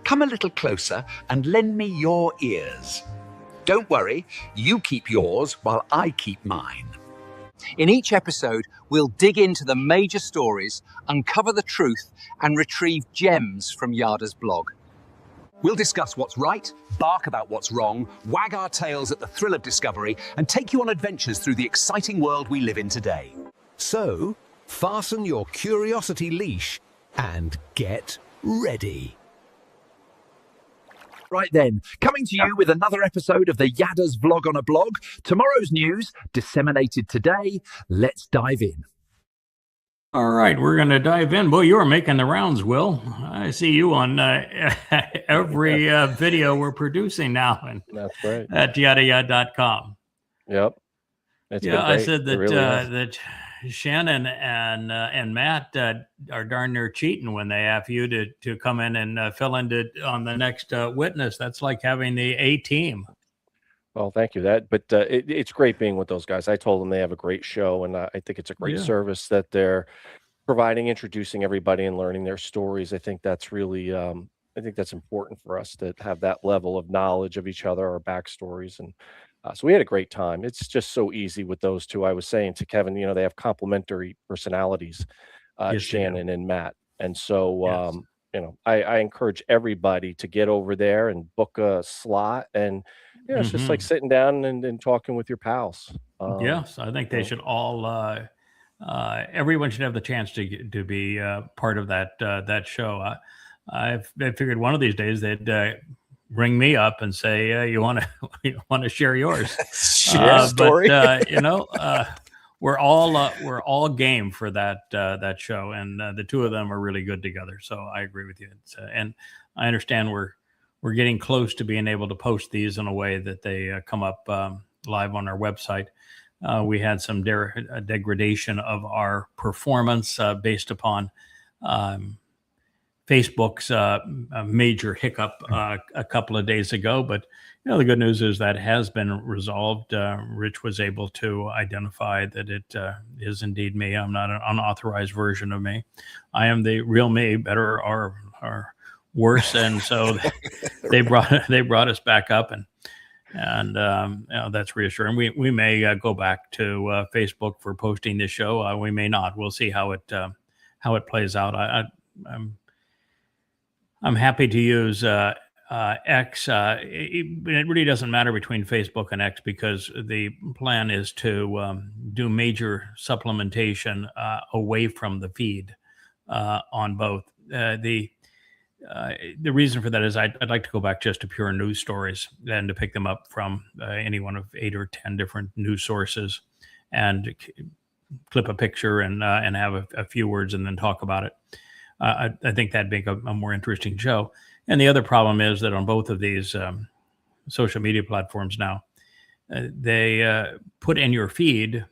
Come a little closer and lend me your ears. Don't worry, you keep yours while I keep mine. In each episode, we'll dig into the major stories, uncover the truth, and retrieve gems from Yada's blog. We'll discuss what's right, bark about what's wrong, wag our tails at the thrill of discovery, and take you on adventures through the exciting world we live in today. So, fasten your curiosity leash and get ready. Right then, coming to you with another episode of the Yada's Vlog on a Blog. Tomorrow's news, disseminated today. Let's dive in. All right, we're going to dive in. Boy, you are making the rounds, Will. I see you on every video we're producing now. That's right. At yadayad.com. Yep. I said that that Shannon and Matt are darn near cheating when they have you to come in and fill in on the next witness. That's like having the A team. Well, thank you. It's great being with those guys. I told them they have a great show, and I think it's a great service that they're providing, introducing everybody and learning their stories. I think that's really, I think that's important for us to have that level of knowledge of each other, our backstories, and so we had a great time. It's just so easy with those two. I was saying to Kevin, they have complementary personalities, Shannon and Matt, and so I encourage everybody to get over there and book a slot, and it's just like sitting down and talking with your pals. Yes, I think they should all. Everyone should have the chance to be part of that show. I figured one of these days they'd ring me up and say, "You want to share yours?" Share a story. But we're all game for that show, and the two of them are really good together. So I agree with you. And I understand we're getting close to being able to post these in a way that they come up live on our website. We had some degradation of our performance based upon Facebook's major hiccup a couple of days ago. But the good news is that has been resolved. Rich was able to identify that it is indeed me. I'm not an unauthorized version of me. I am the real me, better or worse. And so they brought us back up, and that's reassuring. We may go back to Facebook for posting this show. We may not. We'll see how it plays out. I'm happy to use X. It really doesn't matter between Facebook and X because the plan is to do major supplementation away from the feed on both. The reason for that is I'd like to go back just to pure news stories and to pick them up from any one of 8 or 10 different news sources and clip a picture and have a few words and then talk about it. I think that'd make a more interesting show. And the other problem is that on both of these social media platforms now, they put in your feed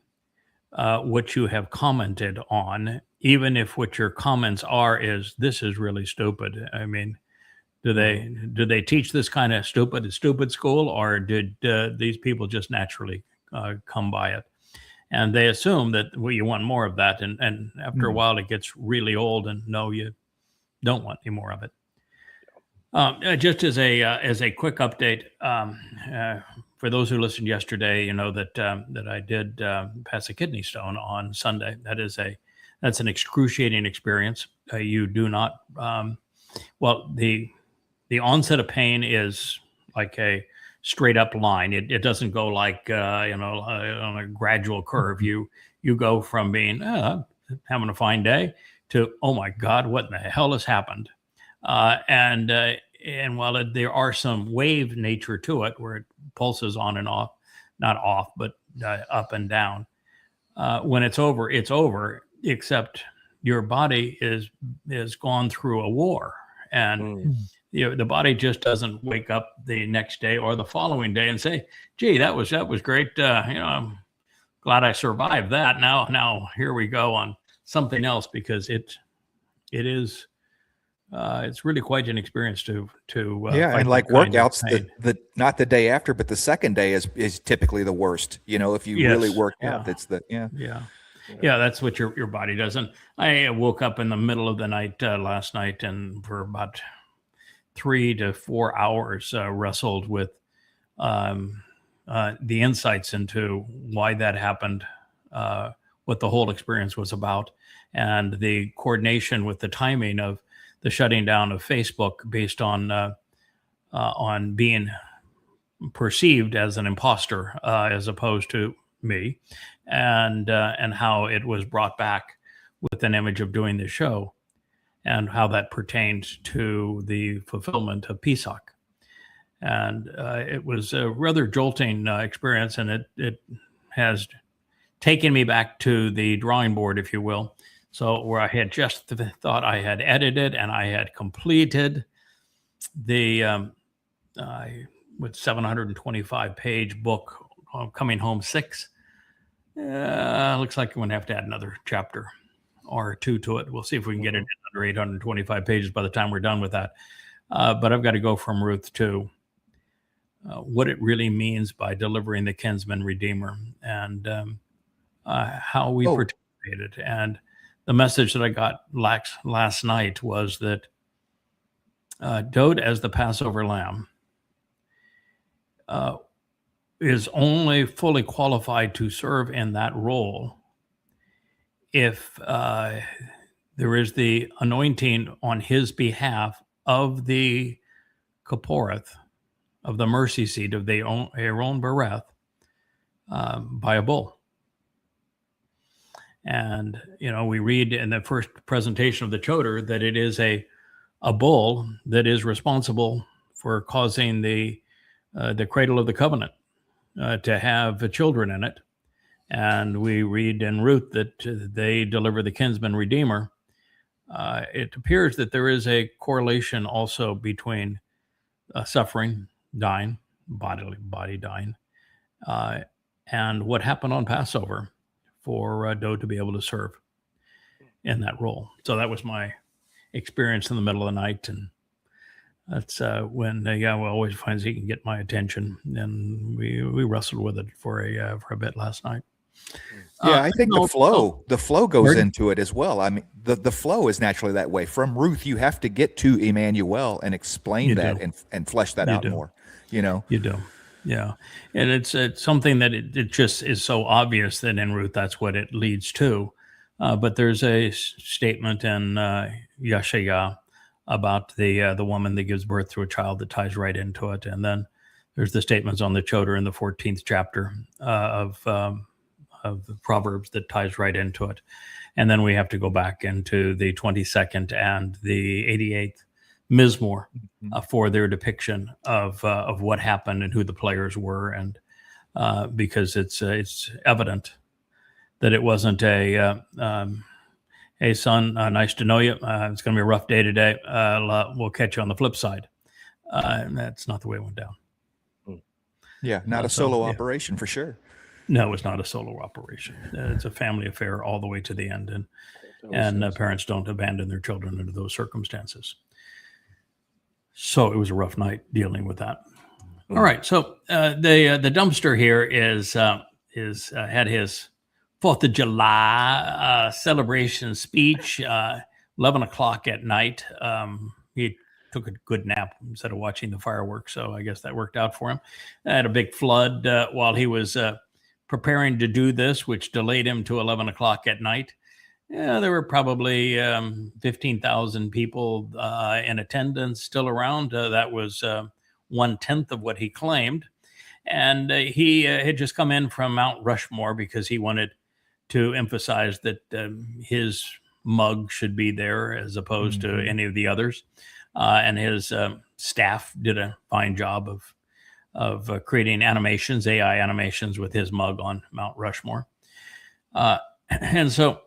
what you have commented on, even if what your comments are is, this is really stupid. I mean, do they teach this kind of stupid school, or did these people just naturally come by it? And they assume that you want more of that. And after a while, it gets really old, and no, you don't want any more of it. Just as a quick update, for those who listened yesterday, that I did pass a kidney stone on Sunday. That's an excruciating experience. You do not, the onset of pain is like a straight up line. It doesn't go like on a gradual curve. You go from being having a fine day to, oh my God, what in the hell has happened? And while there are some wave nature to it, where it pulses on and off, not off, but up and down. When it's over, it's over. Except your body is gone through a war, and the body just doesn't wake up the next day or the following day and say, "Gee, that was great. I'm glad I survived that. Now here we go on something else," because it is. It's really quite an experience to and like workouts, the not the day after, but the second day is typically the worst. If you really work out, that's that's what your body does. And I woke up in the middle of the night last night, and for about 3 to 4 hours wrestled with the insights into why that happened, what the whole experience was about, and the coordination with the timing of the shutting down of Facebook based on being perceived as an imposter as opposed to me, and how it was brought back with an image of doing the show, and how that pertained to the fulfillment of PSOC. And it was a rather jolting experience, and it has taken me back to the drawing board, if you will. So where I had just thought I had edited and I had completed the with 725 page book, Coming Home 6. Looks like I'm going to have to add another chapter or two to it. We'll see if we can get it under 825 pages by the time we're done with that. But I've got to go from Ruth to what it really means by delivering the kinsman redeemer, and how we participated. And the message that I got last night was that Dode as the Passover lamb is only fully qualified to serve in that role if there is the anointing on his behalf of the Kaporeth, of the mercy seat of the Aaron Bereth, by a bull. And, we read in the first presentation of the Choder that it is a bull that is responsible for causing the cradle of the covenant to have children in it. And we read in Ruth that they deliver the kinsman redeemer. It appears that there is a correlation also between suffering, dying, body dying, and what happened on Passover for Dode to be able to serve in that role. So that was my experience in the middle of the night, and that's when Yahweh always finds he can get my attention, and we wrestled with it for a bit last night. Yeah, I think the flow goes into it as well. I mean, the flow is naturally that way. From Ruth, you have to get to Emmanuel and explain that and flesh that out more. You do. Yeah. And it's something that it just is so obvious that in Ruth, that's what it leads to. But there's a statement in Yeshaya about the woman that gives birth to a child that ties right into it. And then there's the statements on the Choder in the 14th chapter of the Proverbs that ties right into it. And then we have to go back into the 22nd and the 88th Mizmor for their depiction of what happened and who the players were, and because it's evident that it wasn't a hey son, nice to know you. It's going to be a rough day today. We'll catch you on the flip side. That's not the way it went down. Yeah, not a solo operation for sure. No, it's not a solo operation. It's a family affair all the way to the end, and parents don't abandon their children under those circumstances. So it was a rough night dealing with that. All right, so the dumpster here is had his 4th of July celebration speech, 11 o'clock at night. He took a good nap instead of watching the fireworks, so I guess that worked out for him. Had a big flood while he was preparing to do this, which delayed him to 11 o'clock at night. Yeah, there were probably 15,000 people in attendance still around. That was 1/10 of what he claimed. And he had just come in from Mount Rushmore because he wanted to emphasize that his mug should be there as opposed to any of the others. And his staff did a fine job of creating animations, AI animations with his mug on Mount Rushmore. And so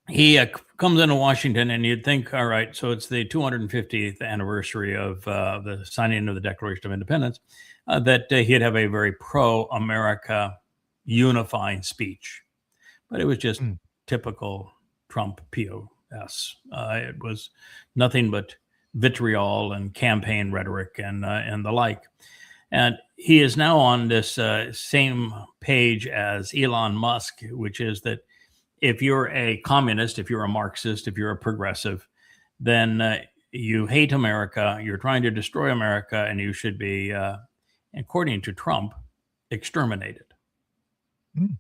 he comes into Washington, and you'd think, all right, so it's the 250th anniversary of the signing of the Declaration of Independence, that he'd have a very pro-America unifying speech. But it was just typical Trump POS. It was nothing but vitriol and campaign rhetoric and the like. And he is now on this same page as Elon Musk, which is that if you're a communist, if you're a Marxist, if you're a progressive, then you hate America, you're trying to destroy America, and you should be, according to Trump, exterminated. Mm.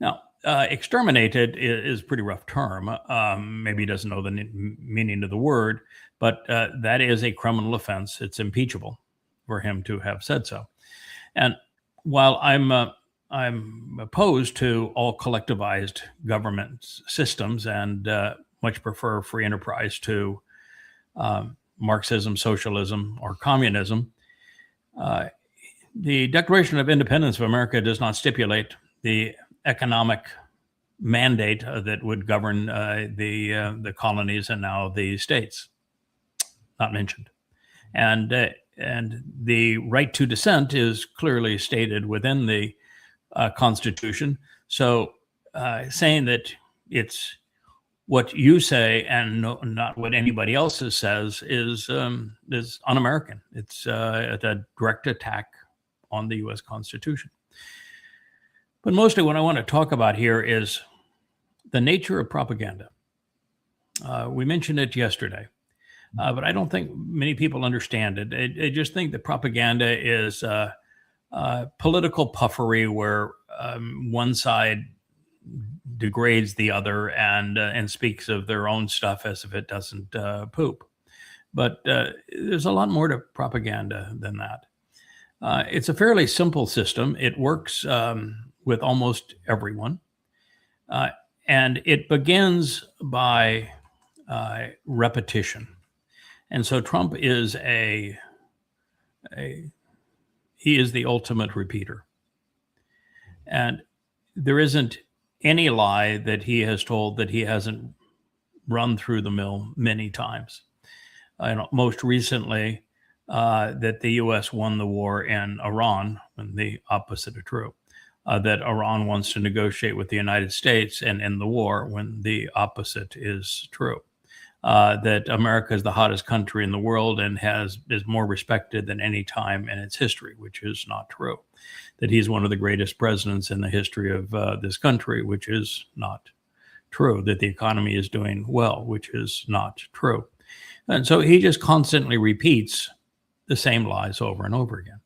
Now, exterminated is a pretty rough term. Maybe he doesn't know the meaning of the word, but that is a criminal offense. It's impeachable for him to have said so. And while I'm opposed to all collectivized government systems and much prefer free enterprise to Marxism, socialism, or communism, the Declaration of Independence of America does not stipulate the economic mandate that would govern the colonies and now the states. Not mentioned. And the right to dissent is clearly stated within the Constitution. So saying that it's what you say and not what anybody else says is un-American. It's a direct attack on the U.S. Constitution. But mostly what I want to talk about here is the nature of propaganda. We mentioned it yesterday, but I don't think many people understand it. I just think that propaganda is political puffery where one side degrades the other and speaks of their own stuff as if it doesn't poop. But there's a lot more to propaganda than that. It's a fairly simple system. It works with almost everyone. And it begins by repetition. And so Trump is he is the ultimate repeater. And there isn't any lie that he has told that he hasn't run through the mill many times. Most recently, that the U.S. won the war in Iran, and the opposite of true. That Iran wants to negotiate with the United States and end the war, when the opposite is true. That America is the hottest country in the world and is more respected than any time in its history, which is not true. That he's one of the greatest presidents in the history of this country, which is not true. That the economy is doing well, which is not true. And so he just constantly repeats the same lies over and over again.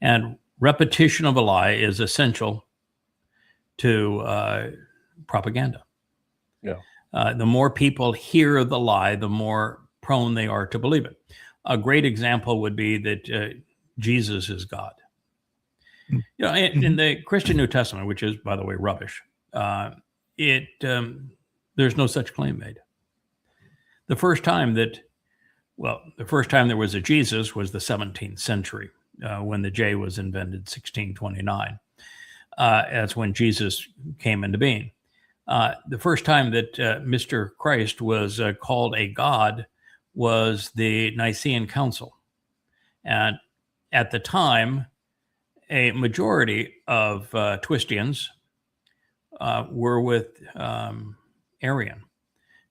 And repetition of a lie is essential to propaganda. Yeah. The more people hear the lie, the more prone they are to believe it. A great example would be that Jesus is God. You know, in the Christian New Testament, which is, by the way, rubbish, there's no such claim made. The first time there was a Jesus was the 17th century, when the J was invented, 1629. That's when Jesus came into being. The first time that Mr. Christ was called a god was the Nicene Council. And at the time, a majority of Twistians were with Arian.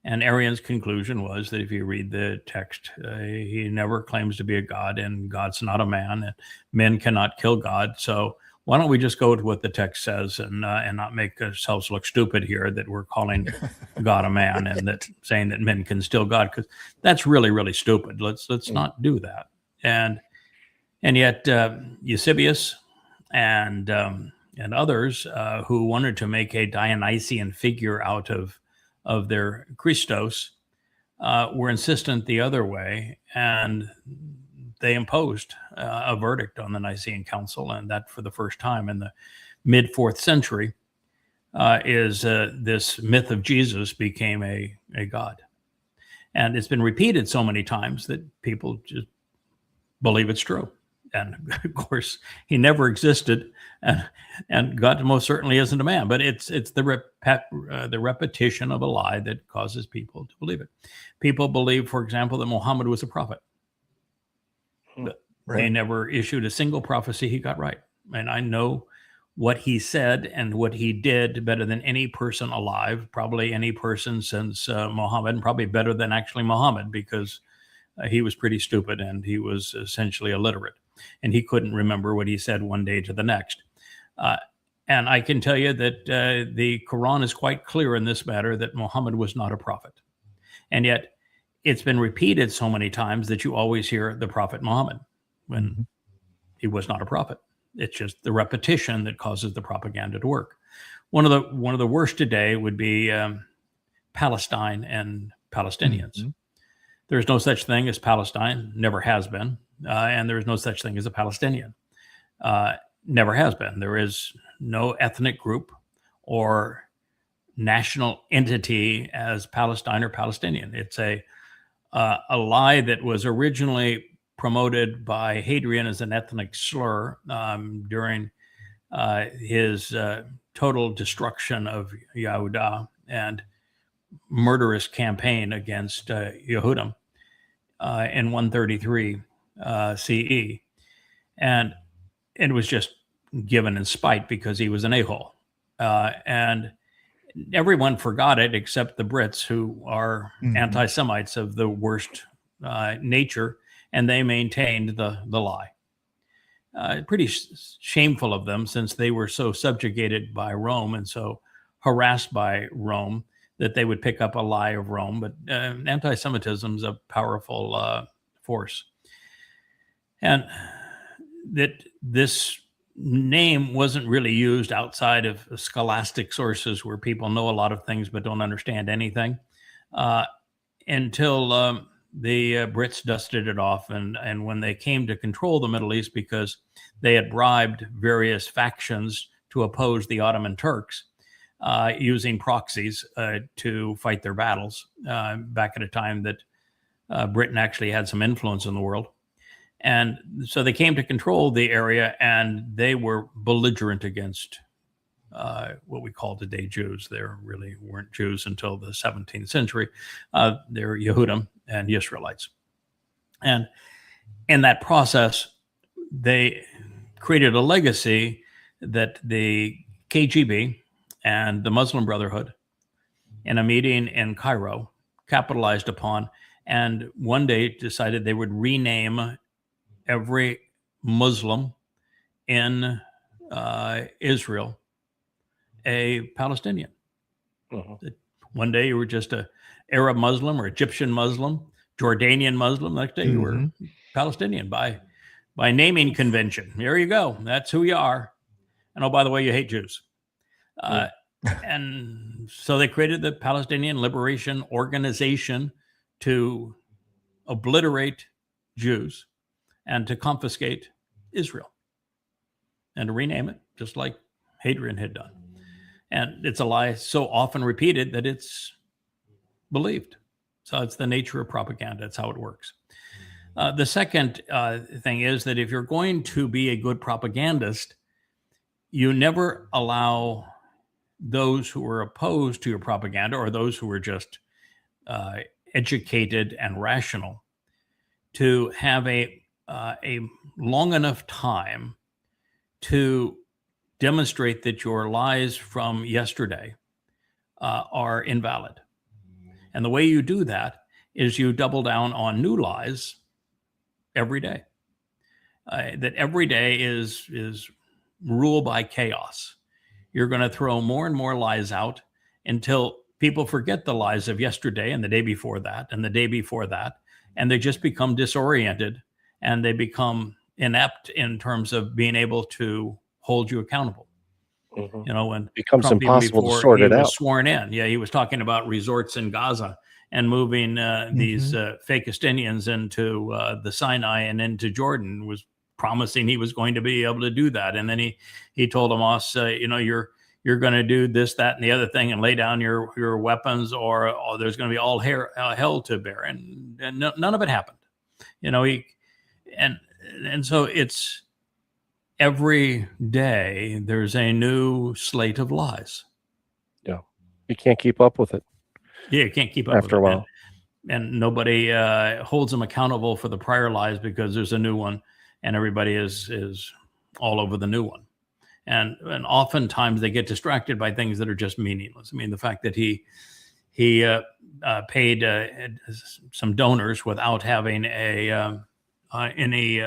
And Arian's conclusion was that if you read the text, he never claims to be a god, and God's not a man, and men cannot kill God. So why don't we just go to what the text says and not make ourselves look stupid here that we're calling God a man and that saying that men can still God, because that's really, really stupid. Let's not do that. And yet Eusebius and others who wanted to make a Dionysian figure out of their Christos were insistent the other way, and they imposed a verdict on the Nicene Council, and that for the first time in the mid-4th century is this myth of Jesus became a god. And it's been repeated so many times that people just believe it's true. And of course, he never existed, and God most certainly isn't a man. But it's the repetition of a lie that causes people to believe it. People believe, for example, that Muhammad was a prophet. Right. They never issued a single prophecy he got right. And I know what he said and what he did better than any person alive, probably any person since Muhammad, and probably better than actually Muhammad, because he was pretty stupid and he was essentially illiterate. And he couldn't remember what he said one day to the next. And I can tell you that the Quran is quite clear in this matter that Muhammad was not a prophet. And yet, it's been repeated so many times that you always hear the Prophet Muhammad when he was not a prophet. It's just the repetition that causes the propaganda to work. One of the worst today would be Palestine and Palestinians. There's no such thing as Palestine, never has been, and there is no such thing as a Palestinian. Never has been. There is no ethnic group or national entity as Palestine or Palestinian. It's a lie that was originally promoted by Hadrian as an ethnic slur during his total destruction of Yehuda and murderous campaign against Yehudim in 133 CE. And it was just given in spite because he was an a-hole. And everyone forgot it except the Brits, who are anti-Semites of the worst nature, and they maintained the lie. Pretty shameful of them, since they were so subjugated by Rome and so harassed by Rome that they would pick up a lie of Rome. But anti-Semitism is a powerful force. And that this name wasn't really used outside of scholastic sources where people know a lot of things but don't understand anything until the Brits dusted it off. And when they came to control the Middle East, because they had bribed various factions to oppose the Ottoman Turks using proxies to fight their battles back at a time that Britain actually had some influence in the world. And so they came to control the area, and they were belligerent against what we call today Jews. They really weren't Jews until the 17th century. They're Yehudim and Israelites. And in that process, they created a legacy that the KGB and the Muslim Brotherhood, in a meeting in Cairo, capitalized upon, and one day decided they would rename every Muslim in Israel a Palestinian. One day you were just a Arab Muslim or Egyptian Muslim, Jordanian Muslim. Next day you were Palestinian by naming convention. There you go. That's who you are. And oh, by the way, you hate Jews. And so they created the Palestinian Liberation Organization to obliterate Jews and to confiscate Israel and to rename it, just like Hadrian had done. And it's a lie so often repeated that it's believed. So it's the nature of propaganda. It's how it works. The second thing is that if you're going to be a good propagandist, you never allow those who are opposed to your propaganda, or those who are just educated and rational, to have a long enough time to demonstrate that your lies from yesterday are invalid. And the way you do that is you double down on new lies every day. That every day is ruled by chaos. You're going to throw more and more lies out until people forget the lies of yesterday and the day before that and the day before that, and they just become disoriented, and they become inept in terms of being able to hold you accountable. You know, when it becomes Trump, impossible to sort it out. Sworn in, he was talking about resorts in Gaza and moving these Fakistinians into the Sinai and into Jordan, was promising he was going to be able to do that. And then he told Hamas, you're going to do this, that, and the other thing, and lay down your weapons, or there's going to be all hell to bear. And none of it happened. And so it's every day there's a new slate of lies. Yeah, you can't keep up with it. Yeah, you can't keep up after with it. a while. And nobody holds them accountable for the prior lies, because there's a new one, and everybody is all over the new one. And oftentimes they get distracted by things that are just meaningless. I mean, the fact that he paid some donors without having any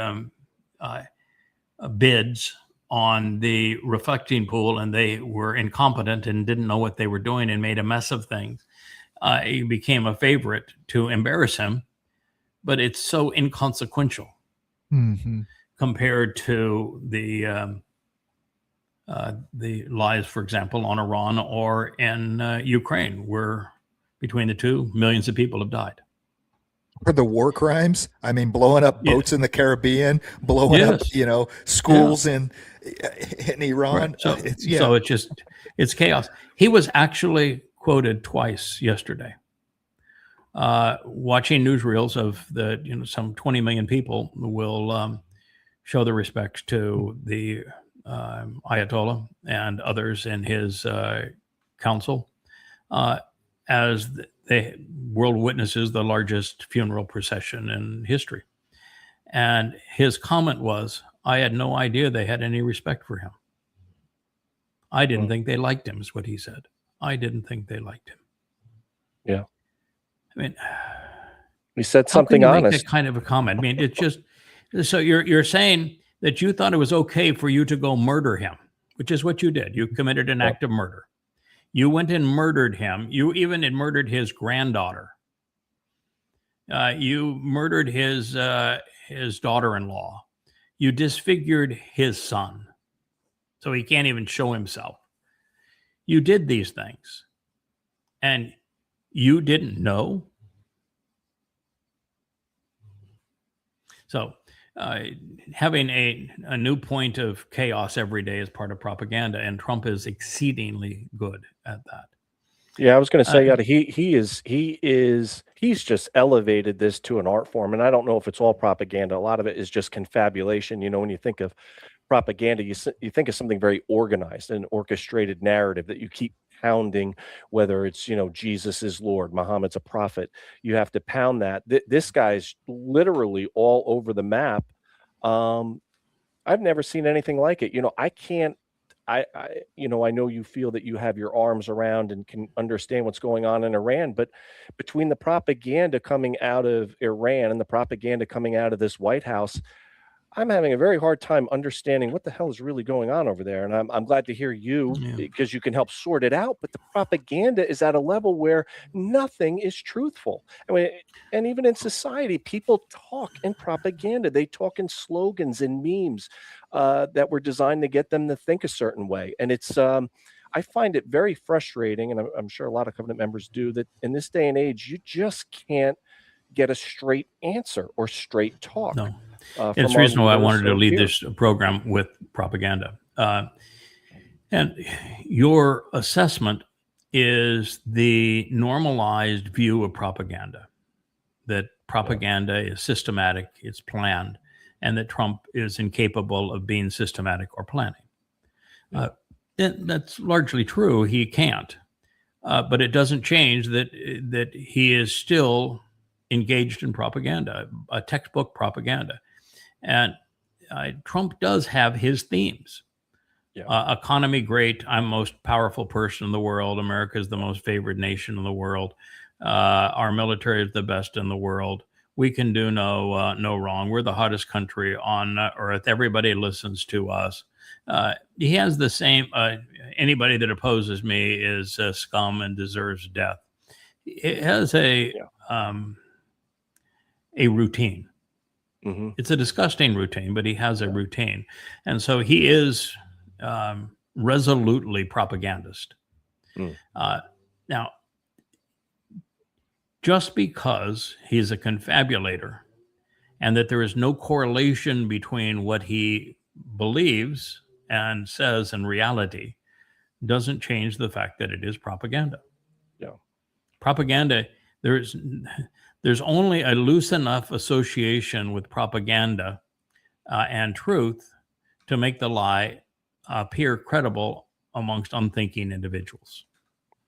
bids on the reflecting pool, and they were incompetent and didn't know what they were doing and made a mess of things. He became a favorite to embarrass him, but it's so inconsequential compared to the lies, for example, on Iran or in Ukraine, where between the two, millions of people have died. For the war crimes, I mean, blowing up boats in the Caribbean, blowing up, schools in Iran. Right. So it's chaos. He was actually quoted twice yesterday. Watching newsreels of some 20 million people will show their respects to the Ayatollah and others in his council as the world witnesses the largest funeral procession in history. And his comment was, I had no idea they had any respect for him. I didn't think they liked him, is what he said. I didn't think they liked him. Yeah. I mean, he said something honest. Make that kind of a comment. I mean, it's just, so you're saying that you thought it was okay for you to go murder him, which is what you did. You committed an act of murder. You went and murdered him. You even had murdered his granddaughter. You murdered his daughter-in-law. You disfigured his son, so he can't even show himself. You did these things, and you didn't know. So having a new point of chaos every day is part of propaganda, and Trump is exceedingly good at that. Yeah, I was going to say, he's just elevated this to an art form, and I don't know if it's all propaganda. A lot of it is just confabulation. When you think of propaganda, you think of something very organized, an orchestrated narrative that you keep pounding, whether it's Jesus is Lord, Muhammad's a prophet. You have to pound that. This guy's literally all over the map. I've never seen anything like it. I know you feel that you have your arms around and can understand what's going on in Iran, but between the propaganda coming out of Iran and the propaganda coming out of this White House, I'm having a very hard time understanding what the hell is really going on over there. And I'm glad to hear you because you can help sort it out. But the propaganda is at a level where nothing is truthful. I mean, and even in society, people talk in propaganda. They talk in slogans and memes that were designed to get them to think a certain way. And it's I find it very frustrating, and I'm sure a lot of Covenant members do, that in this day and age, you just can't get a straight answer or straight talk. No. It's the reason why I wanted to lead this program with propaganda. And your assessment is the normalized view of propaganda, that propaganda is systematic, it's planned, and that Trump is incapable of being systematic or planning. That's largely true. He can't. But it doesn't change that he is still engaged in propaganda, a textbook propaganda. And Trump does have his themes. Economy great. I'm most powerful person in the world. America is the most favored nation in the world. Our military is the best in the world. We can do no wrong. We're the hottest country on earth. Everybody listens to us. He has the same. Anybody that opposes me is scum and deserves death. It has a routine. Mm-hmm. It's a disgusting routine, but he has a routine. And so he is resolutely propagandist. Now, just because he's a confabulator and that there is no correlation between what he believes and says and reality doesn't change the fact that it is propaganda. Propaganda, there's only a loose enough association with propaganda and truth to make the lie appear credible amongst unthinking individuals.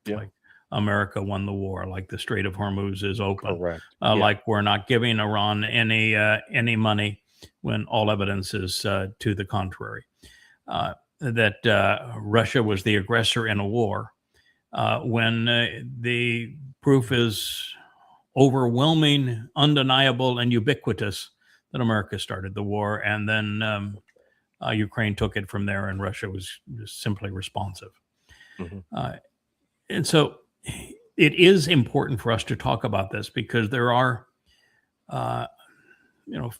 Like America won the war, like the Strait of Hormuz is open, like we're not giving Iran any money when all evidence is to the contrary, that Russia was the aggressor in a war, when the proof is overwhelming, undeniable, and ubiquitous that America started the war, and then Ukraine took it from there, and Russia was just simply responsive. And so it is important for us to talk about this because there are,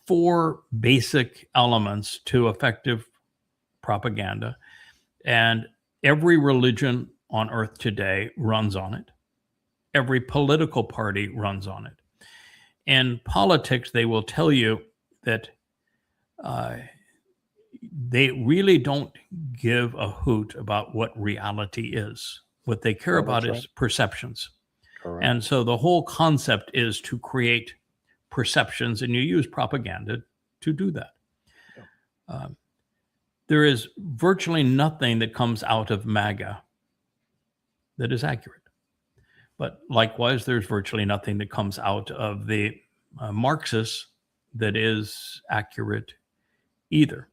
4 basic elements to effective propaganda, and every religion on earth today runs on it. Every political party runs on it. In politics, they will tell you that they really don't give a hoot about what reality is. What they care about is perceptions. Correct. And so the whole concept is to create perceptions, and you use propaganda to do that. There is virtually nothing that comes out of MAGA that is accurate. But likewise, there's virtually nothing that comes out of the Marxists that is accurate either.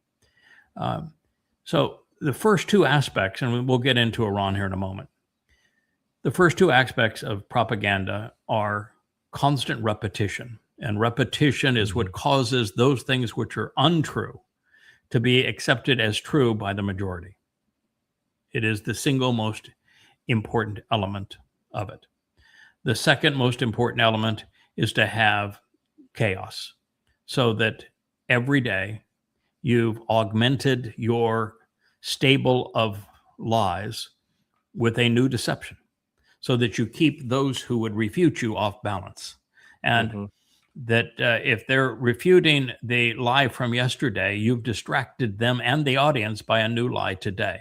So the first 2 aspects, and we'll get into Iran here in a moment. The first 2 aspects of propaganda are constant repetition. And repetition is what causes those things which are untrue to be accepted as true by the majority. It is the single most important element of it. The second most important element is to have chaos, so that every day you've augmented your stable of lies with a new deception, so that you keep those who would refute you off balance. And that if they're refuting the lie from yesterday, you've distracted them and the audience by a new lie today.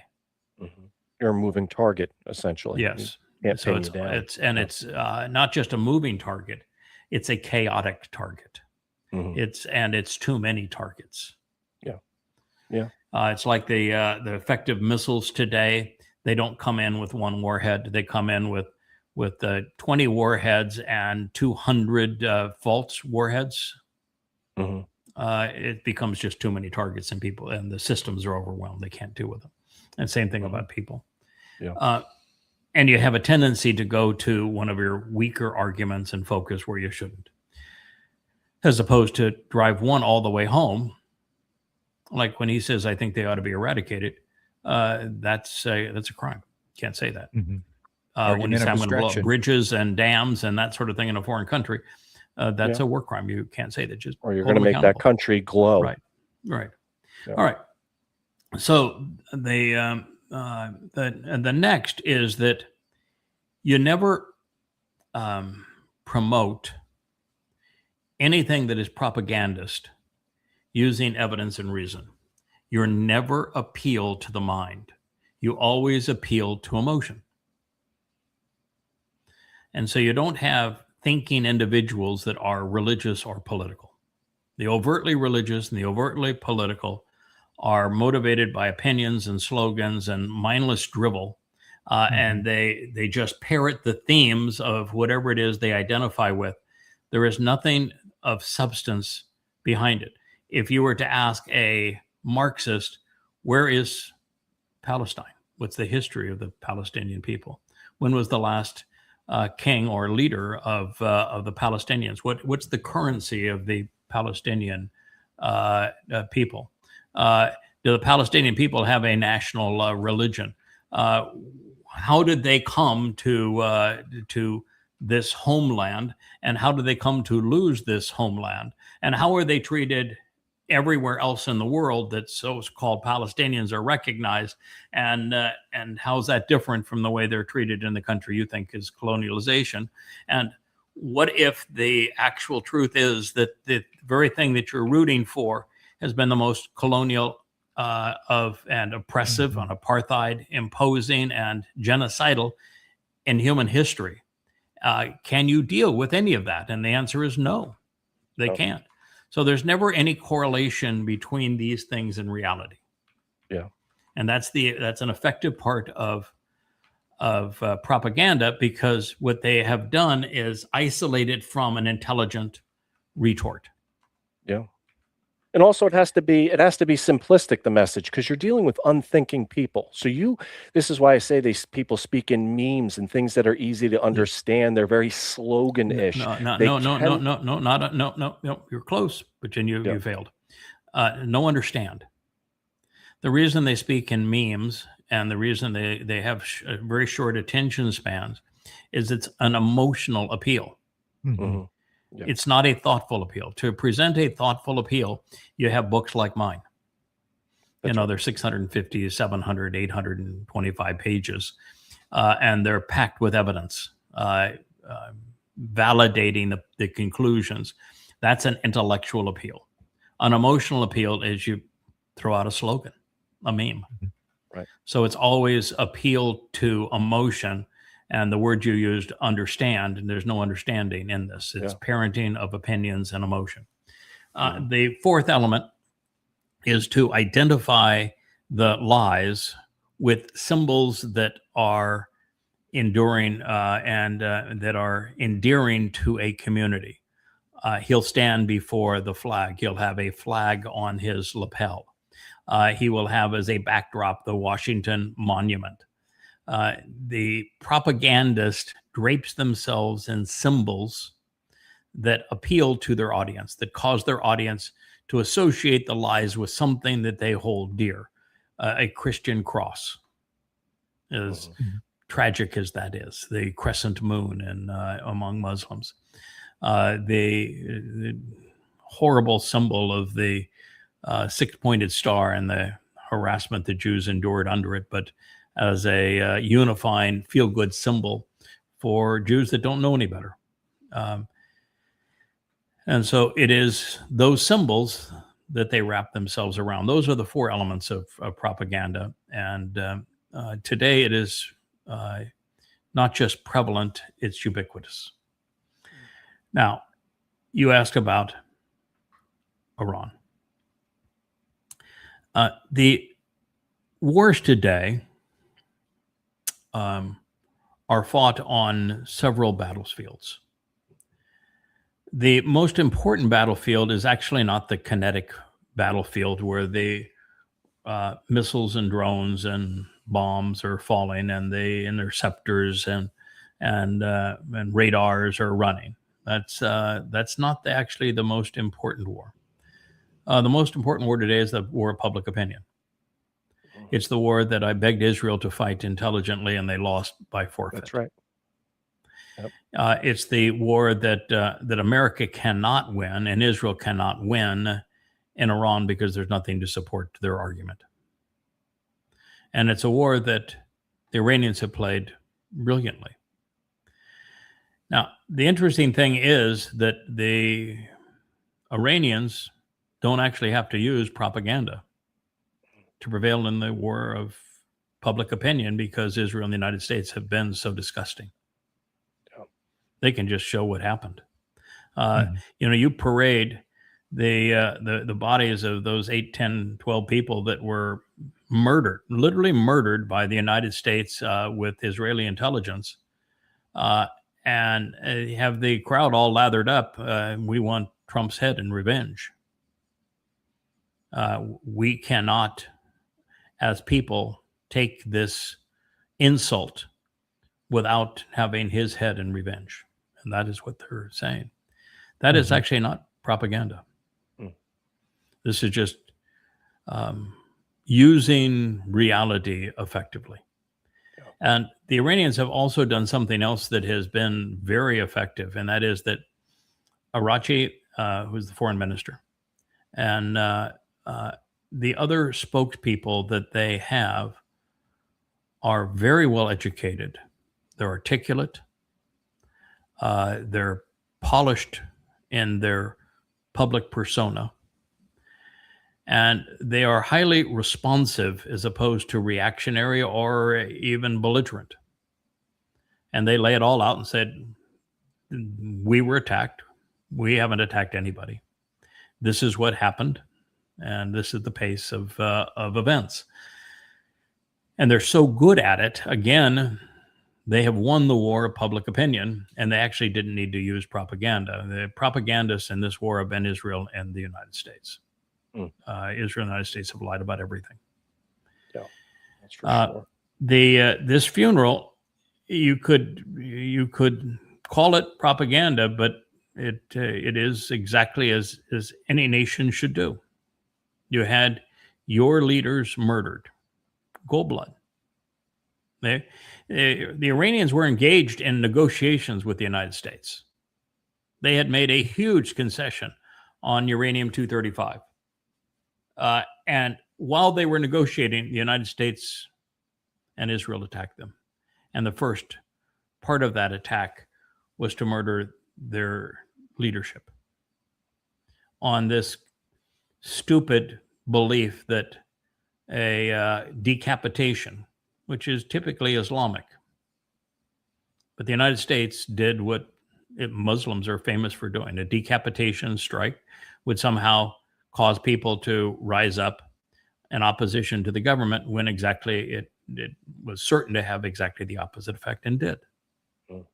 You're a moving target, essentially. Yes. So it's not just a moving target; it's a chaotic target. It's too many targets. Yeah. It's like the effective missiles today. They don't come in with 1 warhead. They come in with 20 warheads and 200 false warheads. It becomes just too many targets, and people and the systems are overwhelmed. They can't deal with them. And same thing about people. Yeah. And you have a tendency to go to one of your weaker arguments and focus where you shouldn't, as opposed to drive one all the way home. Like when he says, "I think they ought to be eradicated," that's a crime. Can't say that. When you say I'm going to blow up bridges and dams and that sort of thing in a foreign country, that's a war crime. You can't say that. Just or you're going to make that country glow. Right. Yeah. All right. So the next is that you never promote anything that is propagandist using evidence and reason. You're never appeal to the mind. You always appeal to emotion. And so you don't have thinking individuals that are religious or political. The overtly religious and the overtly political are motivated by opinions and slogans and mindless drivel. And they just parrot the themes of whatever it is they identify with. There is nothing of substance behind it. If you were to ask a Marxist, where is Palestine? What's the history of the Palestinian people? When was the last king or leader of the Palestinians? What's the currency of the Palestinian people? Do the Palestinian people have a national religion? How did they come to this homeland, and how did they come to lose this homeland? And how are they treated everywhere else in the world that so-called Palestinians are recognized? And how's that different from the way they're treated in the country you think is colonialization? And what if the actual truth is that the very thing that you're rooting for has been the most colonial and oppressive and apartheid imposing and genocidal in human history? Can you deal with any of that? And the answer is no, they can't. So there's never any correlation between these things and reality. Yeah. And that's an effective part of propaganda, because what they have done is isolate it from an intelligent retort. Yeah. And also it has to be simplistic, the message, because you're dealing with unthinking people. So this is why I say these people speak in memes and things that are easy to understand. They're very slogan-ish. No, you're close, but then you failed. No, understand. The reason they speak in memes and the reason they have very short attention spans is it's an emotional appeal. Mhm. Yeah. It's not a thoughtful appeal. To present a thoughtful appeal, you have books like mine. That's They're 650, 700, 825 pages, and they're packed with evidence, validating the conclusions. That's an intellectual appeal. An emotional appeal is you throw out a slogan, a meme. Right. So it's always appeal to emotion. And the word you used, understand, and there's no understanding in this. It's parenting of opinions and emotion. The fourth element is to identify the lies with symbols that are enduring and that are endearing to a community. He'll stand before the flag. He'll have a flag on his lapel. He will have as a backdrop the Washington Monument. The propagandist drapes themselves in symbols that appeal to their audience, that cause their audience to associate the lies with something that they hold dear. A Christian cross, as tragic as that is, the crescent moon among Muslims, the horrible symbol of the six-pointed star and the harassment the Jews endured under it, but as a unifying feel-good symbol for Jews that don't know any better. And so it is those symbols that they wrap themselves around. Those are the four elements of propaganda. And today it is not just prevalent, it's ubiquitous. Now, you asked about Iran. The wars today are fought on several battlefields. The most important battlefield is actually not the kinetic battlefield where the missiles and drones and bombs are falling and the interceptors and radars are running. That's not actually the most important war. The most important war today is the war of public opinion. It's the war that I begged Israel to fight intelligently, and they lost by forfeit. That's right. Yep. It's the war that America cannot win and Israel cannot win in Iran because there's nothing to support their argument. And it's a war that the Iranians have played brilliantly. Now, the interesting thing is that the Iranians don't actually have to use propaganda to prevail in the war of public opinion because Israel and the United States have been so disgusting. Yeah. They can just show what happened. You parade the bodies of those 8, 10, 12 people that were murdered, literally murdered by the United States with Israeli intelligence, and have the crowd all lathered up. We want Trump's head in revenge. We cannot, as people, take this insult without having his head in revenge. And that is what they're saying. That is actually not propaganda. This is just using reality effectively. Yeah. And the Iranians have also done something else that has been very effective, and that is that Arachi, who's the foreign minister, and the other spokespeople that they have are very well educated. They're articulate. They're polished in their public persona. And they are highly responsive as opposed to reactionary or even belligerent. And they lay it all out and said, we were attacked. We haven't attacked anybody. This is what happened. And this is the pace of events. And they're so good at it. Again, they have won the war of public opinion, and they actually didn't need to use propaganda. The propagandists in this war have been Israel and the United States. Israel and the United States have lied about everything. Yeah, that's for sure. This funeral, you could call it propaganda, but it is exactly as any nation should do. You had your leaders murdered, cold blood. The Iranians were engaged in negotiations with the United States. They had made a huge concession on uranium-235. And while they were negotiating, the United States and Israel attacked them. And the first part of that attack was to murder their leadership on this stupid belief that a decapitation, which is typically Islamic, but the United States did what Muslims are famous for doing. A decapitation strike would somehow cause people to rise up in opposition to the government when exactly it was certain to have exactly the opposite effect, and did. That's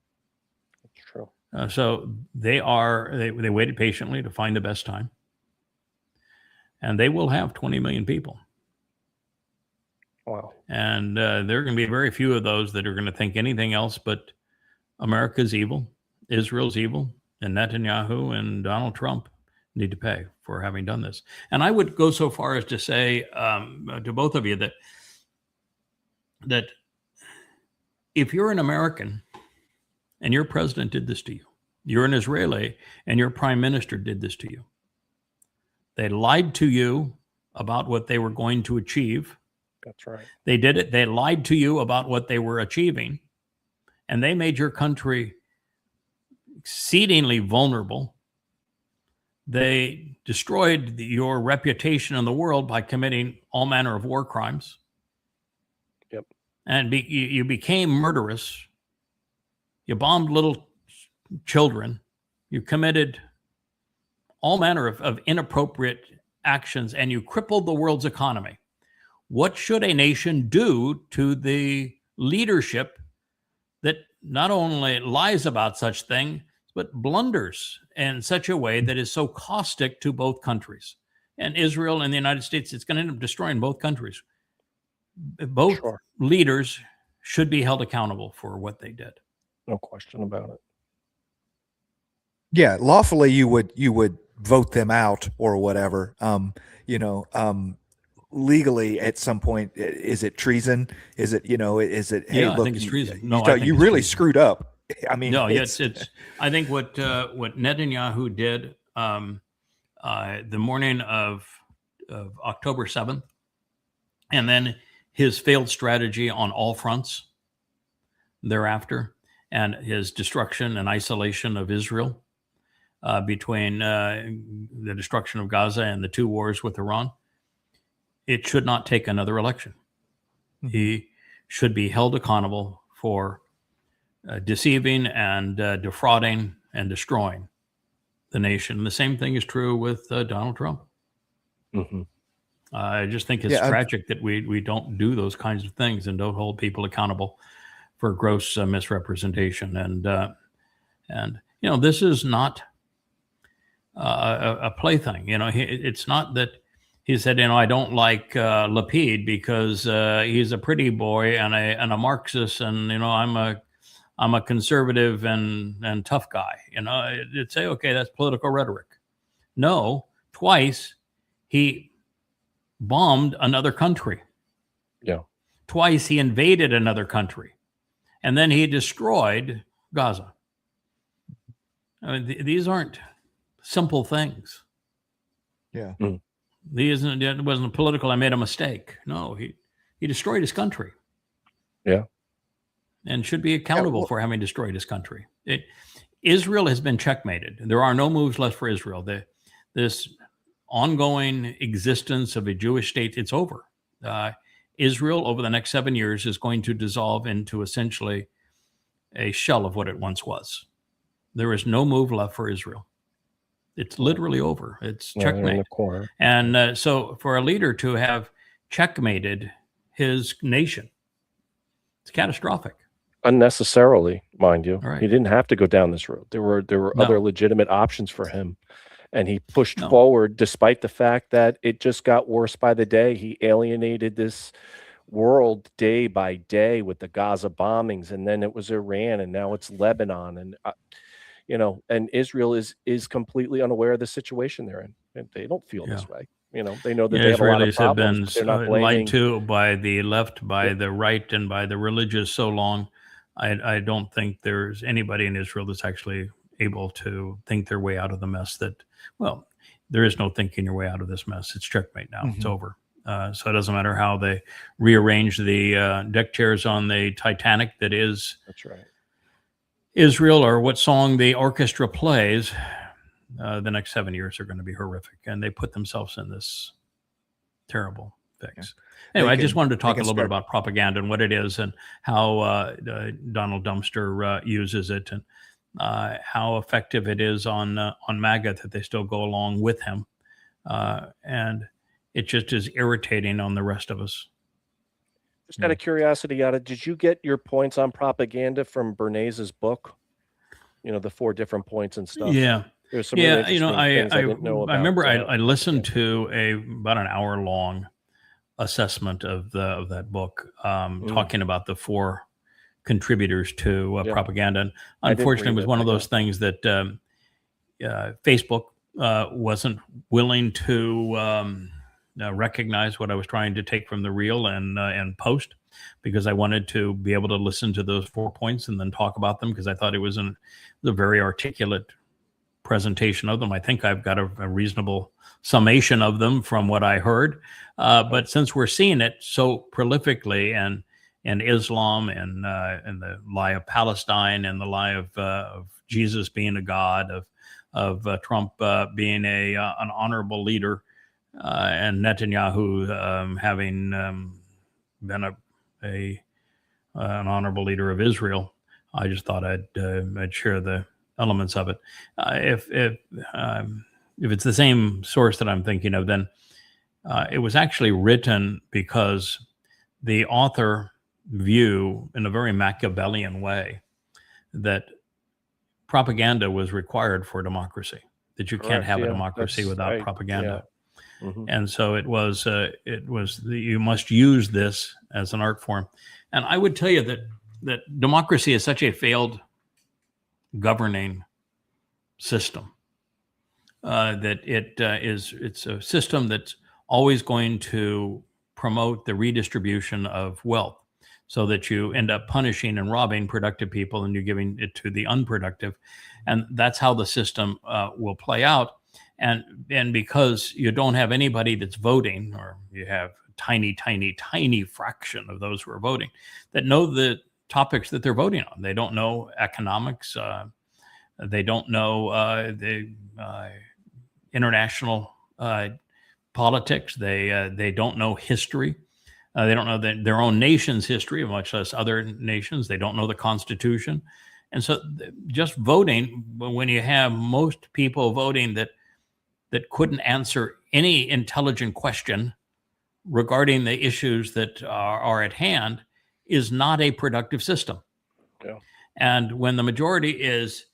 true. So they waited patiently to find the best time, and they will have 20 million people. Wow. And there are going to be very few of those that are going to think anything else but America's evil, Israel's evil, and Netanyahu and Donald Trump need to pay for having done this. And I would go so far as to say to both of you that if you're an American and your president did this to you, you're an Israeli and your prime minister did this to you, they lied to you about what they were going to achieve. That's right. They did it. They lied to you about what they were achieving, and they made your country exceedingly vulnerable. They destroyed your reputation in the world by committing all manner of war crimes. Yep. And you became murderous. You bombed little children. You committed all manner of inappropriate actions, and you crippled the world's economy. What should a nation do to the leadership that not only lies about such things, but blunders in such a way that is so caustic to both countries? And Israel and the United States, it's going to end up destroying both countries. Both leaders should be held accountable for what they did. No question about it. Yeah, lawfully you would vote them out or whatever. Legally at some point, is it treason? Is it, is it, hey, look, I think it's treason. You really screwed up. I mean, no, it's I think what Netanyahu did the morning of October 7th, and then his failed strategy on all fronts thereafter, and his destruction and isolation of Israel between the destruction of Gaza and the two wars with Iran, it should not take another election. Mm-hmm. He should be held accountable for deceiving and defrauding and destroying the nation. And the same thing is true with Donald Trump. Mm-hmm. I just think it's tragic that we don't do those kinds of things and don't hold people accountable for gross misrepresentation. And this is not a plaything. It's not that he said, I don't like Lapid because he's a pretty boy and a Marxist, and I'm a conservative and tough guy. It'd say, okay, that's political rhetoric. No, twice he bombed another country. Yeah. Twice he invaded another country, and then he destroyed Gaza. I mean, these aren't simple things. Yeah. Mm. It wasn't political. I made a mistake. No, he destroyed his country. Yeah. And should be accountable for having destroyed his country. Israel has been checkmated. There are no moves left for Israel. This ongoing existence of a Jewish state, it's over. Israel, over the next 7 years, is going to dissolve into essentially a shell of what it once was. There is no move left for Israel. It's literally over. It's checkmate. And so for a leader to have checkmated his nation, it's catastrophic. Unnecessarily, mind you. Right. He didn't have to go down this road. There were other legitimate options for him. And he pushed forward despite the fact that it just got worse by the day. He alienated this world day by day with the Gaza bombings, and then it was Iran, and now it's Lebanon. And and Israel is completely unaware of the situation they're in. And they don't feel this way. You know, they know that they have a lot of Israelis have been problems, but they're not blaming. lied to by the left, by the right, and by the religious so long. I don't think there's anybody in Israel that's actually able to think their way out of the mess that, well, there is no thinking your way out of this mess. It's checkmate now. It's over. So it doesn't matter how they rearrange the deck chairs on the Titanic that is That's right. Israel, or what song the orchestra plays. The next 7 years are going to be horrific, and they put themselves in this terrible fix. Anyway, I just wanted to talk a little bit about propaganda and what it is, and how Donald Dumpster uses it, and how effective it is on MAGA, that they still go along with him, and it just is irritating on the rest of us. Just out of curiosity, Yada, did you get your points on propaganda from Bernays' book? You know, the 4 different points and stuff. Yeah. There's some really interesting things I didn't know about. I remember I listened to about an hour long assessment of that book, talking about the 4 contributors to propaganda. And unfortunately, it was one of those things that Facebook wasn't willing to recognize what I was trying to take from the reel and post, because I wanted to be able to listen to those 4 points and then talk about them, because I thought it was a very articulate presentation of them. I think I've got a reasonable summation of them from what I heard. But since we're seeing it so prolifically, and Islam, and the lie of Palestine, and the lie of Jesus being a god, of Trump being an honorable leader, and Netanyahu having been an honorable leader of Israel, I just thought I'd share the elements of it. If it's the same source that I'm thinking of, then it was actually written because the author view, in a very Machiavellian way, that propaganda was required for democracy, that you can't have a democracy without propaganda. And so it was you must use this as an art form. And I would tell you that democracy is such a failed governing system, that it's a system that's always going to promote the redistribution of wealth, so that you end up punishing and robbing productive people, and you're giving it to the unproductive. And that's how the system will play out. And because you don't have anybody that's voting, or you have tiny fraction of those who are voting that know the topics that they're voting on. They don't know economics. They don't know the international politics. They don't know history. They don't know their own nation's history, much less other nations. They don't know the Constitution. And so just voting, when you have most people voting that couldn't answer any intelligent question regarding the issues that are at hand, is not a productive system. Yeah. And when the majority is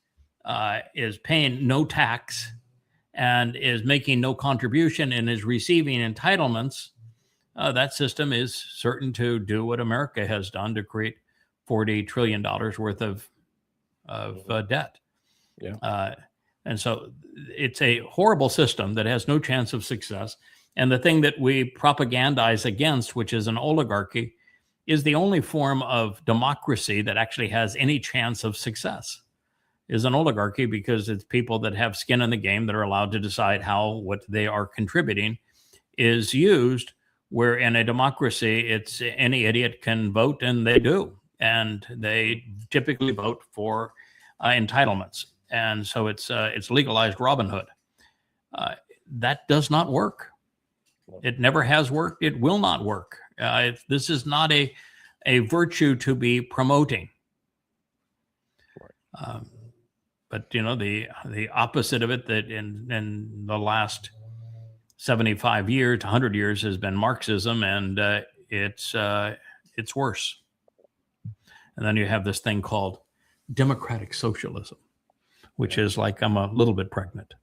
paying no tax, and is making no contribution, and is receiving entitlements, that system is certain to do what America has done, to create $40 trillion worth of debt. Yeah. And so it's a horrible system that has no chance of success. And the thing that we propagandize against, which is an oligarchy, is the only form of democracy that actually has any chance of success, is an oligarchy, because it's people that have skin in the game that are allowed to decide how what they are contributing is used, where in a democracy, it's any idiot can vote, and they do. And they typically vote for entitlements. And so it's legalized Robin Hood. That does not work. It never has worked. It will not work. This is not a virtue to be promoting. But the opposite of it, that in the last 75 years, 100 years, has been Marxism, and it's worse. And then you have this thing called democratic socialism, which is like, I'm a little bit pregnant.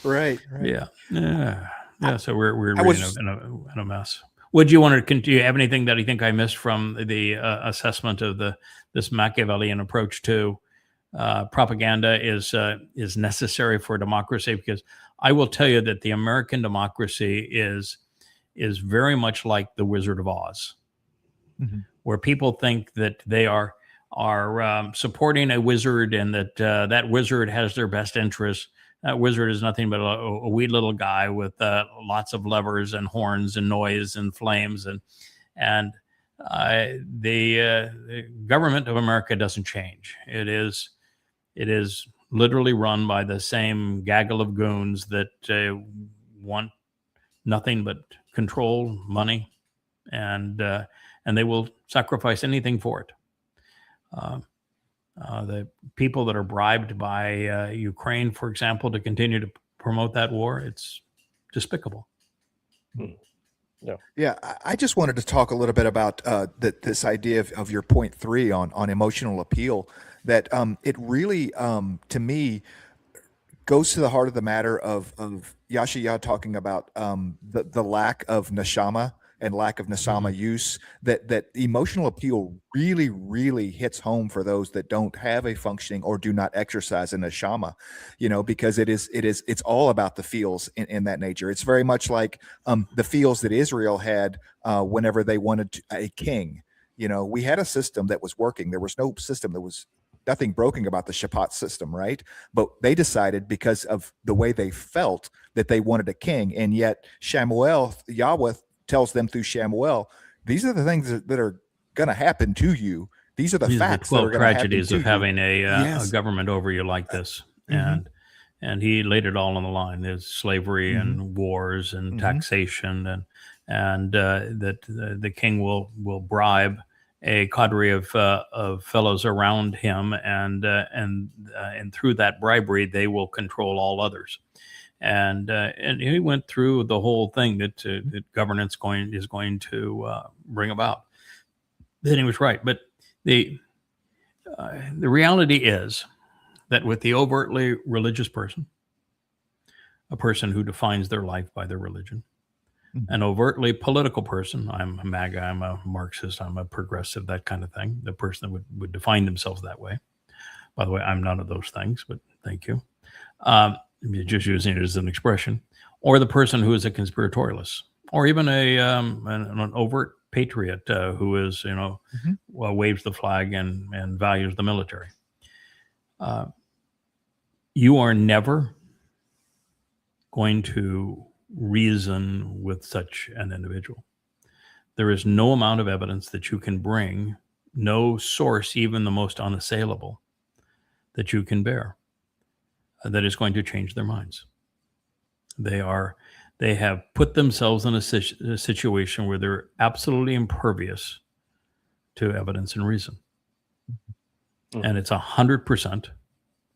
Right. Yeah. So we're really in a mess. Would you want to? Do you have anything that you think I missed from the assessment of this Machiavellian approach to propaganda is necessary for democracy, because I will tell you that the American democracy is very much like the Wizard of Oz, where people think that they are supporting a wizard, and that that wizard has their best interests. That wizard is nothing but a wee little guy with lots of levers and horns and noise and flames, and the government of America doesn't change. It is literally run by the same gaggle of goons that want nothing but control, money, and they will sacrifice anything for it. The people that are bribed by Ukraine, for example, to continue to promote that war, it's despicable. Yeah, I just wanted to talk a little bit about this idea of your point 3 on emotional appeal. That it really, to me, goes to the heart of the matter of Yasha talking about the lack of neshama and lack of Nasama use, that emotional appeal really, really hits home for those that don't have a functioning or do not exercise a neshama, because it's all about the feels in that nature. It's very much like the feels that Israel had whenever they wanted a king. We had a system that was working. There was no system that was nothing broken about the Shabbat system, right? But they decided, because of the way they felt, that they wanted a king. And yet Yahweh tells them through Shamuel, these are the things that are going to happen to you. These are the facts. These are the 12 tragedies of having a government over you like this. And he laid it all on the line. There's slavery and wars and taxation, and that the king will bribe a cadre of fellows around him, and through that bribery, they will control all others. And he went through the whole thing that governance is going to bring about. Then he was right, but the reality is that with the overtly religious person, a person who defines their life by their religion, an overtly political person, I'm a MAGA, I'm a Marxist, I'm a progressive, that kind of thing, the person that would define themselves that way. By the way, I'm none of those things, but thank you. You're just using it as an expression. Or the person who is a conspiratorialist, or even an overt patriot who is, waves the flag and values the military. You are never going to reason with such an individual. There is no amount of evidence that you can bring, no source, even the most unassailable, that you can bear, that is going to change their minds. They have put themselves in a situation where they're absolutely impervious to evidence and reason. And it's 100%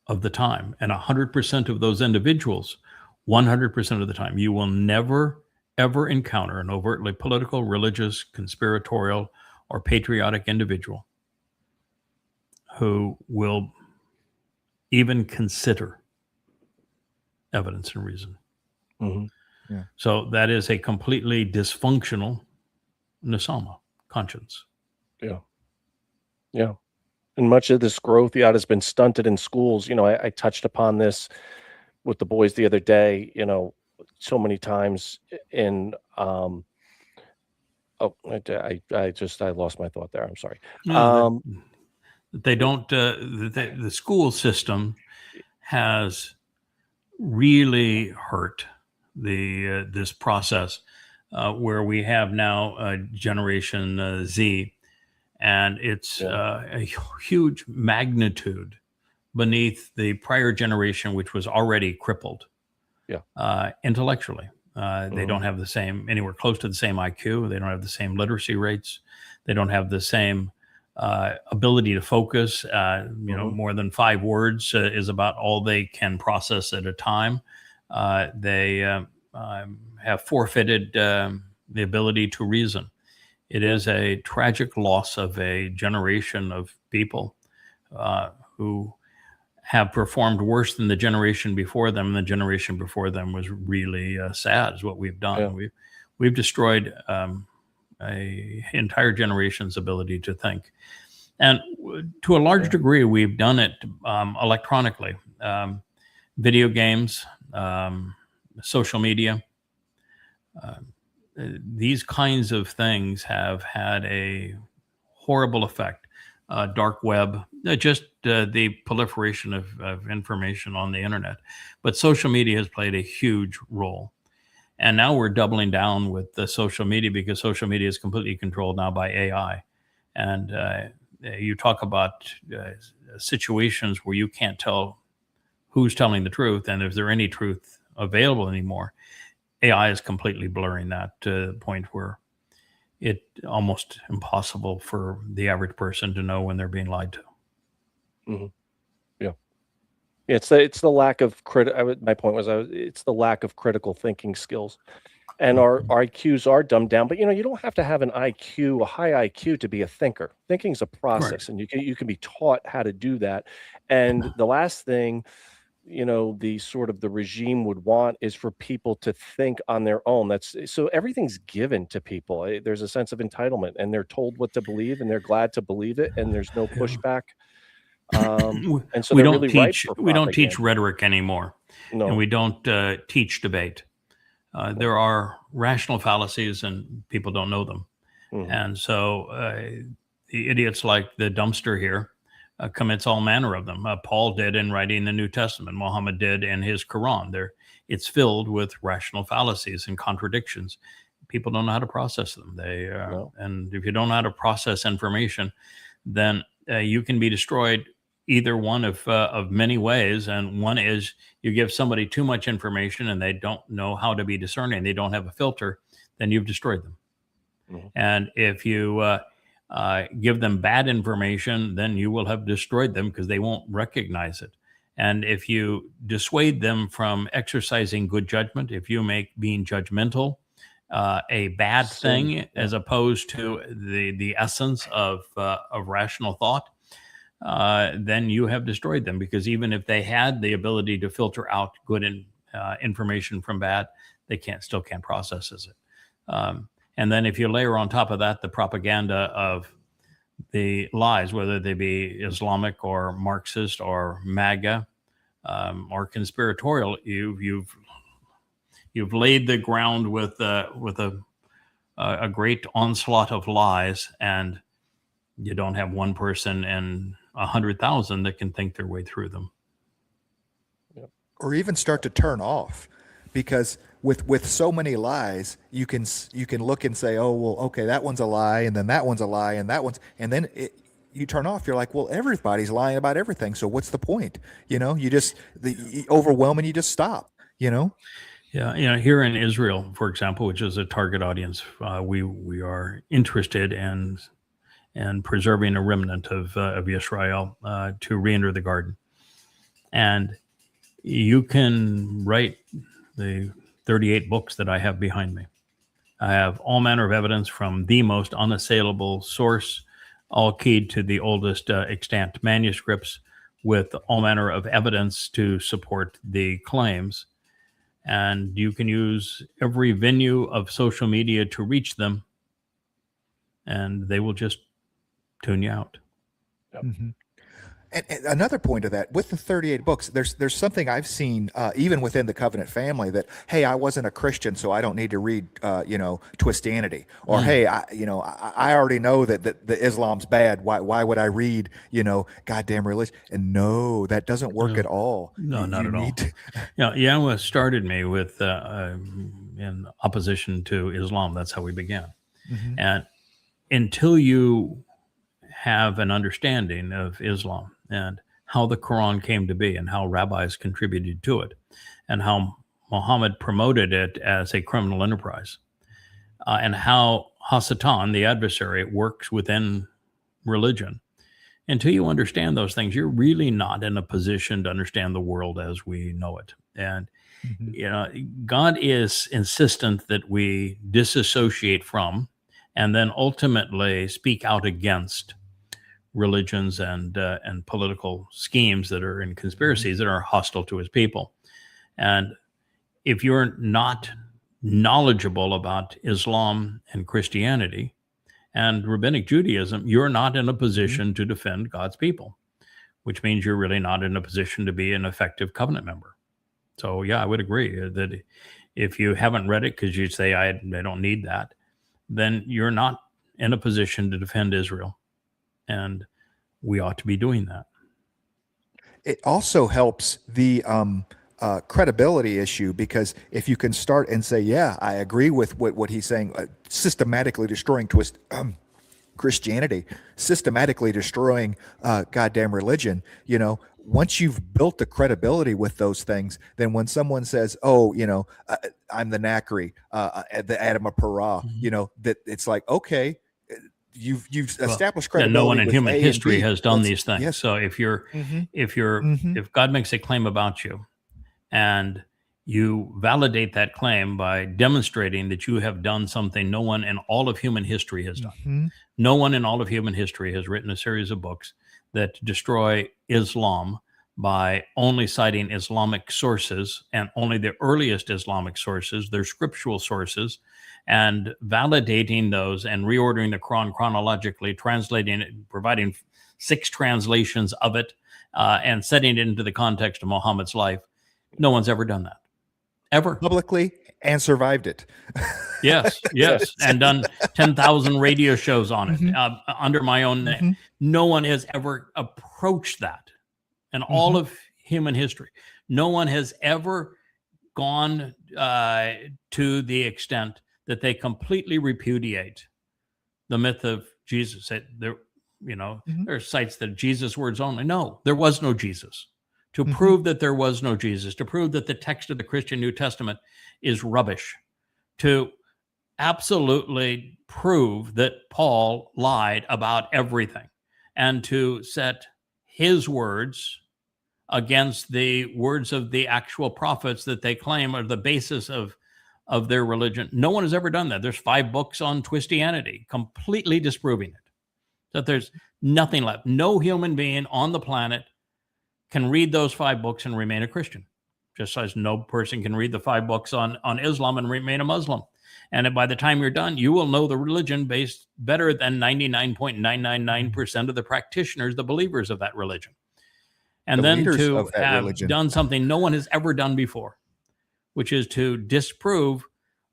of the time. And 100% of those individuals, 100% of the time, you will never, ever encounter an overtly political, religious, conspiratorial, or patriotic individual who will even consider evidence and reason. So that is a completely dysfunctional Nasama conscience. Yeah. And much of this growth has been stunted in schools. I touched upon this with the boys the other day, so many times in, I lost my thought there. I'm sorry. They don't, the school system has really hurt this process where we have now Generation Z, and it's a huge magnitude beneath the prior generation, which was already crippled intellectually. They don't have anywhere close to the same IQ. They don't have the same literacy rates. They don't have the same ability to focus. More than 5 words is about all they can process at a time. They have forfeited the ability to reason. It is a tragic loss of a generation of people who have performed worse than the generation before them. And the generation before them was really sad, is what we've done. We've destroyed a entire generation's ability to think. And to a large degree, we've done it electronically. Video games, social media, these kinds of things have had a horrible effect. Dark web, just the proliferation of information on the internet. But social media has played a huge role. And now we're doubling down with the social media because social media is completely controlled now by AI. And you talk about situations where you can't tell who's telling the truth and if there any truth available anymore. AI is completely blurring that to the point where it's almost impossible for the average person to know when they're being lied to. Mm-hmm. Yeah. It's the lack of my point was it's the lack of critical thinking skills, and our IQs are dumbed down. But you don't have to have a high IQ to be a thinker. Thinking is a process, and you can be taught how to do that. And the last thing, the regime would want is for people to think on their own. So everything's given to people. There's a sense of entitlement, and they're told what to believe, and they're glad to believe it, and there's no pushback. And so we don't teach rhetoric anymore, and we don't teach debate. There are rational fallacies, and people don't know them, and so the idiots like the dumpster here commits all manner of them. Paul did in writing the New Testament. Muhammad did in his Quran. It's filled with rational fallacies and contradictions. People don't know how to process them. And if you don't know how to process information, then you can be destroyed either one of many ways. And one is you give somebody too much information and they don't know how to be discerning. They don't have a filter, then you've destroyed them. Mm-hmm. And if you give them bad information, then you will have destroyed them because they won't recognize it. And if you dissuade them from exercising good judgment, if you make being judgmental a bad thing as opposed to the essence of rational thought, then you have destroyed them, because even if they had the ability to filter out good information from bad, they still can't process it. And then if you layer on top of that the propaganda of the lies, whether they be Islamic or Marxist or MAGA or conspiratorial, you've laid the ground with a great onslaught of lies, and you don't have one person in 100,000 that can think their way through them, or even start to turn off. Because with so many lies, you can look and say, oh, well, okay, that one's a lie, and then that one's a lie, and then you turn off. You're like, well, everybody's lying about everything, so what's the point? You just overwhelm and you just stop. Yeah, here in Israel, for example, which is a target audience, we are interested in preserving a remnant of Israel to re-enter the garden, and you can write the 38 books that I have behind me. I have all manner of evidence from the most unassailable source, all keyed to the oldest extant manuscripts, with all manner of evidence to support the claims. And you can use every venue of social media to reach them, and they will just tune you out. Yep. Mm-hmm. And another point of that, with the 38 books, there's something I've seen even within the Covenant family that, hey, I wasn't a Christian, so I don't need to read, Twistanity, or hey, I already know that the Islam's bad. Why would I read, goddamn religion? And no, that doesn't work at all. No, not at all. Yahweh started me with in opposition to Islam. That's how we began. Mm-hmm. And until you have an understanding of Islam and how the Quran came to be and how rabbis contributed to it and how Muhammad promoted it as a criminal enterprise, and how Hasatan, the adversary, works within religion. Until you understand those things, you're really not in a position to understand the world as we know it. And God is insistent that we disassociate from and then ultimately speak out against religions and political schemes that are in conspiracies that are hostile to his people. And if you're not knowledgeable about Islam and Christianity, and Rabbinic Judaism, you're not in a position to defend God's people, which means you're really not in a position to be an effective covenant member. So, yeah, I would agree that if you haven't read it because you say, I don't need that, then you're not in a position to defend Israel. And we ought to be doing that. It also helps the credibility issue, because if you can start and say, yeah, I agree with what he's saying, systematically destroying Christianity, systematically destroying goddamn religion, once you've built the credibility with those things, then when someone says, oh, I'm the Nakri, the Adam of Parah, that it's like, okay, you've established credibility. And no one in human A history has done these things. Yes. So if God makes a claim about you and you validate that claim by demonstrating that you have done something no one in all of human history has done. No one in all of human history has written a series of books that destroy Islam by only citing Islamic sources, and only the earliest Islamic sources, their scriptural sources, and validating those and reordering the Quran chronologically, translating it, providing 6 translations of it, and setting it into the context of Muhammad's life. No one's ever done that. Ever. Publicly, and survived it. Yes. And done 10,000 radio shows on it under my own name. No one has ever approached that in all of human history. No one has ever gone to the extent that they completely repudiate the myth of Jesus. There are sites that Jesus' words only. No, there was no Jesus. To prove that there was no Jesus, to prove that the text of the Christian New Testament is rubbish, to absolutely prove that Paul lied about everything, and to set his words against the words of the actual prophets that they claim are the basis of their religion. No one has ever done that. There's 5 books on Twistianity completely disproving it. That there's nothing left. No human being on the planet can read those 5 books and remain a Christian, just as no person can read the 5 books on Islam and remain a Muslim. And by the time you're done, you will know the religion based better than 99.999% of the practitioners, the believers of that religion. And then to have done something no one has ever done before, which is to disprove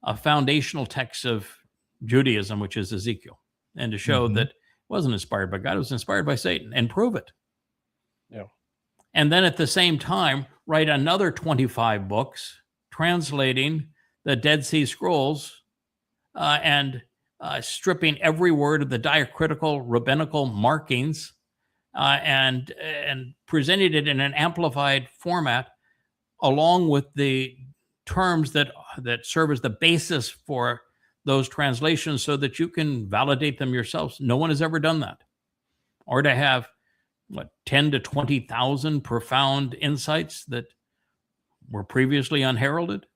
a foundational text of Judaism, which is Ezekiel, and to show that it wasn't inspired by God, it was inspired by Satan, and prove it. Yeah. And then at the same time, write another 25 books translating the Dead Sea Scrolls and stripping every word of the diacritical rabbinical markings and presented it in an amplified format along with the terms that serve as the basis for those translations so that you can validate them yourselves. No one has ever done that. Or to have 10 to 20,000 profound insights that were previously unheralded. I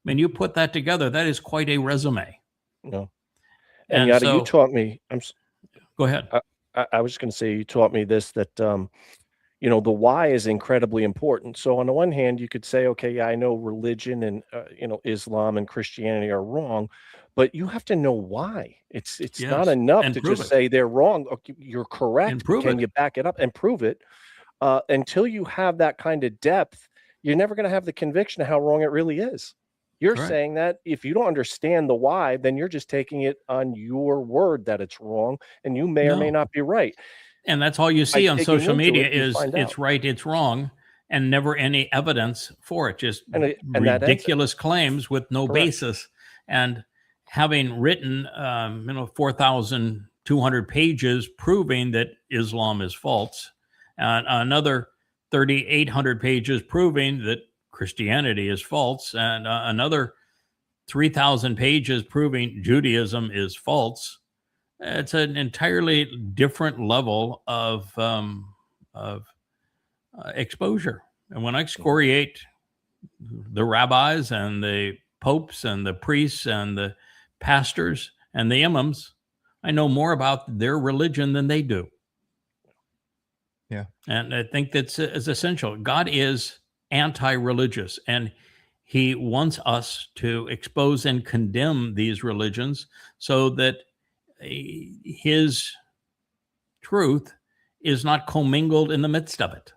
mean, you put that together, that is quite a resume. No. And Yada, you taught me. Go ahead. I was just going to say, you taught me this, that, the why is incredibly important. So on the one hand, you could say, okay, yeah, I know religion and, Islam and Christianity are wrong, but you have to know why. It's not enough to just say they're wrong. Okay, you're correct. Can you back it up and prove it? Until you have that kind of depth, you're never going to have the conviction of how wrong it really is. You're saying that if you don't understand the why, then you're just taking it on your word that it's wrong, and you may or may not be right. And that's all you see on social media is it's right, it's wrong, and never any evidence for it. Just ridiculous claims with no basis. And having written, 4,200 pages proving that Islam is false, and another 3,800 pages proving that Christianity is false, and another 3,000 pages proving Judaism is false. It's an entirely different level of exposure. And when I excoriate the rabbis and the popes and the priests and the pastors and the imams, I know more about their religion than they do. Yeah. And I think that's essential. God is anti-religious, and he wants us to expose and condemn these religions so that his truth is not commingled in the midst of it.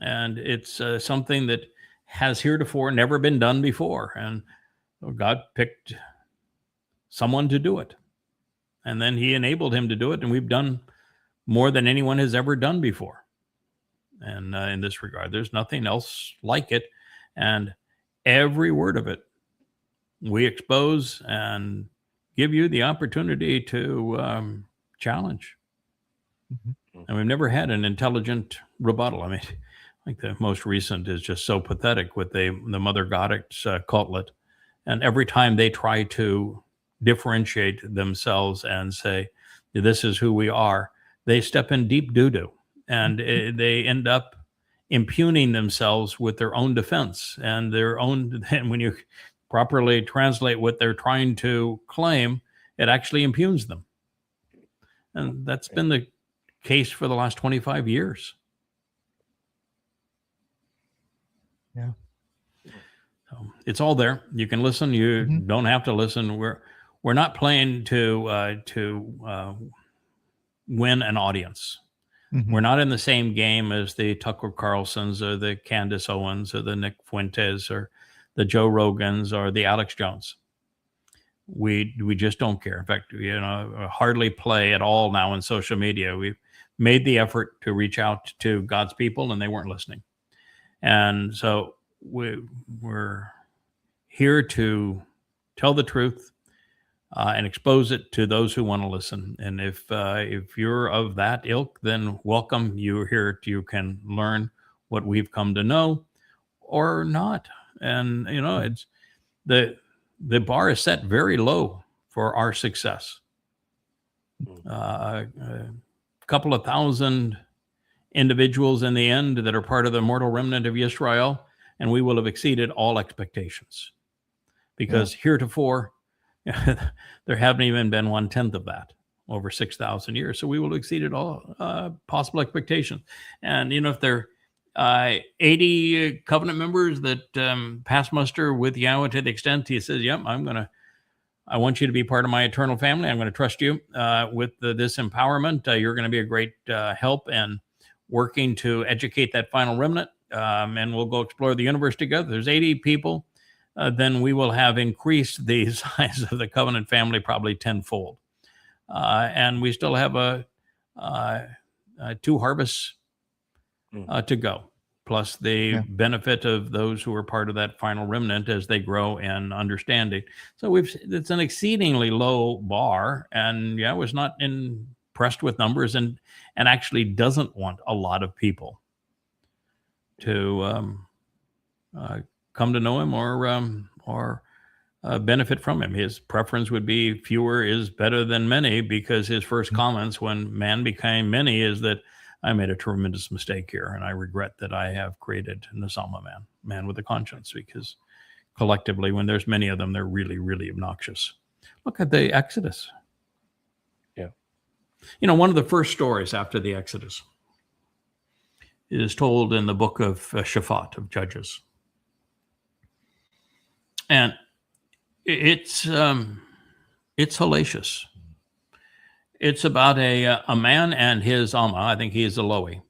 And it's something that has heretofore never been done before. And God picked someone to do it. And then he enabled him to do it. And we've done more than anyone has ever done before. And in this regard, there's nothing else like it. And every word of it, we expose and give you the opportunity to challenge. Mm-hmm. And we've never had an intelligent rebuttal. I mean, I think the most recent is just so pathetic with the Mother Goddess cultlet. And every time they try to differentiate themselves and say, this is who we are, they step in deep doo-doo. And they end up impugning themselves with their own defense and their own. And when you properly translate what they're trying to claim, it actually impugns them. And that's been the case for the last 25 years. Yeah. So it's all there. You can listen. You don't have to listen. We're not playing to win an audience. Mm-hmm. We're not in the same game as the Tucker Carlsons or the Candace Owens or the Nick Fuentes or the Joe Rogans or the Alex Jones. We just don't care. In fact, hardly play at all now in social media. We've made the effort to reach out to God's people, and they weren't listening. And so we're here to tell the truth and expose it to those who want to listen. And if you're of that ilk, then welcome. You're here. You can learn what we've come to know, or not. And it's the bar is set very low for our success. A couple of thousand individuals in the end that are part of the mortal remnant of Israel, and we will have exceeded all expectations. Because heretofore, there haven't even been 1/10 of that over 6,000 years. So we will have exceeded all possible expectations. And, if there are 80 covenant members that pass muster with Yahweh to the extent he says, yep, I want you to be part of my eternal family. I'm going to trust you with this empowerment. You're going to be a great help in working to educate that final remnant. And we'll go explore the universe together. There's 80 people. Then we will have increased the size of the covenant family probably tenfold. And we still have 2 harvests to go, plus the benefit of those who are part of that final remnant as they grow in understanding. So it's an exceedingly low bar, and I was not impressed with numbers, and actually doesn't want a lot of people to come to know him or benefit from him. His preference would be fewer is better than many, because his first comments when man became many is that I made a tremendous mistake here, and I regret that I have created an Osama man with a conscience, because collectively, when there's many of them, they're really, really obnoxious. Look at the Exodus. Yeah. One of the first stories after the Exodus is told in the book of Shaphat, of Judges. And it's hellacious. It's about a man and his Amma. I think he is a Lowy.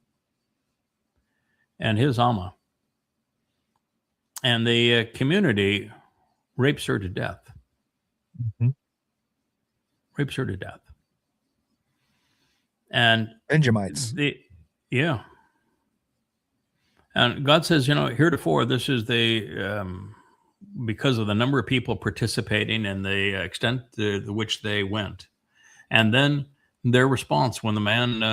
And his Amma. And the community rapes her to death. Mm-hmm. Rapes her to death. And Benjamites. And God says, heretofore, this is because of the number of people participating and the extent to which they went. And then their response when the man,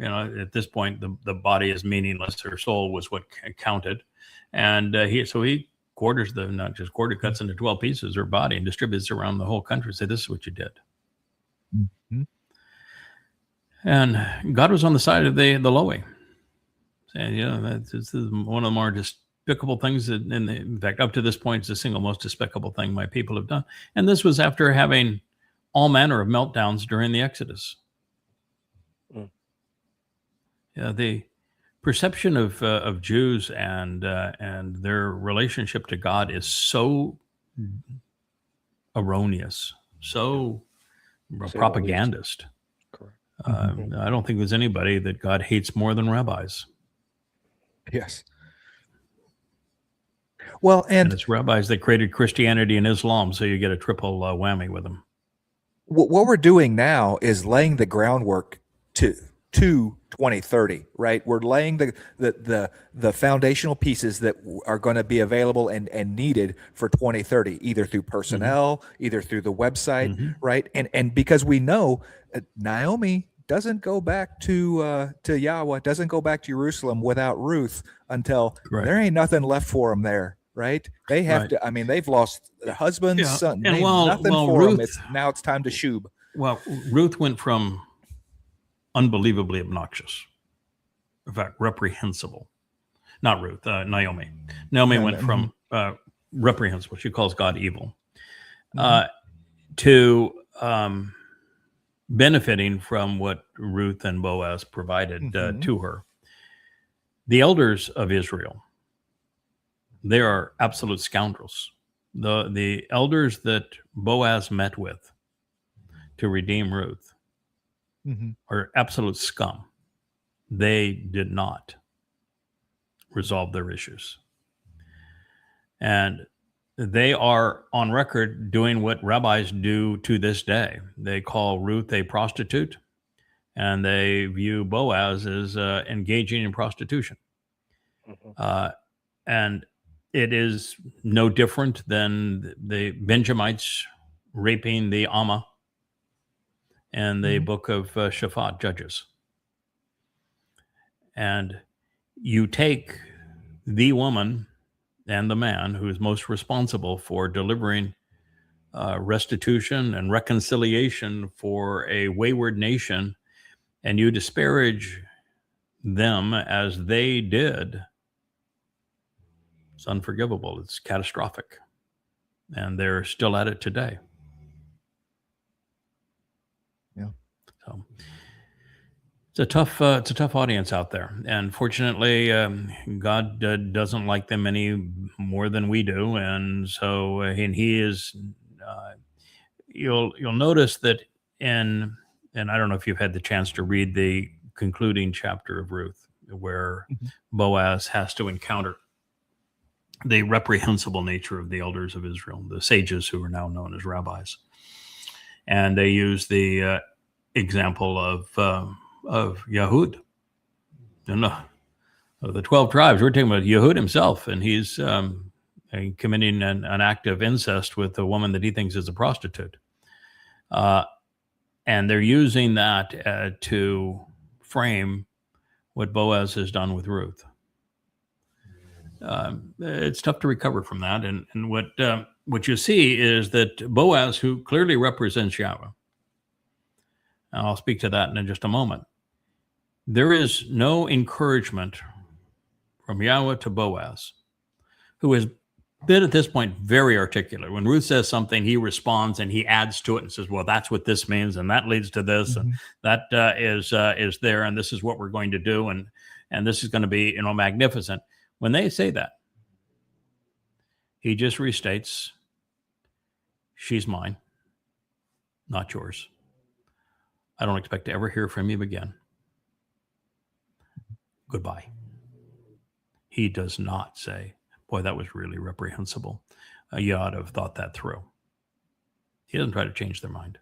at this point, the body is meaningless. Her soul was what counted. And he quarters cuts into 12 pieces her body and distributes it around the whole country. Say, this is what you did. Mm-hmm. And God was on the side of the Lowy. Saying, this is one of the more despicable things in fact, up to this point, it's the single most despicable thing my people have done. And this was after having all manner of meltdowns during the Exodus. The perception of Jews and their relationship to God is so erroneous, so a propagandist. Correct. I don't think there's anybody that God hates more than rabbis. Yes. Well, And it's rabbis that created Christianity and Islam, so you get a triple whammy with them. what we're doing now is laying the groundwork to 2030, right? We're laying the foundational pieces that are going to be available and needed for 2030, either through personnel, either through the website, right? And because we know Naomi doesn't go back to Yahweh, doesn't go back to Jerusalem without Ruth until there ain't nothing left for them there, right? They have to. I mean, they've lost their husband, son, and nothing for Ruth, them. Now it's time to shub. Well, Ruth went from unbelievably obnoxious, in fact, reprehensible. Not Ruth, Naomi. Naomi went from reprehensible. She calls God evil, to benefiting from what Ruth and Boaz provided to her. The elders of Israel, they are absolute scoundrels. The elders that Boaz met with to redeem Ruth are absolute scum. They did not resolve their issues. And they are on record doing what rabbis do to this day. They call Ruth a prostitute, and they view Boaz as engaging in prostitution. And it is no different than the Benjamites raping the Amma and the book of Shaphat, Judges. And you take the woman and the man who is most responsible for delivering restitution and reconciliation for a wayward nation, and you disparage them as they did. It's unforgivable. It's catastrophic. And they're still at it today. Yeah. So it's a tough audience out there, and fortunately, God doesn't like them any more than we do, and so and He is. You'll notice that and I don't know if you've had the chance to read the concluding chapter of Ruth, where Boaz has to encounter the reprehensible nature of the elders of Israel, the sages who are now known as rabbis, and they use the example of Yehud, and of the 12 tribes. We're talking about Yehud himself, and he's committing an act of incest with a woman that he thinks is a prostitute. And they're using that to frame what Boaz has done with Ruth. It's tough to recover from that. And what you see is that Boaz, who clearly represents Yahweh, and I'll speak to that in just a moment, there is no encouragement from Yahweh to Boaz, who has been at this point very articulate. When Ruth says something, he responds and he adds to it and says, well, that's what this means, and that leads to this, and that is there, and this is what we're going to do, and this is going to be, magnificent. When they say that, he just restates, she's mine, not yours. I don't expect to ever hear from you again. Goodbye. He does not say, boy, that was really reprehensible. You ought to have thought that through. He doesn't try to change their mind.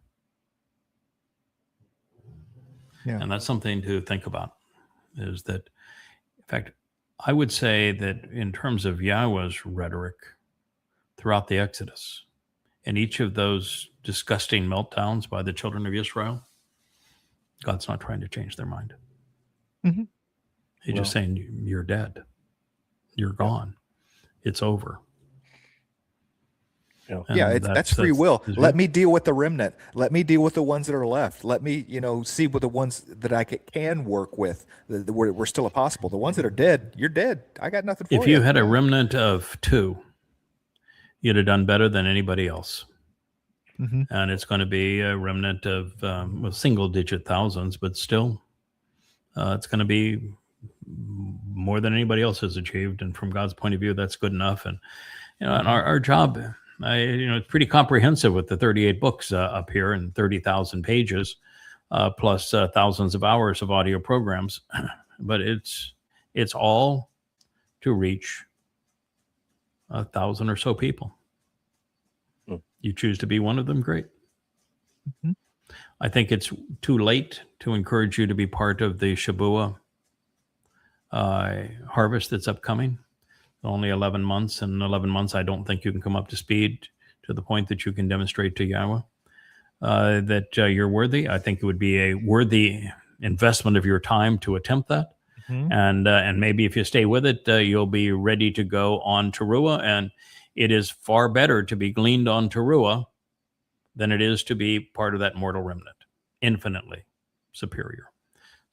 Yeah. And that's something to think about, is that, in fact, I would say that in terms of Yahweh's rhetoric throughout the Exodus, in each of those disgusting meltdowns by the children of Israel, God's not trying to change their mind. He's just saying, you're dead. You're gone. It's over. That's free will. Let me deal with the remnant. Let me deal with the ones that are left. Let me, see what the ones that I can work with. We're still possible. The ones that are dead, you're dead. I got nothing for you. If you had a remnant of 2, you'd have done better than anybody else. And it's going to be a remnant of single-digit thousands, but still, it's going to be more than anybody else has achieved. And from God's point of view, that's good enough. And and our job It's pretty comprehensive with the 38 books up here and 30,000 pages, plus thousands of hours of audio programs. But it's all to reach 1,000 or so people. You choose to be one of them, great. Mm-hmm. I think it's too late to encourage you to be part of the Shavua harvest that's upcoming. Only 11 months, and 11 months, I don't think you can come up to speed to the point that you can demonstrate to Yahweh that you're worthy. I think it would be a worthy investment of your time to attempt that. Mm-hmm. And maybe if you stay with it, you'll be ready to go on Teruah. And it is far better to be gleaned on Teruah than it is to be part of that mortal remnant. Infinitely superior.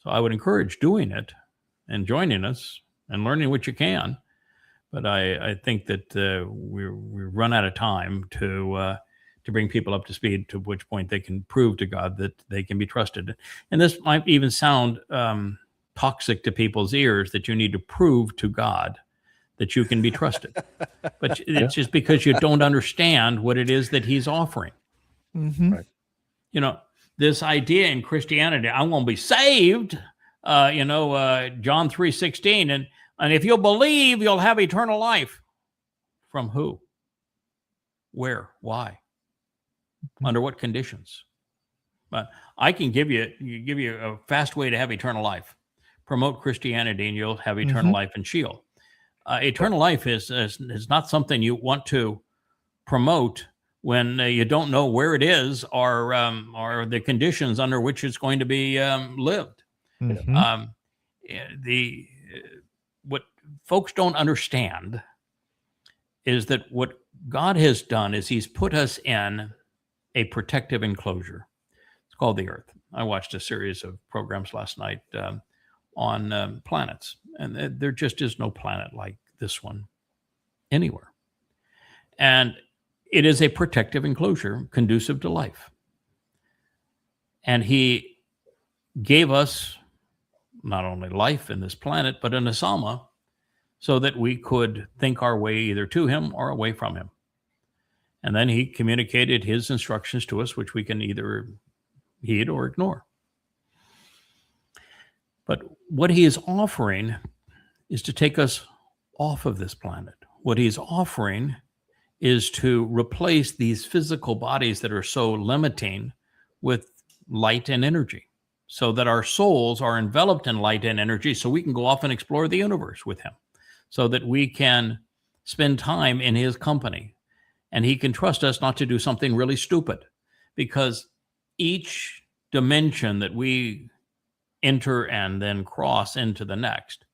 So I would encourage doing it and joining us and learning what you can. But I think that we run out of time to bring people up to speed, to which point they can prove to God that they can be trusted. And this might even sound toxic to people's ears, that you need to prove to God that you can be trusted. But it's just because you don't understand what it is that he's offering. Mm-hmm. Right. This idea in Christianity, I'm going to be saved, John 3:16, and if you'll believe, you'll have eternal life. From who? Where? Why? Under what conditions? But I can give you a fast way to have eternal life. Promote Christianity, and you'll have eternal life in Sheol. Eternal life is not something you want to promote when you don't know where it is or the conditions under which it's going to be lived. Mm-hmm. What folks don't understand is that what God has done is he's put us in a protective enclosure. It's called the Earth. I watched a series of programs last night on planets, and there just is no planet like this one anywhere. And it is a protective enclosure conducive to life. And he gave us not only life in this planet, but a Nesama, so that we could think our way either to him or away from him. And then he communicated his instructions to us, which we can either heed or ignore. But what he is offering is to take us off of this planet. What he's offering is to replace these physical bodies that are so limiting with light and energy, so that our souls are enveloped in light and energy, so we can go off and explore the universe with him, so that we can spend time in his company. And he can trust us not to do something really stupid, because each dimension that we enter and then cross into the next,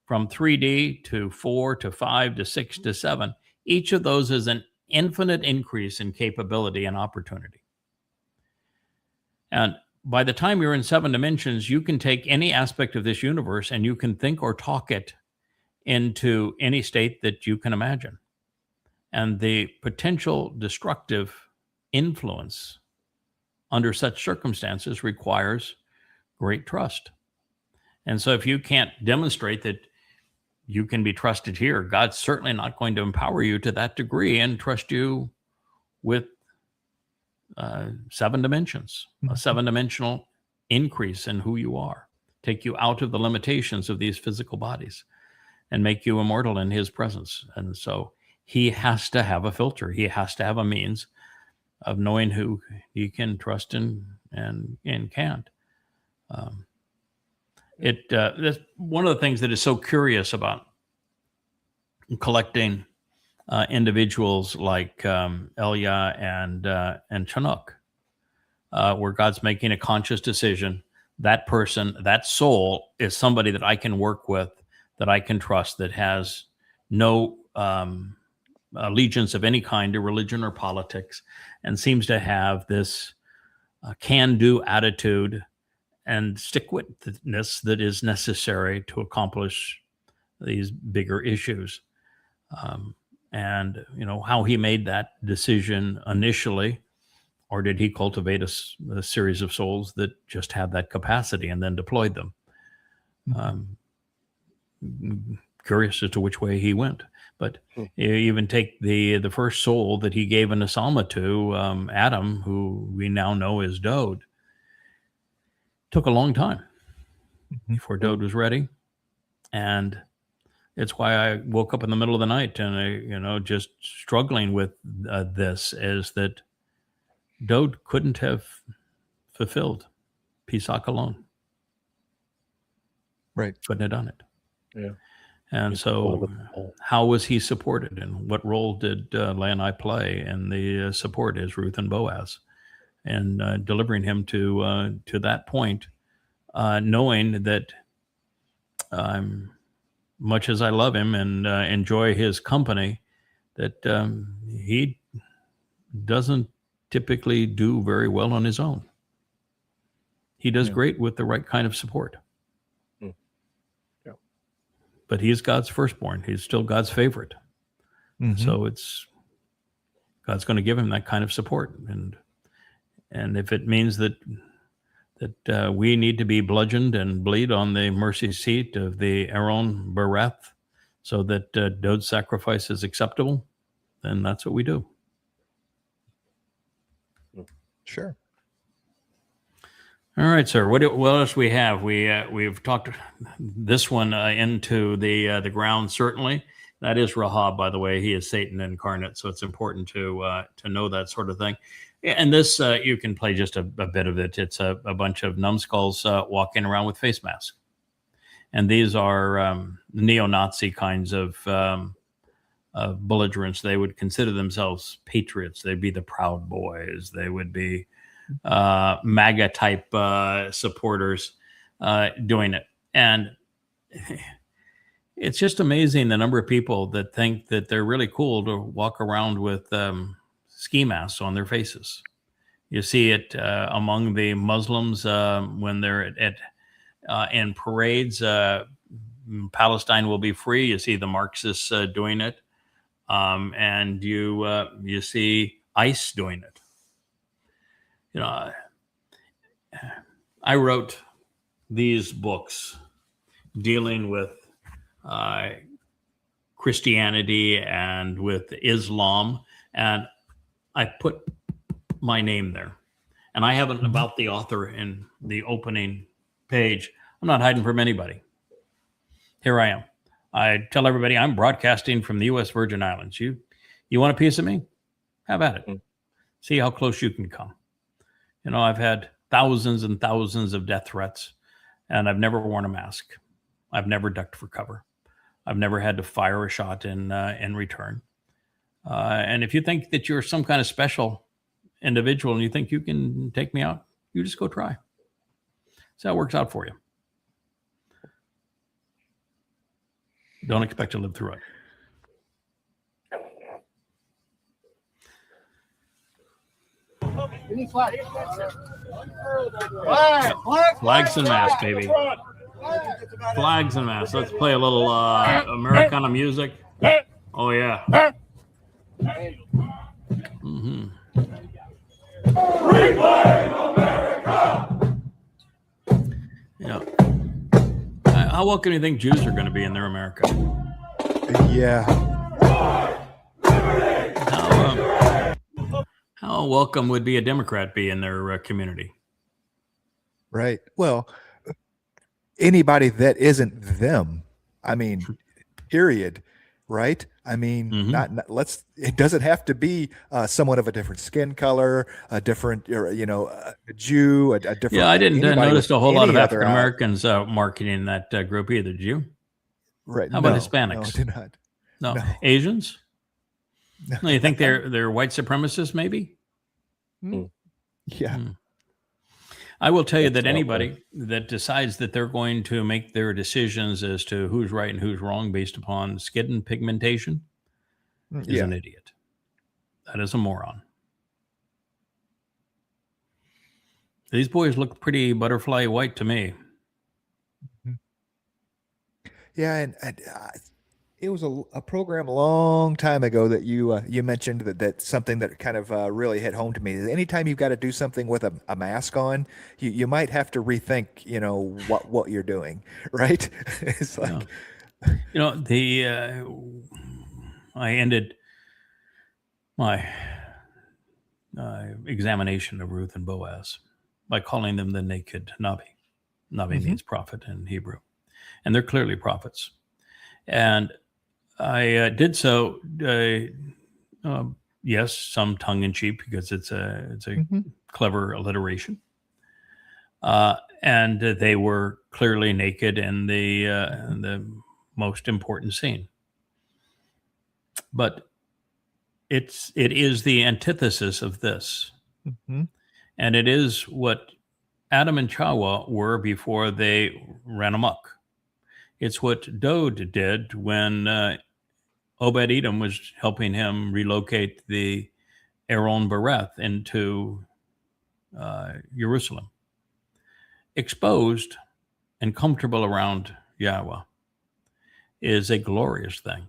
from 3D to 4 to 5 to 6 to 7, each of those is an infinite increase in capability and opportunity. And by the time you're in 7 dimensions, you can take any aspect of this universe and you can think or talk it into any state that you can imagine. And the potential destructive influence under such circumstances requires great trust. And so if you can't demonstrate that you can be trusted here, God's certainly not going to empower you to that degree and trust you with 7 dimensions, a 7-dimensional increase in who you are, take you out of the limitations of these physical bodies and make you immortal in his presence. And so he has to have a filter. He has to have a means of knowing who he can trust and can't. That's one of the things that is so curious about collecting individuals like Elia and Chinook, where God's making a conscious decision. That person, that soul, is somebody that I can work with, that I can trust, that has no allegiance of any kind to religion or politics, and seems to have this can-do attitude and stick-with-ness that is necessary to accomplish these bigger issues. And how he made that decision initially, or did he cultivate a series of souls that just had that capacity and then deployed them? curious as to which way he went. But you even take the first soul that he gave an Asalma to, Adam, who we now know is Dode. Took a long time before Dode was ready. And it's why I woke up in the middle of the night and just struggling with this, is that Dode couldn't have fulfilled Pisac alone. Right. Couldn't have done it. Yeah. And so how was he supported, and what role did Leah and I play in the support as Ruth and Boaz, and delivering him to that point, knowing that much as I love him and enjoy his company, that he doesn't typically do very well on his own. He does great with the right kind of support. But he's God's firstborn. He's still God's favorite. So God's going to give him that kind of support. And if it means that we need to be bludgeoned and bleed on the mercy seat of the Aaron Bereth so that Dode's sacrifice is acceptable, then that's what we do. Sure. All right, sir. What else we have? We've talked this one into the ground. Certainly, that is Rahab. By the way, he is Satan incarnate, so it's important to know that sort of thing. And this you can play just a bit of it. It's a bunch of numbskulls walking around with face masks, and these are neo-Nazi kinds of belligerents. They would consider themselves patriots. They'd be the Proud Boys. They would be MAGA type supporters doing it. And it's just amazing the number of people that think that they're really cool to walk around with ski masks on their faces. You see it among the Muslims when they're in parades. Palestine will be free. You see the Marxists doing it. And you see ICE doing it. I wrote these books dealing with Christianity and with Islam, and I put my name there. And I haven't about the author in the opening page. I'm not hiding from anybody. Here I am. I tell everybody I'm broadcasting from the U.S. Virgin Islands. You want a piece of me? Have at it. See how close you can come. I've had thousands and thousands of death threats, and I've never worn a mask. I've never ducked for cover. I've never had to fire a shot in return. And if you think that you're some kind of special individual and you think you can take me out, you just go try. See how it works out for you. Don't expect to live through it. Flags and masks, baby. Flags and masks. Let's play a little Americana music. Oh, yeah. Free flag America! Yeah. How welcome do you think Jews are going to be in their America? Yeah. How welcome would be a Democrat be in their community? Right. Well, anybody that isn't them, I mean, period. Right. I mean, not it doesn't have to be someone of a different skin color, a different, a Jew, a different. Yeah, I didn't notice a whole lot of African Americans marketing that group either. Did you? Right. How about Hispanics? No, I did not. No. Asians? No, you think they're white supremacists, maybe? Yeah. I will tell you that anybody that decides that they're going to make their decisions as to who's right and who's wrong based upon skin pigmentation is an idiot. That is a moron. These boys look pretty butterfly white to me. Yeah, and it was a program a long time ago that you mentioned that's something that kind of really hit home to me. Anytime you've got to do something with a mask on, you might have to rethink, what you're doing, right? It's like, You know, I ended my examination of Ruth and Boaz by calling them the naked Navi. Navi means prophet in Hebrew, and they're clearly prophets. And I did so, yes, some tongue in cheek, because it's a clever alliteration. And they were clearly naked in the most important scene. But it is the antithesis of this. And it is what Adam and Chawa were before they ran amok. It's what Dode did when Obed-Edom was helping him relocate the Aaron Bereth into Jerusalem. Exposed and comfortable around Yahweh is a glorious thing.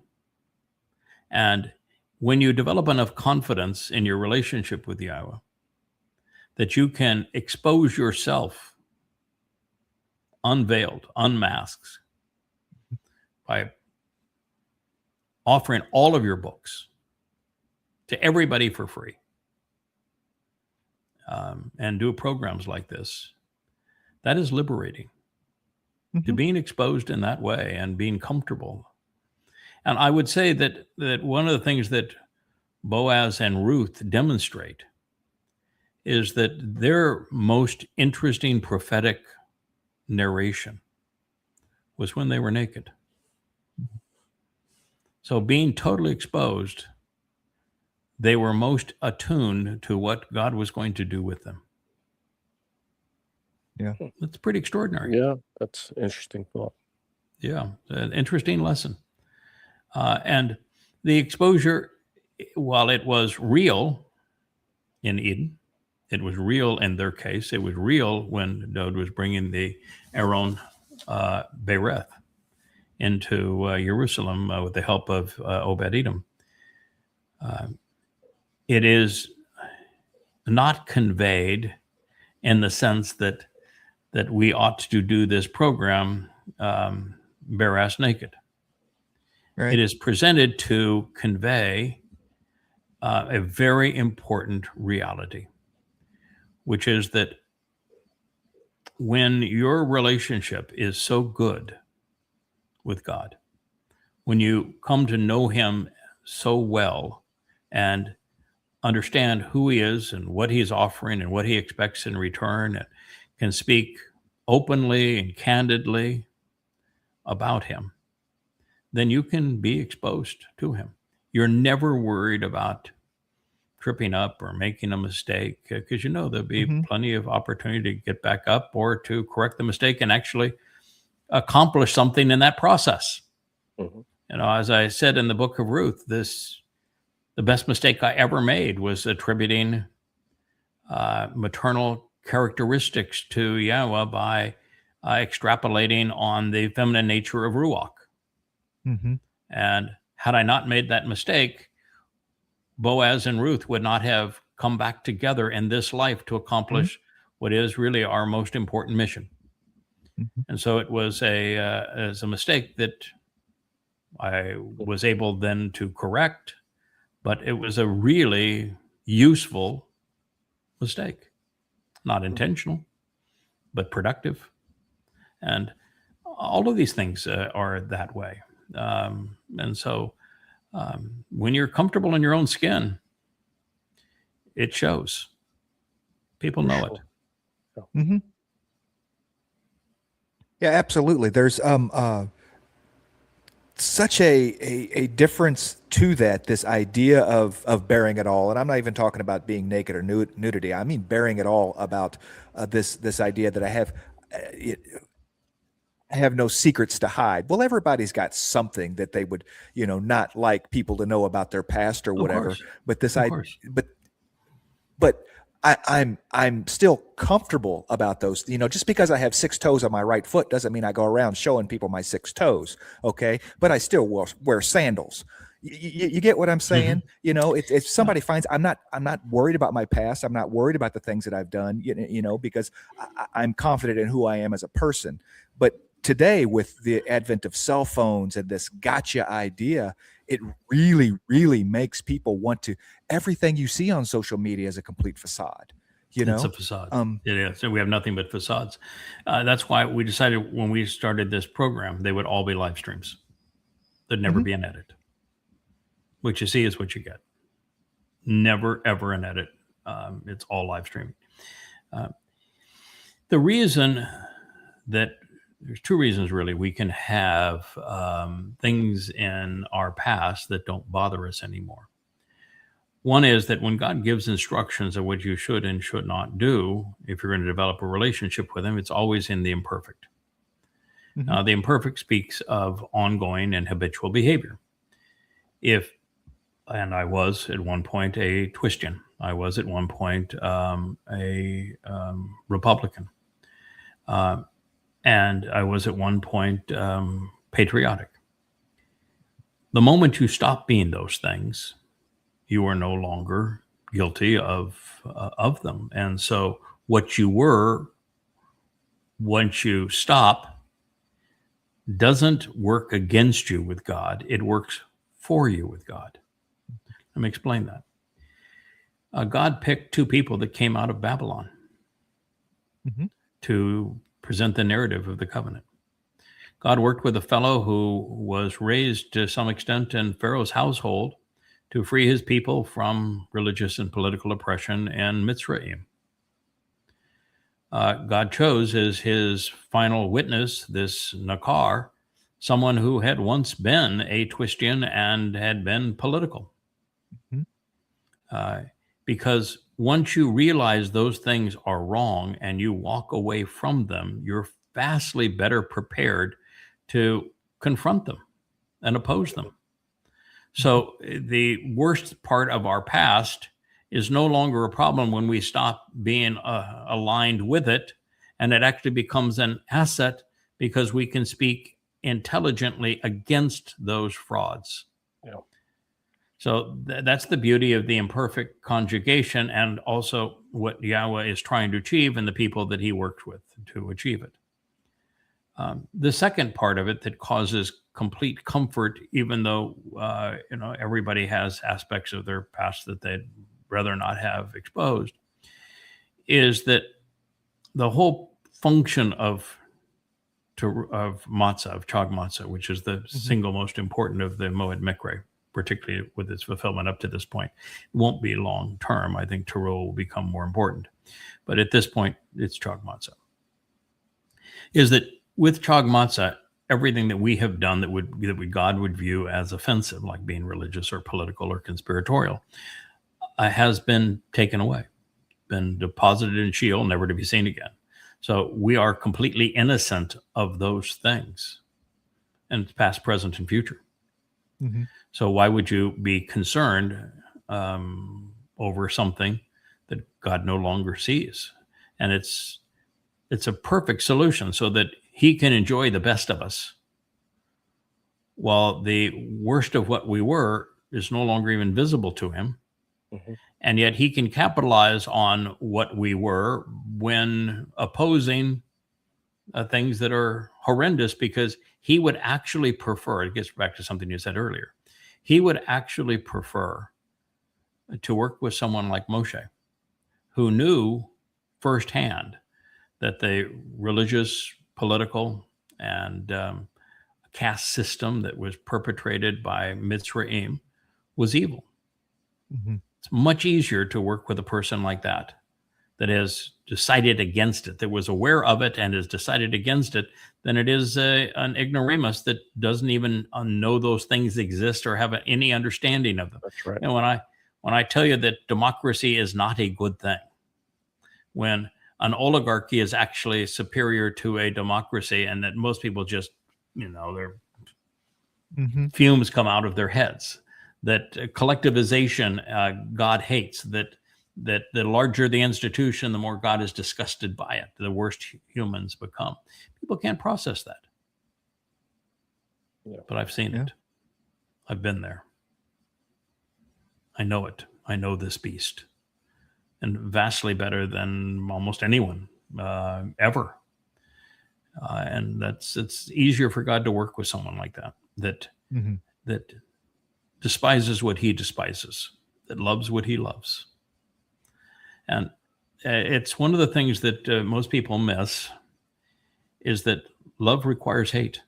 And when you develop enough confidence in your relationship with Yahweh, that you can expose yourself unveiled, unmasked, by offering all of your books to everybody for free, and do programs like this, that is liberating. To being exposed in that way and being comfortable. And I would say that one of the things that Boaz and Ruth demonstrate is that their most interesting prophetic narration was when they were naked. So being totally exposed, they were most attuned to what God was going to do with them. Yeah. That's pretty extraordinary. Yeah, that's an interesting thought. Yeah, an interesting lesson. And the exposure, while it was real in Eden, it was real in their case, it was real when Dode was bringing the Aaron Bereth into Jerusalem with the help of Obed-Edom. It is not conveyed in the sense that we ought to do this program bare ass naked. Right. It is presented to convey a very important reality, which is that when your relationship is so good with God, when you come to know him so well and understand who he is and what he's offering and what he expects in return, and can speak openly and candidly about him, then you can be exposed to him. You're never worried about tripping up or making a mistake, because you know there'll be plenty of opportunity to get back up or to correct the mistake and actually accomplish something in that process. You know, as I said in the book of Ruth, the best mistake I ever made was attributing maternal characteristics to Yahweh by extrapolating on the feminine nature of Ruach. And had I not made that mistake, Boaz and Ruth would not have come back together in this life to accomplish what is really our most important mission. And so it was a mistake that I was able then to correct, but it was a really useful mistake. Not intentional, but productive. And all of these things are that way. And so when you're comfortable in your own skin, it shows. People know it. Yeah, absolutely. There's such a difference to that, this idea of bearing it all. And I'm not even talking about being naked or nudity. I mean bearing it all, about this idea that I have no secrets to hide. Well, everybody's got something that they would, not like people to know about their past or whatever. But this idea, but I'm still comfortable about those. Just because I have 6 toes on my right foot doesn't mean I go around showing people my 6 toes. Okay. But I still wear sandals. You get what I'm saying? If somebody finds, I'm not worried about my past. I'm not worried about the things that I've done, because I'm confident in who I am as a person. But today, with the advent of cell phones and this gotcha idea, it really, really makes people want to. Everything you see on social media is a complete facade. It's a facade. It is. So we have nothing but facades. That's why we decided when we started this program, they would all be live streams. There'd never be an edit. What you see is what you get. Never, ever an edit. It's all live streaming. The reason that there's two reasons really we can have things in our past that don't bother us anymore. One is that when God gives instructions of what you should and should not do, if you're going to develop a relationship with him, it's always in the imperfect. The imperfect speaks of ongoing and habitual behavior. And I was at one point a Twistian. I was at one point a Republican. And I was at one point patriotic. The moment you stop being those things, you are no longer guilty of them. And so what you were, once you stop, doesn't work against you with God. It works for you with God. Let me explain that. God picked two people that came out of Babylon to present the narrative of the covenant. God worked with a fellow who was raised to some extent in Pharaoh's household to free his people from religious and political oppression in Mitzrayim. God chose as his final witness this Nakar, someone who had once been a Twistian and had been political. Because once you realize those things are wrong and you walk away from them, you're vastly better prepared to confront them and oppose them. So the worst part of our past is no longer a problem when we stop being aligned with it, and it actually becomes an asset because we can speak intelligently against those frauds. So that's the beauty of the imperfect conjugation, and also what Yahweh is trying to achieve and the people that he worked with to achieve it. The second part of it that causes complete comfort, even though everybody has aspects of their past that they'd rather not have exposed, is that the whole function of matzah, of Chag Matzah, which is the single most important of the Moed Mikre, particularly with its fulfillment up to this point, it won't be long term. I think Teruah will become more important, but at this point, it's Chag Matzah. Is that with Chag Matzah, everything that we have done that God would view as offensive, like being religious or political or conspiratorial, has been taken away, been deposited in Sheol, never to be seen again. So we are completely innocent of those things, and past, present, and future. So why would you be concerned over something that God no longer sees? And it's a perfect solution so that he can enjoy the best of us, while the worst of what we were is no longer even visible to him. And yet he can capitalize on what we were when opposing things that are horrendous, because he would actually prefer, it gets back to something you said earlier, he would actually prefer to work with someone like Moshe, who knew firsthand that the religious, political, and caste system that was perpetrated by Mitzrayim was evil. It's much easier to work with a person like that has decided against it, that was aware of it and has decided against it, than it is an ignoramus that doesn't even know those things exist or have any understanding of them. That's right. And when I tell you that democracy is not a good thing, when an oligarchy is actually superior to a democracy, and that most people just, their fumes come out of their heads, that collectivization God hates, that the larger the institution, the more God is disgusted by it, the worse humans become. People can't process that. But I've seen it. I've been there. I know it. I know this beast. And vastly better than almost anyone ever. And it's easier for God to work with someone like that that despises what he despises, that loves what he loves. And it's one of the things that most people miss is that love requires hate.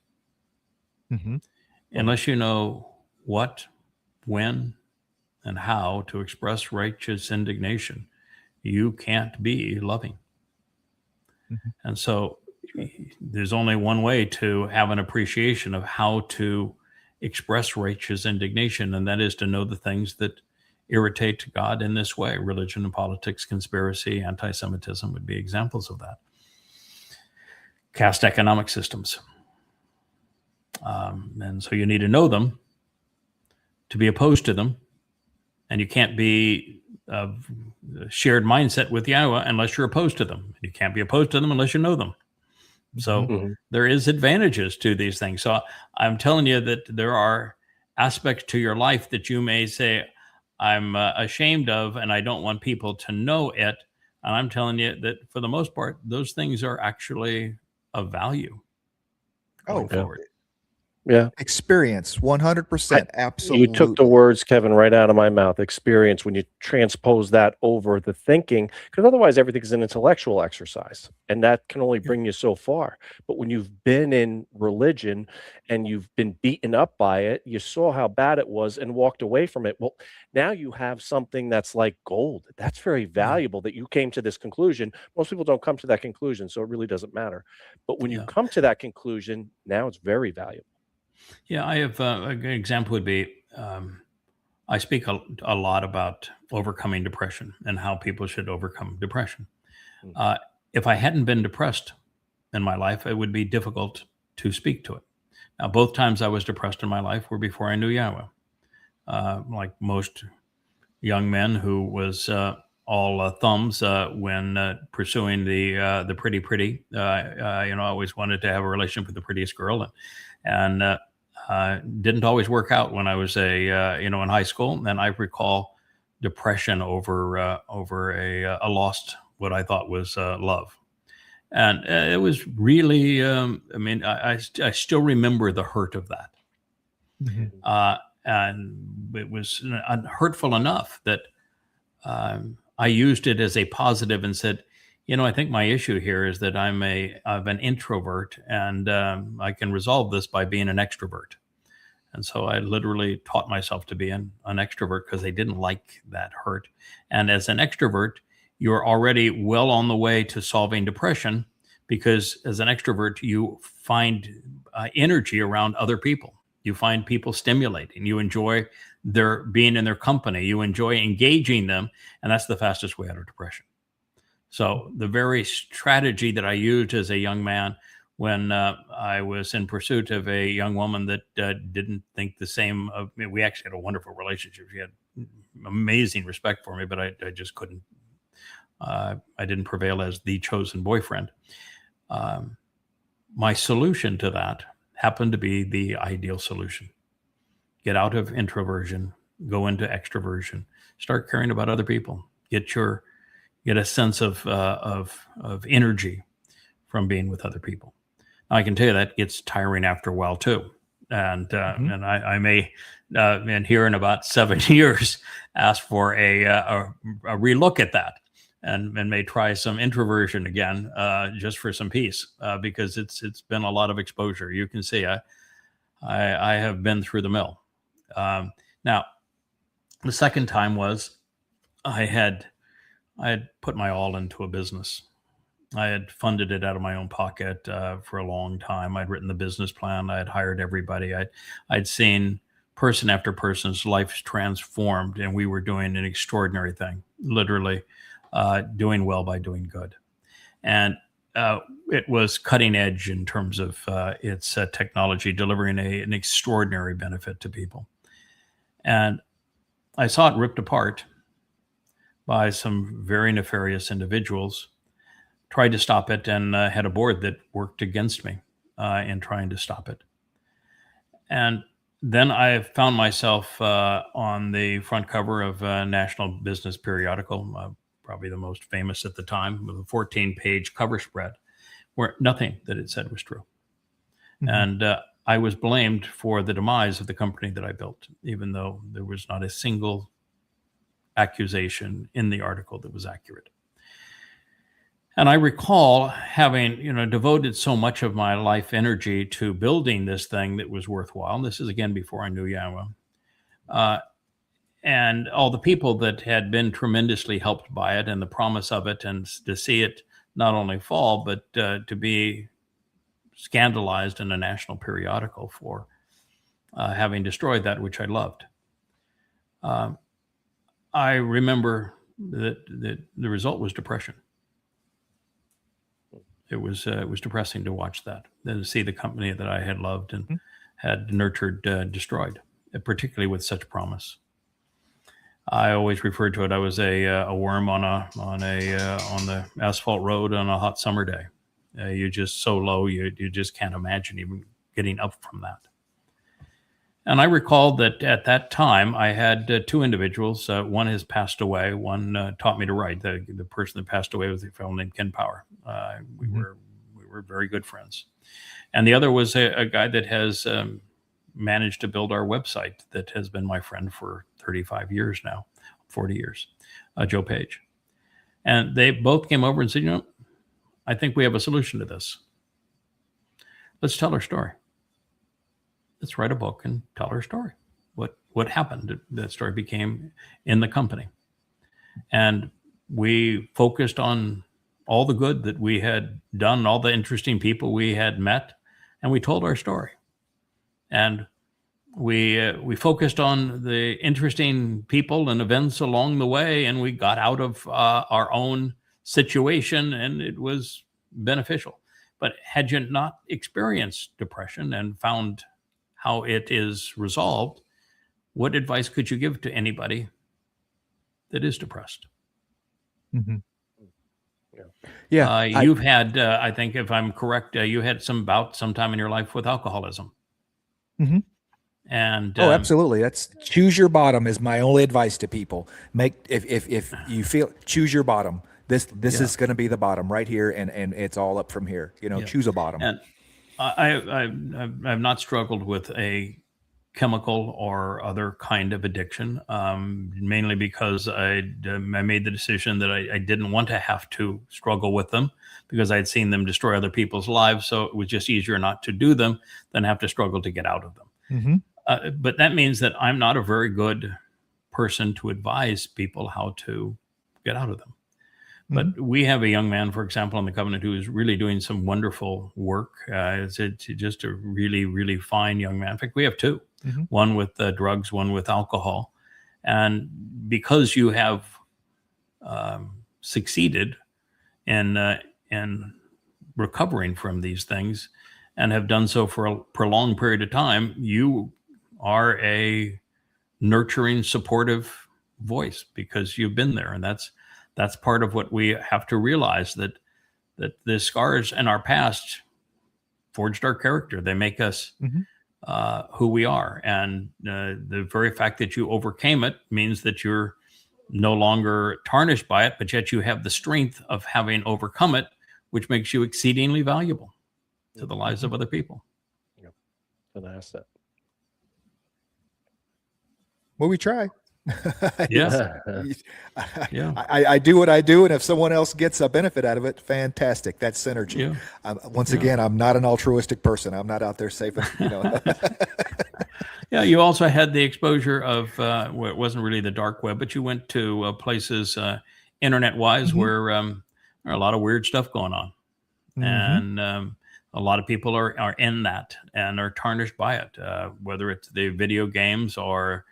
Unless you know what, when, and how to express righteous indignation, you can't be loving. And so there's only one way to have an appreciation of how to express righteous indignation, and that is to know the things that irritate God in this way. Religion and politics, conspiracy, anti-Semitism would be examples of that. Caste economic systems. And so you need to know them to be opposed to them. And you can't be of shared mindset with Yahweh unless you're opposed to them. You can't be opposed to them unless you know them. So there is advantages to these things. So I'm telling you that there are aspects to your life that you may say, I'm ashamed of, and I don't want people to know it. And I'm telling you that for the most part, those things are actually of value going forward. Yeah. Experience, 100%. Absolutely. You took the words, Kevin, right out of my mouth. Experience, when you transpose that over the thinking, because otherwise everything is an intellectual exercise, and that can only bring you so far. But when you've been in religion and you've been beaten up by it, you saw how bad it was and walked away from it. Well, now you have something that's like gold. That's very valuable that you came to this conclusion. Most people don't come to that conclusion, so it really doesn't matter. But when you come to that conclusion, now it's very valuable. Yeah, I have a good example would be I speak a lot about overcoming depression and how people should overcome depression. If I hadn't been depressed in my life, it would be difficult to speak to it. Now, both times I was depressed in my life were before I knew Yahweh. Like most young men who was all thumbs when pursuing the pretty. I always wanted to have a relationship with the prettiest girl, and didn't always work out when I was in high school. And I recall depression over a lost, what I thought was love. And it was really, I still remember the hurt of that. And it was hurtful enough that I used it as a positive and said, I think my issue here is that I'm an introvert, and I can resolve this by being an extrovert. And so I literally taught myself to be an extrovert because I didn't like that hurt. And as an extrovert, you're already well on the way to solving depression, because as an extrovert, you find energy around other people. You find people stimulating. You enjoy their being in their company. You enjoy engaging them. And that's the fastest way out of depression. So the very strategy that I used as a young man when I was in pursuit of a young woman that didn't think the same of me. We actually had a wonderful relationship. She had amazing respect for me, but I just couldn't. I didn't prevail as the chosen boyfriend. My solution to that happened to be the ideal solution. Get out of introversion, go into extroversion, start caring about other people, get a sense of energy from being with other people. Now, I can tell you that gets tiring after a while too. And I may, and here in about 7 years, ask for a relook at that, and may try some introversion again, just for some peace, because it's been a lot of exposure. You can see I have been through the mill. Now, the second time was I had put my all into a business. I had funded it out of my own pocket for a long time. I'd written the business plan. I had hired everybody. I'd seen person after person's lives transformed, and we were doing an extraordinary thing, literally doing well by doing good. And it was cutting edge in terms of its technology, delivering an extraordinary benefit to people. And I saw it ripped apart by some very nefarious individuals. Tried to stop it, and had a board that worked against me in trying to stop it. And then I found myself on the front cover of a national business periodical, probably the most famous at the time, with a 14-page cover spread, where nothing that it said was true. And I was blamed for the demise of the company that I built, even though there was not a single accusation in the article that was accurate. And I recall having, devoted so much of my life energy to building this thing that was worthwhile. And this is again before I knew Yahweh. And all the people that had been tremendously helped by it and the promise of it, and to see it not only fall, but to be scandalized in a national periodical for having destroyed that which I loved. I remember that the result was depression. It was depressing to watch that, and to see the company that I had loved and had nurtured destroyed, particularly with such promise. I always referred to it. I was a worm on the asphalt road on a hot summer day. You're just so low, you just can't imagine even getting up from that. And I recall that at that time, I had two individuals. One has passed away. One taught me to write. The person that passed away was a fellow named Ken Power. We were very good friends. And the other was a guy that has managed to build our website that has been my friend for 35 years now, 40 years, Joe Page. And they both came over and said, I think we have a solution to this. Let's tell our story. Let's write a book and tell our story. What happened? That story became in the company. And we focused on all the good that we had done, all the interesting people we had met, and we told our story. And we focused on the interesting people and events along the way, and we got out of our own situation, and it was beneficial. But had you not experienced depression and found how it is resolved, what advice could you give to anybody that is depressed? You've had, I think, if I'm correct, you had some bout sometime in your life with alcoholism. And absolutely. That's choose your bottom is my only advice to people. If you feel, choose your bottom. This is going to be the bottom right here, and it's all up from here. Choose a bottom. And I've not struggled with a chemical or other kind of addiction, mainly because I made the decision that I didn't want to have to struggle with them, because I'd seen them destroy other people's lives. So it was just easier not to do them than have to struggle to get out of them. But that means that I'm not a very good person to advise people how to get out of them. But we have a young man, for example, on the Covenant who is really doing some wonderful work. It's just a really, really fine young man. In fact, we have two, one with drugs, one with alcohol. And because you have succeeded in recovering from these things and have done so for a prolonged period of time, you are a nurturing, supportive voice because you've been there. And that's part of what we have to realize, that the scars in our past forged our character. They make us who we are. And the very fact that you overcame it means that you're no longer tarnished by it, but yet you have the strength of having overcome it, which makes you exceedingly valuable to the lives of other people. Yep. An asset. Well, we try. Yeah. I do what I do, and if someone else gets a benefit out of it, fantastic. That's synergy. Once again, I'm not an altruistic person. I'm not out there saving. Yeah, you also had the exposure of well, it wasn't really the dark web, but you went to places internet-wise where there are a lot of weird stuff going on, and a lot of people are in that and are tarnished by it, whether it's the video games or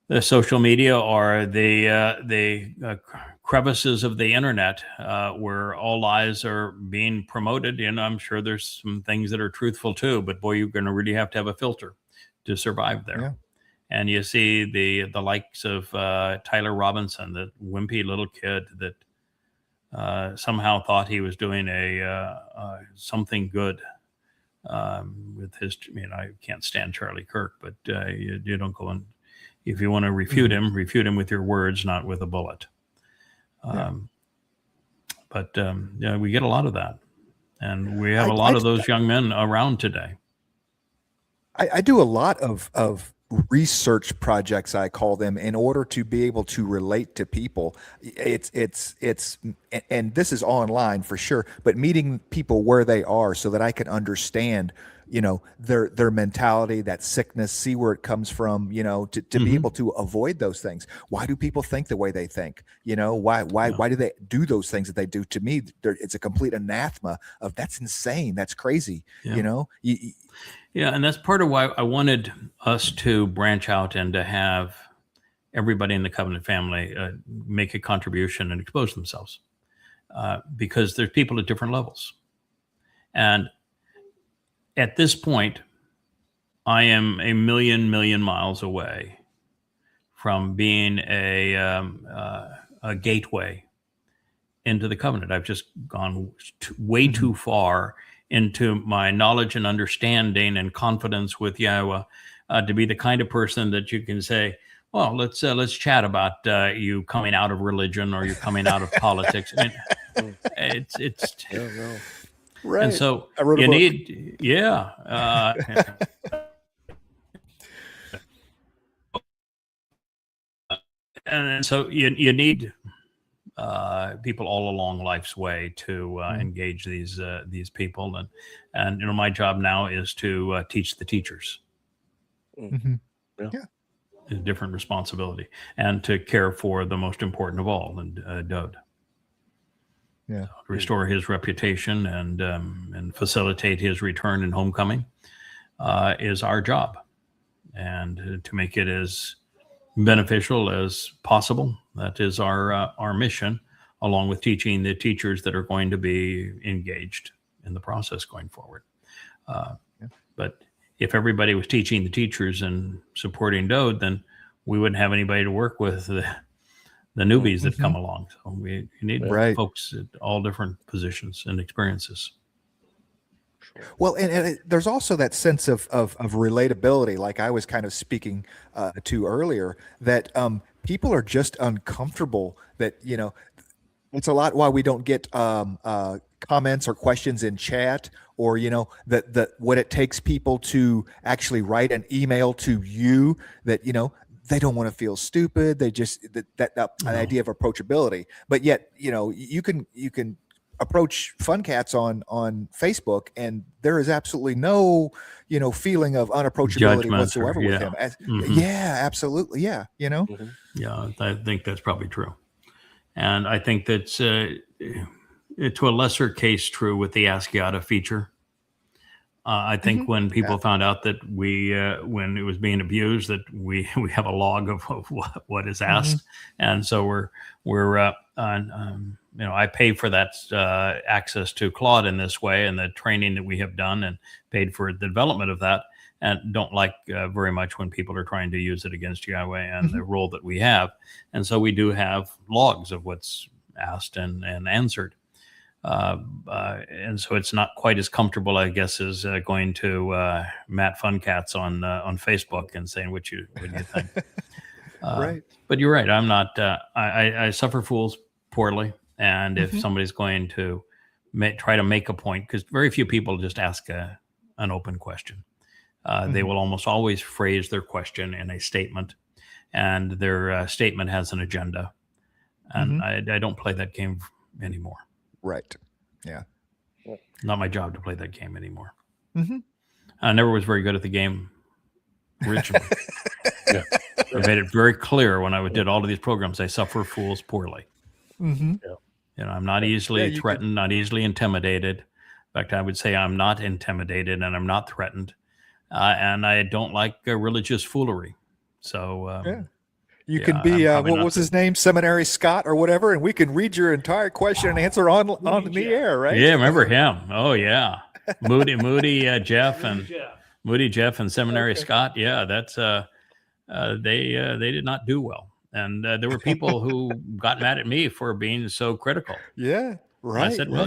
the social media or the crevices of the internet, where all lies are being promoted. And I'm sure there's some things that are truthful too, but boy, you're going to really have to have a filter to survive there. Yeah. And you see the likes of Tyler Robinson, the wimpy little kid that somehow thought he was doing something good with his. I can't stand Charlie Kirk, but you don't go and, if you want to refute him with your words, not with a bullet. But we get a lot of that. And we have a lot of those young men around today. I do a lot of research projects, I call them, in order to be able to relate to people. It's and this is online for sure, but meeting people where they are so that I can understand, their mentality, that sickness, see where it comes from, to be able to avoid those things. Why do people think the way they think? Why do they do those things that they do? To me, it's a complete anathema of that's insane. That's crazy. Yeah, and that's part of why I wanted us to branch out and to have everybody in the Covenant family make a contribution and expose themselves, because there's people at different levels. And at this point, I am a million miles away from being a gateway into the Covenant. I've just gone way too far into my knowledge and understanding and confidence with Yahweh to be the kind of person that you can say, well, let's chat about you coming out of religion or you coming out of politics. I mean, it's right. And so you need, and so you need people all along life's way to engage these people, and my job now is to teach the teachers. A different responsibility, and to care for the most important of all, and Dode. To restore his reputation and facilitate his return and homecoming is our job, and to make it as beneficial as possible. That is our mission, along with teaching the teachers that are going to be engaged in the process going forward. But if everybody was teaching the teachers and supporting Dode, then we wouldn't have anybody to work with the newbies that come along. So we need folks at all different positions and experiences. Well, and there's also that sense of relatability, like I was kind of speaking to earlier, that people are just uncomfortable that, it's a lot why we don't get comments or questions in chat, or, that what it takes people to actually write an email to you, that, they don't want to feel stupid. They just, that idea of approachability, but yet, you can approach Fun Cats on Facebook, and there is absolutely no feeling of unapproachability whatsoever with him. Absolutely. Yeah, I think that's probably true, and I think that's to a lesser case true with the Ask Yada feature. I think when people found out that we when it was being abused, that we have a log of what is asked, and so we're I pay for that access to Claude in this way, and the training that we have done, and paid for the development of that, and don't like very much when people are trying to use it against Yahweh and the role that we have. And so we do have logs of what's asked and answered. And so it's not quite as comfortable, I guess, as going to Matt Funcats on Facebook and saying what do you think. Right. But you're right. I'm not. I suffer fools poorly, and if somebody's going to try to make a point, because very few people just ask an open question. They will almost always phrase their question in a statement, and their statement has an agenda. And I don't play that game anymore. Right. Yeah. Not my job to play that game anymore. I never was very good at the game originally. I made it very clear when I did all of these programs, I suffer fools poorly. I'm not easily threatened, not easily intimidated. In fact, I would say I'm not intimidated and I'm not threatened. And I don't like religious foolery. So you can be what was his name, Seminary Scott or whatever, and we can read your entire question and answer on the air, right? Yeah, remember him? Oh yeah, Moody Jeff and Seminary Scott. Yeah, that's they did not do well, and there were people who got mad at me for being so critical. Yeah, right. I said, well,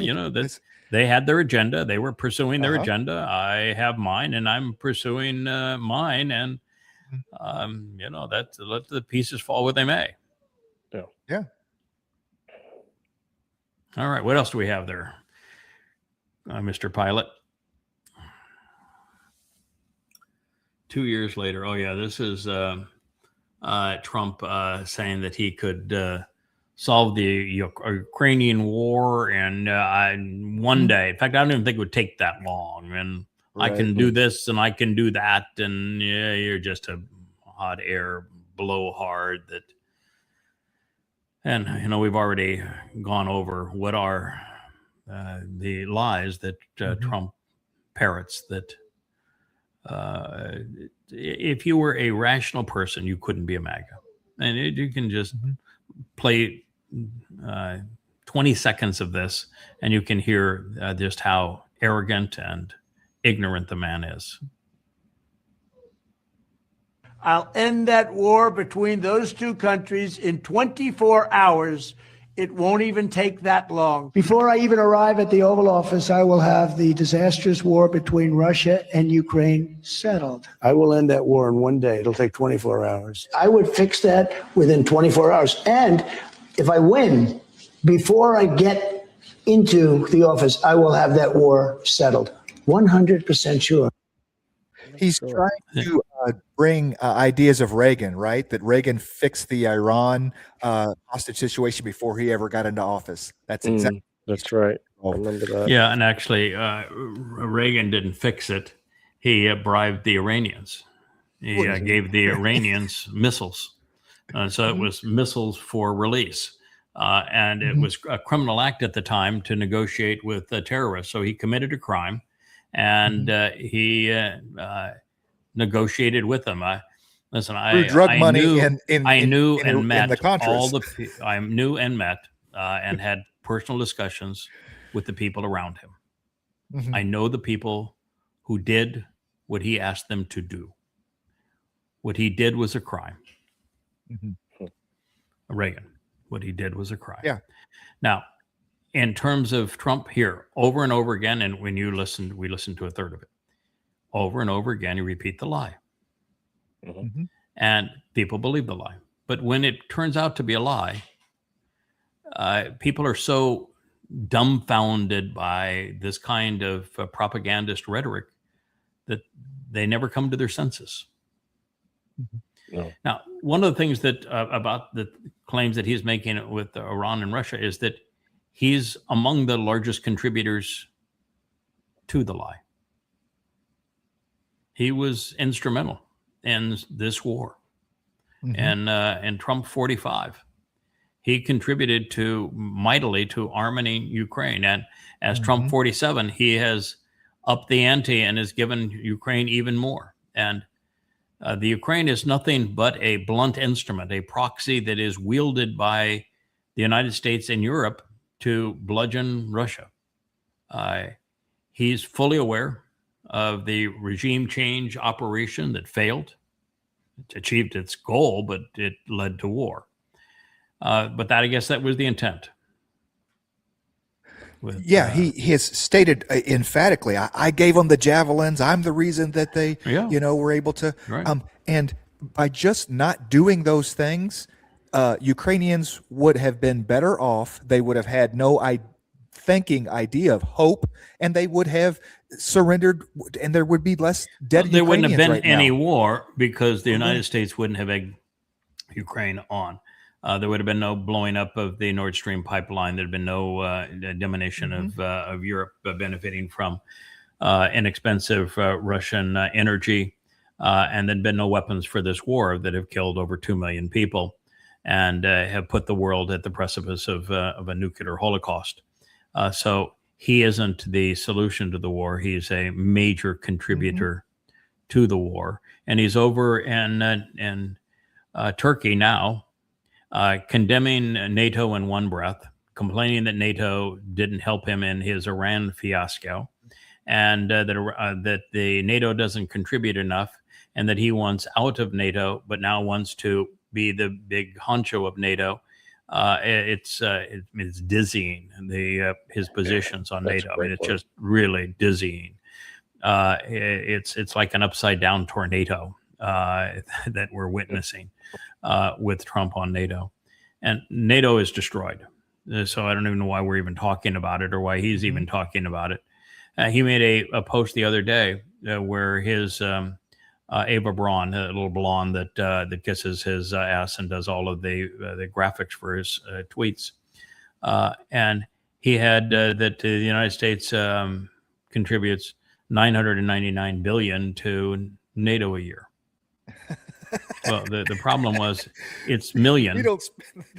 they had their agenda. They were pursuing their agenda. I have mine, and I'm pursuing mine, and let the pieces fall where they may. Yeah. All right. What else do we have there? Mr. Pilot. 2 years later. Oh yeah, this is Trump saying that he could solve the Ukrainian war in one day. In fact, I don't even think it would take that long. And I can do this and I can do that. And yeah, you're just a hot air blowhard that. And, you know, we've already gone over what are the lies that Trump parrots, that if you were a rational person, you couldn't be a MAGA. And you can just play 20 seconds of this and you can hear just how arrogant and ignorant the man is. I'll end that war between those two countries in 24 hours. It won't even take that long. Before I even arrive at the Oval Office, I will have the disastrous war between Russia and Ukraine settled. I will end that war in one day. It'll take 24 hours. I would fix that within 24 hours. And if I win, before I get into the office, I will have that war settled. 100% sure. He's trying to bring ideas of Reagan, right? That Reagan fixed the Iran hostage situation before he ever got into office. That's exactly. That's right. I remember that. Yeah, and actually, Reagan didn't fix it. He bribed the Iranians. He gave the Iranians missiles. So it was missiles for release. And it was a criminal act at the time to negotiate with terrorists. So he committed a crime. And he negotiated with them. I knew and had personal discussions with the people around him. I know the people who did what he asked them to do. What he did was a crime. Reagan, what he did was a crime. Yeah. Now, in terms of Trump here, over and over again, and when we listened to a third of it, over and over again, you repeat the lie. And people believe the lie. But when it turns out to be a lie, people are so dumbfounded by this kind of propagandist rhetoric that they never come to their senses. No. Now, one of the things that about the claims that he's making with Iran and Russia is that he's among the largest contributors to the lie. He was instrumental in this war. And in Trump 45, he contributed mightily to arming Ukraine. And as Trump 47, he has upped the ante and has given Ukraine even more. And the Ukraine is nothing but a blunt instrument, a proxy that is wielded by the United States and Europe to bludgeon Russia. He's fully aware of the regime change operation that failed. It achieved its goal, but it led to war. But I guess that was the intent. He has stated emphatically, I gave them the javelins. I'm the reason that they, were able to. Right. And by just not doing those things, Ukrainians would have been better off. They would have had no idea of hope, and they would have surrendered, and there would be less dead There Ukrainians wouldn't have been right any now. war because the United States wouldn't have egged Ukraine on. There would have been no blowing up of the Nord Stream pipeline. There'd been no diminution of Europe benefiting from inexpensive Russian energy, and there'd been no weapons for this war that have killed over 2 million people and have put the world at the precipice of a nuclear holocaust. So he isn't the solution to the war. He's a major contributor to the war, and he's over in Turkey now. Condemning NATO in one breath, complaining that NATO didn't help him in his Iran fiasco, and that the NATO doesn't contribute enough, and that he wants out of NATO, but now wants to be the big honcho of NATO. It's dizzying, his positions on NATO. I mean, it's just really dizzying. It's like an upside down tornado that we're witnessing with Trump on NATO, and NATO is destroyed. So I don't even know why we're even talking about it or why he's even talking about it. He made a post the other day where his Ava Braun, the little blonde that kisses his ass and does all of the graphics for his tweets, and he had that the United States contributes $999 billion to NATO a year. Well, the problem was it's million.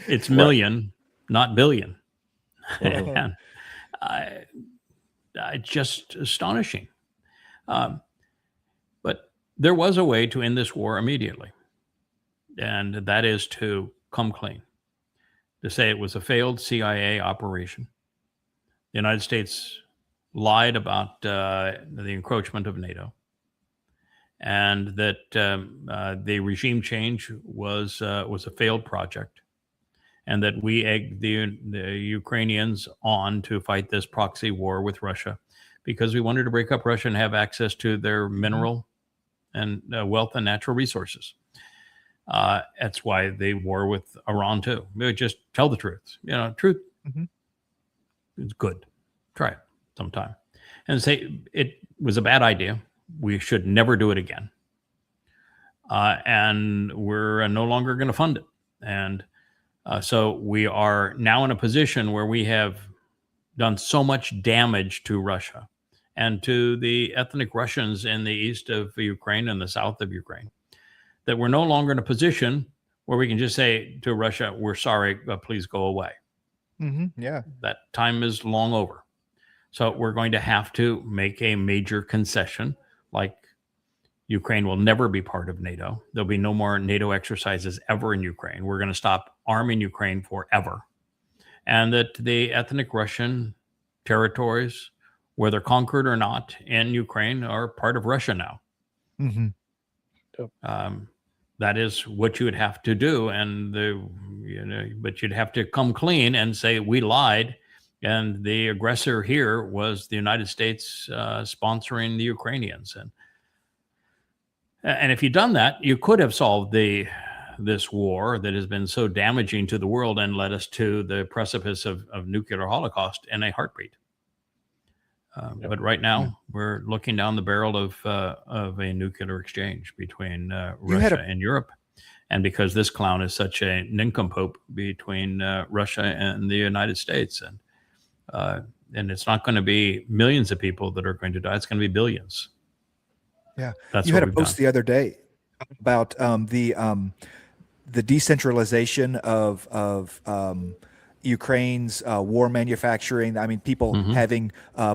It's million, not billion. And just astonishing. But there was a way to end this war immediately, and that is to come clean, to say it was a failed CIA operation. The United States lied about the encroachment of NATO, and that the regime change was a failed project, and that we egged the Ukrainians on to fight this proxy war with Russia because we wanted to break up Russia and have access to their mineral and wealth and natural resources. That's why they war with Iran too. We would just tell the truth. Truth is good. Try it sometime. And say it was a bad idea. We should never do it again. And we're no longer going to fund it. And so we are now in a position where we have done so much damage to Russia and to the ethnic Russians in the east of Ukraine and the south of Ukraine, that we're no longer in a position where we can just say to Russia, we're sorry, but please go away. Yeah. That time is long over. So we're going to have to make a major concession, like Ukraine will never be part of NATO. There'll be no more NATO exercises ever in Ukraine. We're going to stop arming Ukraine forever. And that the ethnic Russian territories, whether conquered or not in Ukraine, are part of Russia now. That is what you would have to do. And but you'd have to come clean and say, we lied. And the aggressor here was the United States sponsoring the Ukrainians. And if you'd done that, you could have solved this war that has been so damaging to the world and led us to the precipice of nuclear holocaust in a heartbeat. But right now, we're looking down the barrel of a nuclear exchange between Russia and Europe. And because this clown is such a nincompoop between Russia and the United States. And it's not going to be millions of people that are going to die. It's going to be billions. Yeah. That's you had a post the other day about the decentralization of Ukraine's war manufacturing. I mean, people having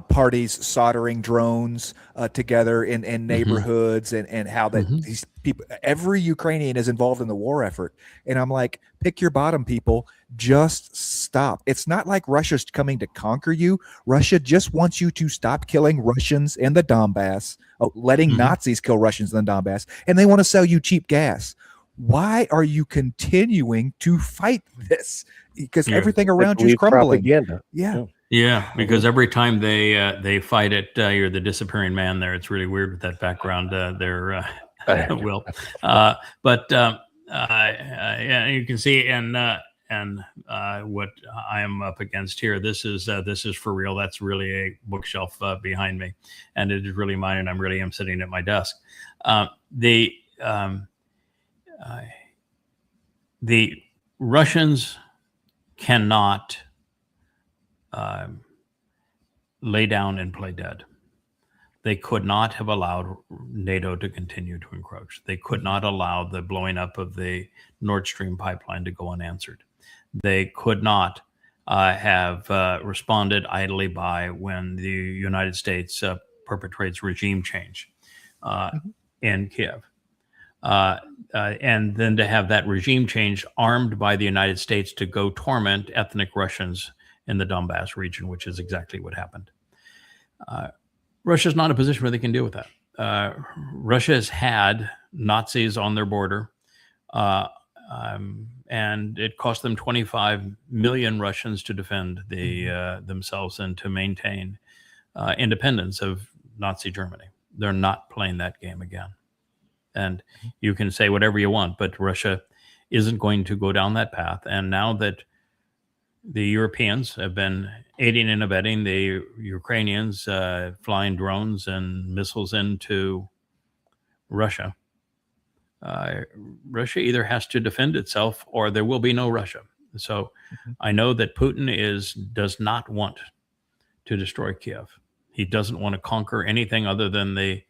parties soldering drones together in neighborhoods, and how that these people, every Ukrainian is involved in the war effort. And I'm like, pick your bottom, people. Just stop. It's not like Russia's coming to conquer you. Russia just wants you to stop killing Russians in the Donbass, letting Nazis kill Russians in the Donbass, and they want to sell you cheap gas. Why are you continuing to fight this? Because everything around you is crumbling. Yeah, because every time they fight it, you're the disappearing man there. It's really weird with that background there, Will. But yeah, you can see, and what I am up against here. This is for real. That's really a bookshelf behind me, and it is really mine. And I really am sitting at my desk. The Russians cannot lay down and play dead. They could not have allowed NATO to continue to encroach. They could not allow the blowing up of the Nord Stream pipeline to go unanswered. They could not have responded idly by when the United States perpetrates regime change in Kiev. And then to have that regime change armed by the United States to go torment ethnic Russians in the Donbass region, which is exactly what happened. Russia's not in a position where they can deal with that. Russia has had Nazis on their border, and it cost them 25 million Russians to defend themselves and to maintain independence of Nazi Germany. They're not playing that game again. And you can say whatever you want, but Russia isn't going to go down that path. And now that the Europeans have been aiding and abetting the Ukrainians flying drones and missiles into Russia. Russia either has to defend itself or there will be no Russia. So I know that Putin does not want to destroy Kiev. He doesn't want to conquer anything other than the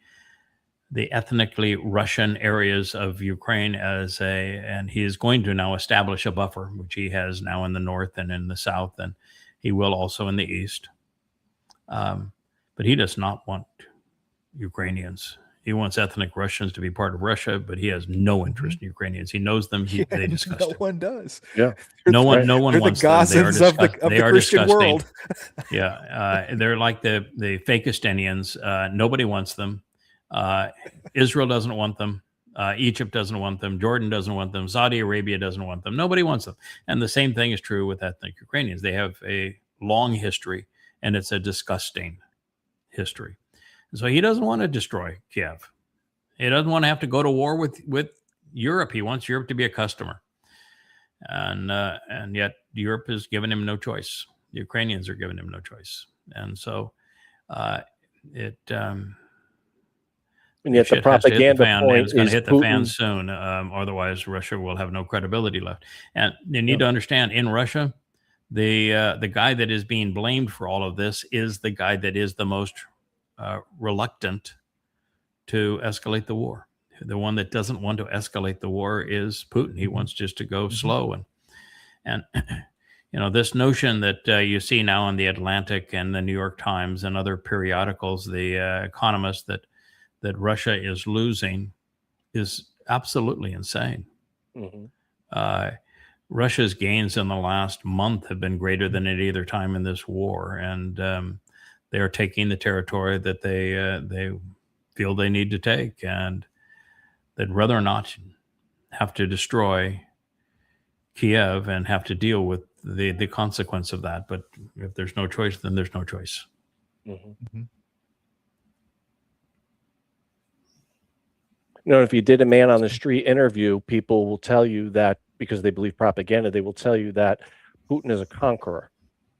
ethnically Russian areas of Ukraine and he is going to now establish a buffer, which he has now in the north and in the south, and he will also in the east. But he does not want Ukrainians. He wants ethnic Russians to be part of Russia, but he has no interest in Ukrainians. He knows them. They disgust him. No one does. Yeah. No one wants them. They are, of the Christian disgusting. world. Yeah. They're like the fakest Indians. Nobody wants them. Israel doesn't want them. Egypt doesn't want them. Jordan doesn't want them. Saudi Arabia doesn't want them. Nobody wants them. And the same thing is true with ethnic Ukrainians. They have a long history, and it's a disgusting history. So he doesn't want to destroy Kiev. He doesn't want to have to go to war with Europe. He wants Europe to be a customer. And yet Europe has given him no choice. The Ukrainians are giving him no choice. And so and yet the propaganda point is going to hit the Putin. fan soon. Otherwise, Russia will have no credibility left. And you need to understand, in Russia, the guy that is being blamed for all of this is the guy that is the most reluctant to escalate the war. The one that doesn't want to escalate the war is Putin. He wants just to go slow. And this notion that you see now in the Atlantic and the New York Times and other periodicals, the Economist, that Russia is losing is absolutely insane. Russia's gains in the last month have been greater than at either time in this war. And they are taking the territory that they feel they need to take, and they'd rather not have to destroy Kiev and have to deal with the consequence of that. But if there's no choice, then there's no choice. If you did a man on the street interview, people will tell you that, because they believe propaganda, they will tell you that Putin is a conqueror.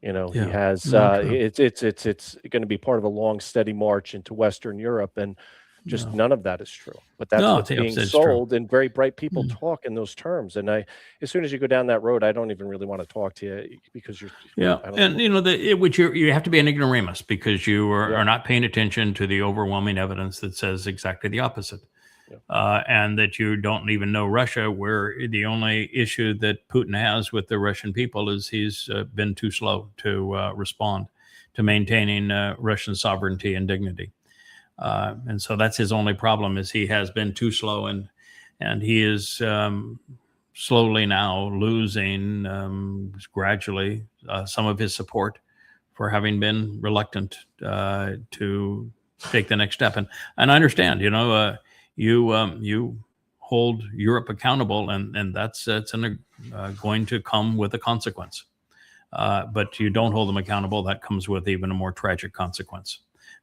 He has it's going to be part of a long, steady march into Western Europe, and just none of that is true. But that's what's being sold, and very bright people talk in those terms. And as soon as you go down that road, I don't even really want to talk to you, because you're which you have to be an ignoramus, because you are not paying attention to the overwhelming evidence that says exactly the opposite. And that you don't even know Russia, where the only issue that Putin has with the Russian people is he's been too slow to respond to maintaining Russian sovereignty and dignity. And so that's his only problem, is he has been too slow, and he is slowly now losing gradually some of his support for having been reluctant to take the next step. And I understand, you hold Europe accountable, and that's going to come with a consequence. But you don't hold them accountable, that comes with even a more tragic consequence.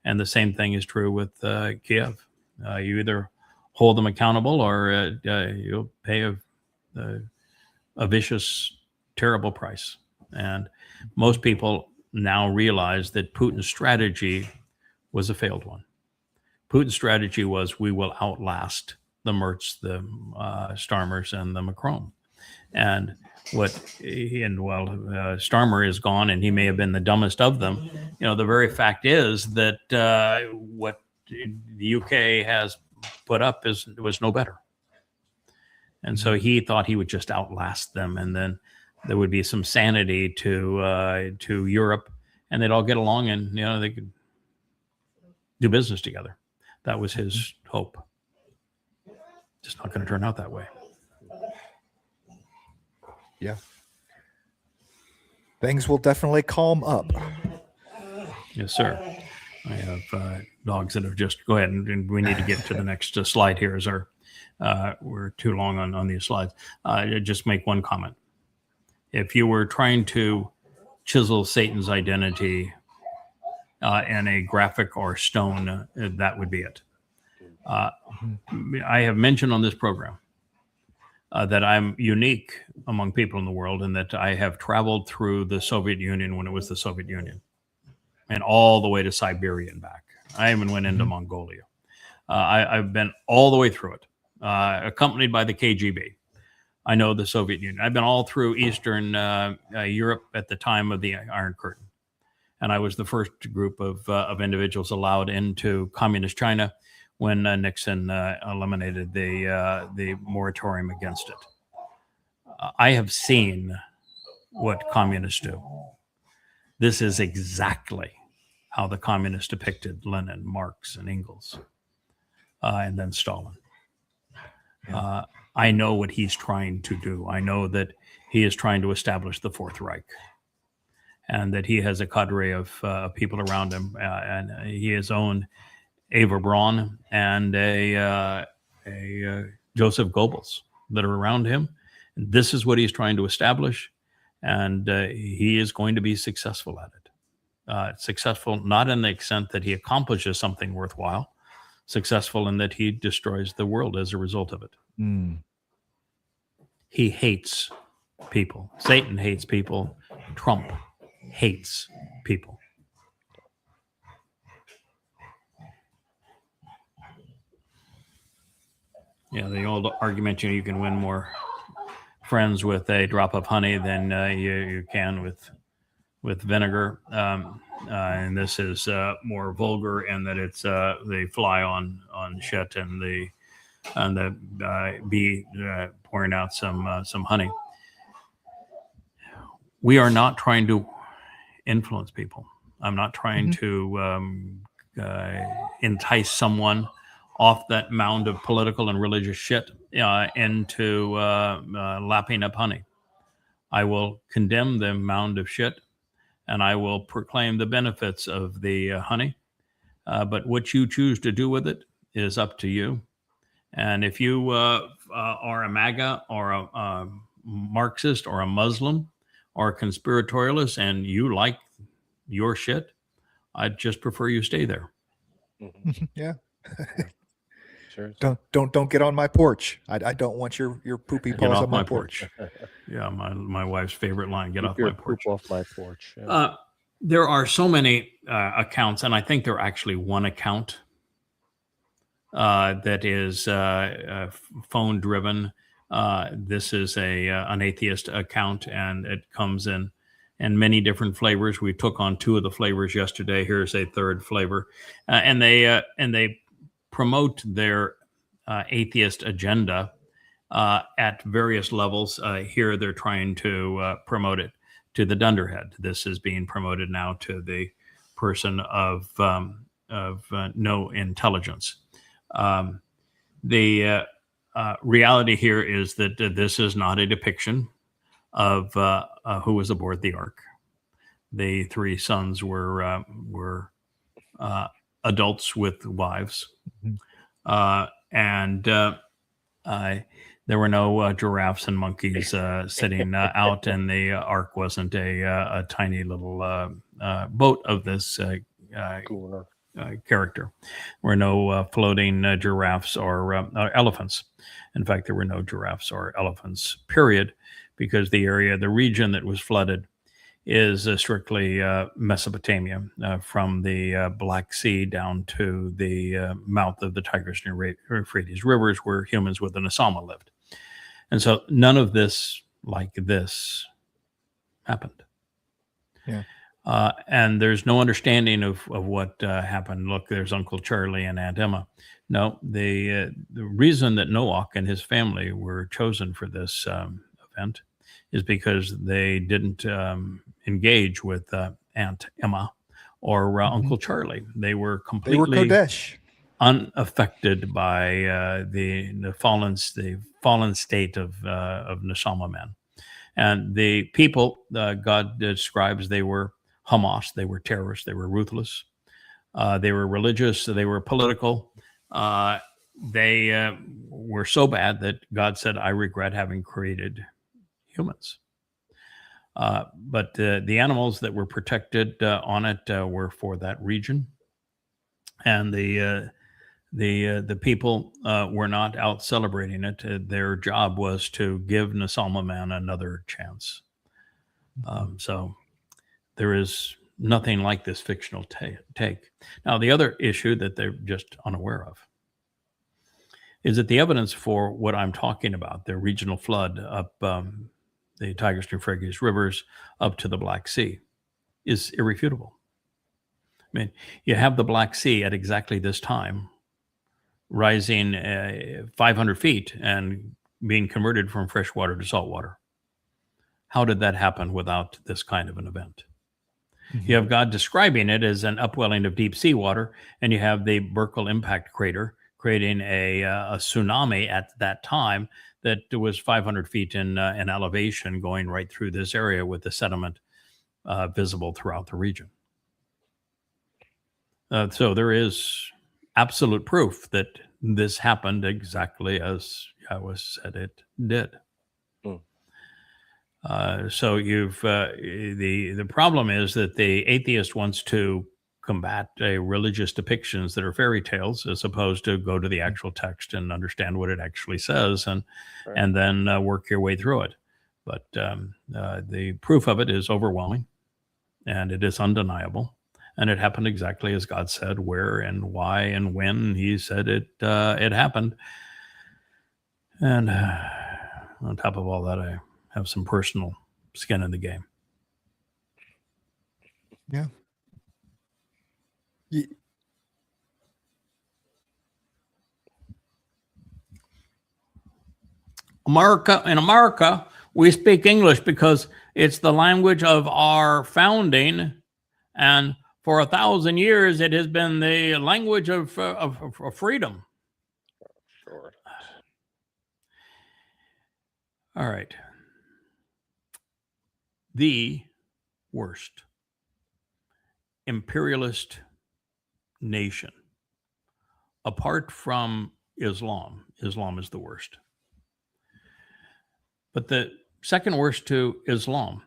And the same thing is true with Kiev. You either hold them accountable, or you'll pay a vicious, terrible price. And most people now realize that Putin's strategy was a failed one. Putin's strategy was, we will outlast the Merz, the Starmers, and the Macron. And Starmer is gone, and he may have been the dumbest of them. The very fact is that what the UK has put up was no better. And so he thought he would just outlast them, and then there would be some sanity to Europe, and they'd all get along, and they could do business together. That was his hope. Just not going to turn out that way. Yeah. Things will definitely calm up. Yes, sir. I have dogs that have just... Go ahead, and we need to get to the next slide here. We're too long on these slides. Just make one comment. If you were trying to chisel Satan's identity in a graphic or stone, that would be it. I have mentioned on this program that I'm unique among people in the world, and that I have traveled through the Soviet Union when it was the Soviet Union, and all the way to Siberia and back. I even went into Mongolia. I've been all the way through it, accompanied by the KGB. I know the Soviet Union. I've been all through Eastern Europe at the time of the Iron Curtain. And I was the first group of individuals allowed into communist China when Nixon eliminated the moratorium against it. I have seen what communists do. This is exactly how the communists depicted Lenin, Marx, and Engels, and then Stalin. I know what he's trying to do. I know that he is trying to establish the Fourth Reich, and that he has a cadre of people around him, and he has owned Eva Braun and a Joseph Goebbels that are around him. This is what he's trying to establish, and he is going to be successful at it. Successful not in the extent that he accomplishes something worthwhile, successful in that he destroys the world as a result of it. He hates people. Satan hates people. Trump hates people. Yeah, the old argument, you can win more friends with a drop of honey than you can with vinegar. And this is more vulgar in that it's the fly on shit and the bee pouring out some honey. We are not trying to influence people. I'm not trying to entice someone off that mound of political and religious shit into lapping up honey. I will condemn the mound of shit, and I will proclaim the benefits of the honey. But what you choose to do with it is up to you. And if you are a MAGA or a Marxist or a Muslim or a conspiratorialist and you like your shit, I'd just prefer you stay there. Yeah. Sure. Don't get on my porch. I don't want your poopy paws on my porch. Yeah, my wife's favorite line: "Get off my porch." Poop off my porch. Yeah. There are so many accounts, and I think there are actually one account that is phone driven. This is an atheist account, and it comes in many different flavors. We took on 2 of the flavors yesterday. Here's a 3rd flavor, and they promote their atheist agenda at various levels. Here they're trying to promote it to the dunderhead. This is being promoted now to the person of no intelligence. The reality here is that this is not a depiction of who was aboard the ark. The 3 sons were adults with wives, and there were no giraffes and monkeys sitting out, and the ark wasn't a tiny little boat of this character. There were no floating giraffes or elephants. In fact, there were no giraffes or elephants, period, because the region that was flooded is strictly Mesopotamia, from the Black Sea down to the mouth of the Tigris and Euphrates rivers, where humans with an Osama lived. And so none of this like this happened. Yeah. And there's no understanding of what happened. Look, there's Uncle Charlie and Aunt Emma. No, the reason that Noach and his family were chosen for this event is because they didn't engage with Aunt Emma or Uncle Charlie. They were completely Kodesh, unaffected by the fallen state of Neshama man. And the people God describes, they were Hamas, they were terrorists, they were ruthless, they were religious, they were political. They were so bad that God said, "I regret having created humans." But the animals that were protected on it were for that region, and the The people were not out celebrating it. Their job was to give Nasalma Man another chance. So there is nothing like this fictional take. Now, the other issue that they're just unaware of is that the evidence for what I'm talking about, the regional flood up the Tigris, Euphrates rivers up to the Black Sea, is irrefutable. I mean, you have the Black Sea at exactly this time rising 500 feet and being converted from fresh water to salt water. How did that happen without this kind of an event? You have God describing it as an upwelling of deep sea water, and you have the Burkle impact crater creating a tsunami at that time that was 500 feet in elevation, going right through this area with the sediment visible throughout the region. So there is absolute proof that this happened exactly as Yahweh said it did. So you've the problem is that the atheist wants to combat religious depictions that are fairy tales, as opposed to go to the actual text and understand what it actually says, and then work your way through it. But the proof of it is overwhelming, and it is undeniable, and it happened exactly as God said, where and why and when He said it happened. And on top of all that, I have some personal skin in the game. Yeah. In America, we speak English because it's the language of our founding, and for 1,000 years, it has been the language of freedom. Sure. All right. The worst imperialist nation, apart from Islam is the worst. But the second worst to Islam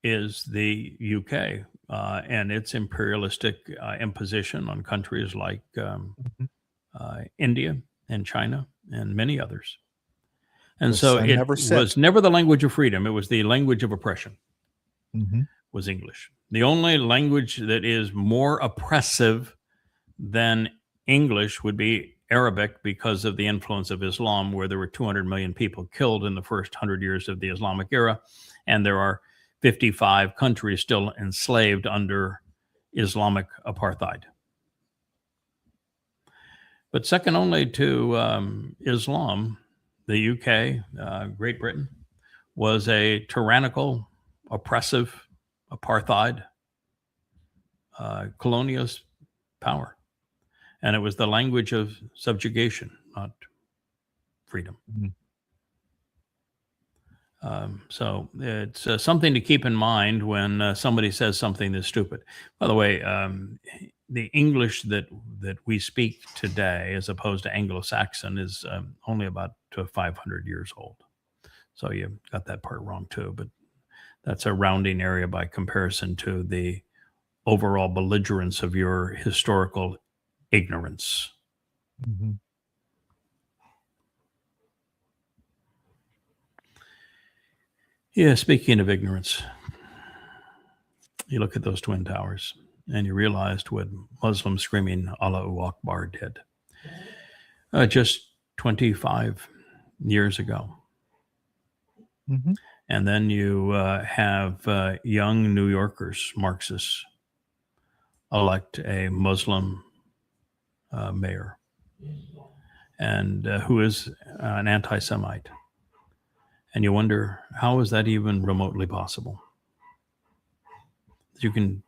is the UK and its imperialistic imposition on countries like India and China and many others. And so it was never the language of freedom. It was the language of oppression, was English. The only language that is more oppressive than English would be Arabic, because of the influence of Islam, where there were 200 million people killed in the first 100 years of the Islamic era. And there are 55 countries still enslaved under Islamic apartheid. But second only to Islam, the UK, Great Britain, was a tyrannical, oppressive, apartheid, colonialist power. And it was the language of subjugation, not freedom. So it's something to keep in mind when somebody says something that's stupid. By the way, the English that we speak today, as opposed to Anglo-Saxon, is only about 500 years old. So you got that part wrong too, but that's a rounding area by comparison to the overall belligerence of your historical ignorance. Yeah, speaking of ignorance, you look at those Twin Towers and you realized what Muslims screaming Allahu Akbar did just 25 years ago. And then you have young New Yorkers, Marxists, elect a Muslim mayor, and who is an anti-Semite. And you wonder, how is that even remotely possible? You can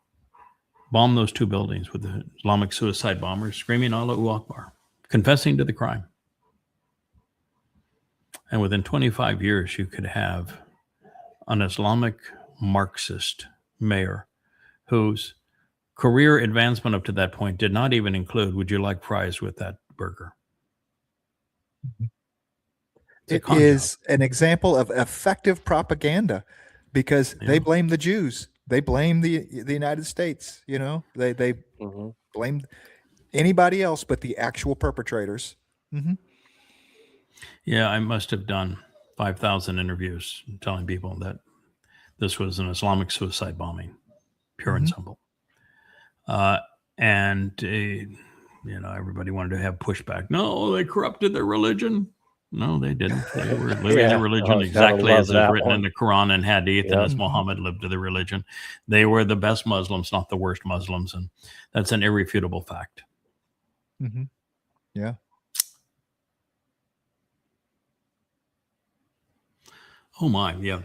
bomb those two buildings with the Islamic suicide bombers screaming Allahu Akbar, confessing to the crime. And within 25 years, you could have an Islamic Marxist mayor whose career advancement up to that point did not even include, would you like fries with that burger? It is an example of effective propaganda, because they blame the Jews. They blame the United States. You know, they blame anybody else but the actual perpetrators. Mm-hmm. Yeah, I must have done 5,000 interviews telling people that this was an Islamic suicide bombing, pure and simple. Everybody wanted to have pushback. No, they corrupted their religion. No, they didn't. They were living their religion exactly as is written in the Quran and Hadith, and as Muhammad lived to the religion. They were the best Muslims, not the worst Muslims, and that's an irrefutable fact. Mm-hmm. Yeah. Oh my, yeah.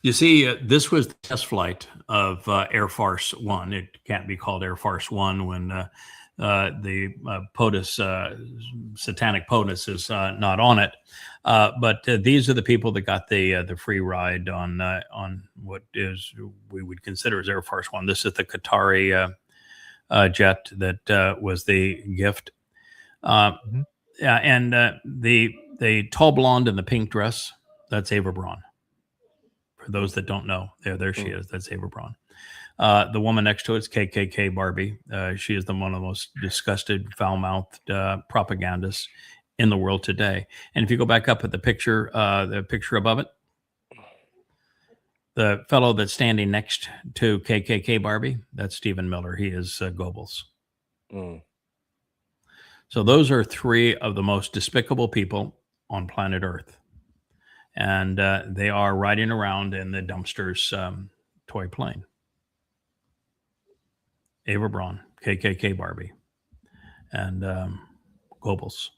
You see, this was the test flight of Air Force One. It can't be called Air Force One when the POTUS, satanic POTUS, is not on it. But these are the people that got the free ride on what we would consider as Air Force One. This is the Qatari jet that was the gift. Yeah, and the tall blonde in the pink dress, that's Ava Braun. For those that don't know, there she is. That's Ava Braun. The woman next to it is KKK Barbie. She is one of the most disgusted, foul-mouthed propagandists in the world today. And if you go back up at the picture above it, the fellow that's standing next to KKK Barbie, that's Stephen Miller. He is Goebbels. So those are three of the most despicable people on planet Earth. And they are riding around in the dumpster's toy plane. Ava Braun, KKK Barbie, and Goebbels.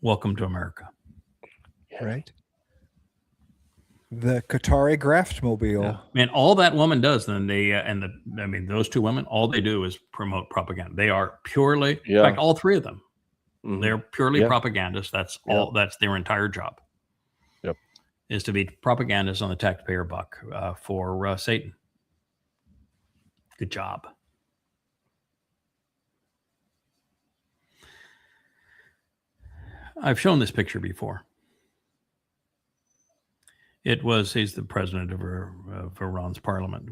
Welcome to America. Right. The Qatari Graftmobile. And all that woman does, then those two women, all they do is promote propaganda. They are purely, in fact, all three of them. They're purely propagandists. That's all. That's their entire job. Yep. Is to be propagandists on the taxpayer buck for Satan. Good job. I've shown this picture before. He's the president of Iran's parliament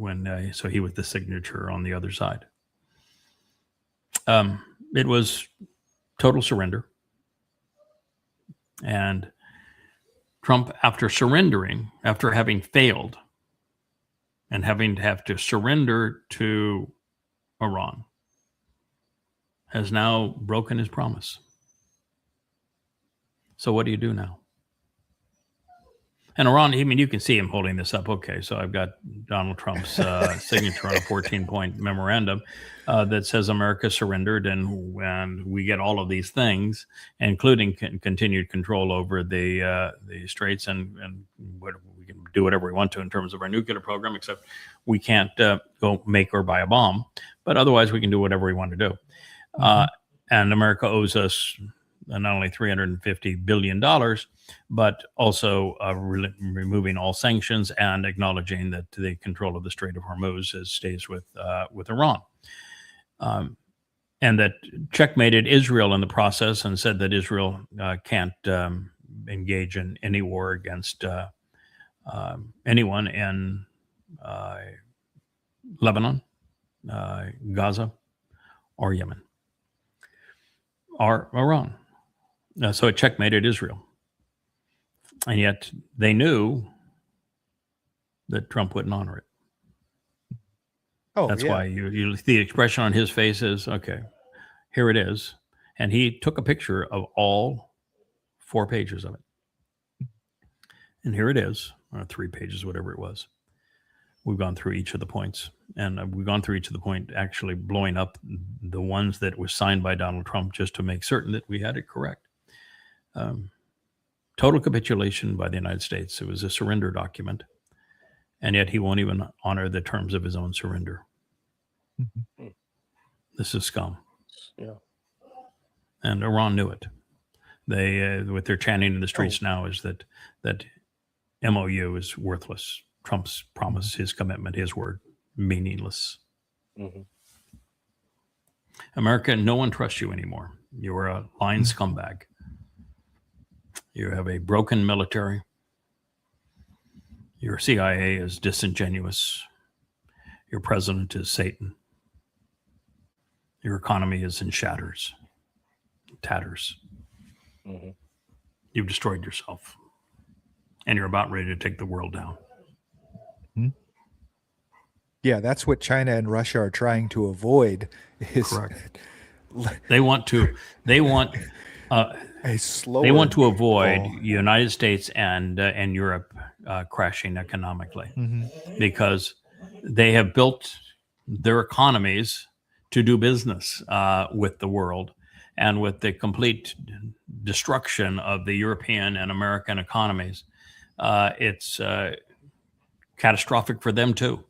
so he was the signature on the other side. It was total surrender. And Trump, after having failed and having to have to surrender to Iran, has now broken his promise. So what do you do now? And Iran, you can see him holding this up. Okay, so I've got Donald Trump's signature on a 14-point memorandum that says America surrendered, and we get all of these things, including continued control over the straits, and we can do whatever we want to in terms of our nuclear program, except we can't go make or buy a bomb. But otherwise, we can do whatever we want to do. And America owes us not only $350 billion, but also removing all sanctions and acknowledging that the control of the Strait of Hormuz stays with Iran. And that checkmated Israel in the process and said that Israel can't engage in any war against anyone in Lebanon, Gaza, or Yemen, or Iran. So it checkmated Israel. And yet they knew that Trump wouldn't honor it. That's why the expression on his face is, okay, here it is. And he took a picture of all 4 pages of it. And here it is, or 3 pages, whatever it was. We've gone through each of the points. And we've gone through each of the point, actually blowing up the ones that was signed by Donald Trump just to make certain that we had it correct. Total capitulation by the United States. It was a surrender document. And yet he won't even honor the terms of his own surrender. This is scum. Yeah. And Iran knew it. They, what they're chanting in the streets now is that MOU is worthless. Trump's promise, his commitment, his word, meaningless. America, no one trusts you anymore. You're a lying scumbag. You have a broken military. Your CIA is disingenuous. Your president is Satan. your economy is in tatters. Mm-hmm. You've destroyed yourself, and you're about ready to take the world down. Yeah, that's what China and Russia are trying to avoid. Correct. They want to a slower. They want to avoid the United States and Europe crashing economically, because they have built their economies to do business with the world, and with the complete destruction of the European and American economies, it's catastrophic for them too.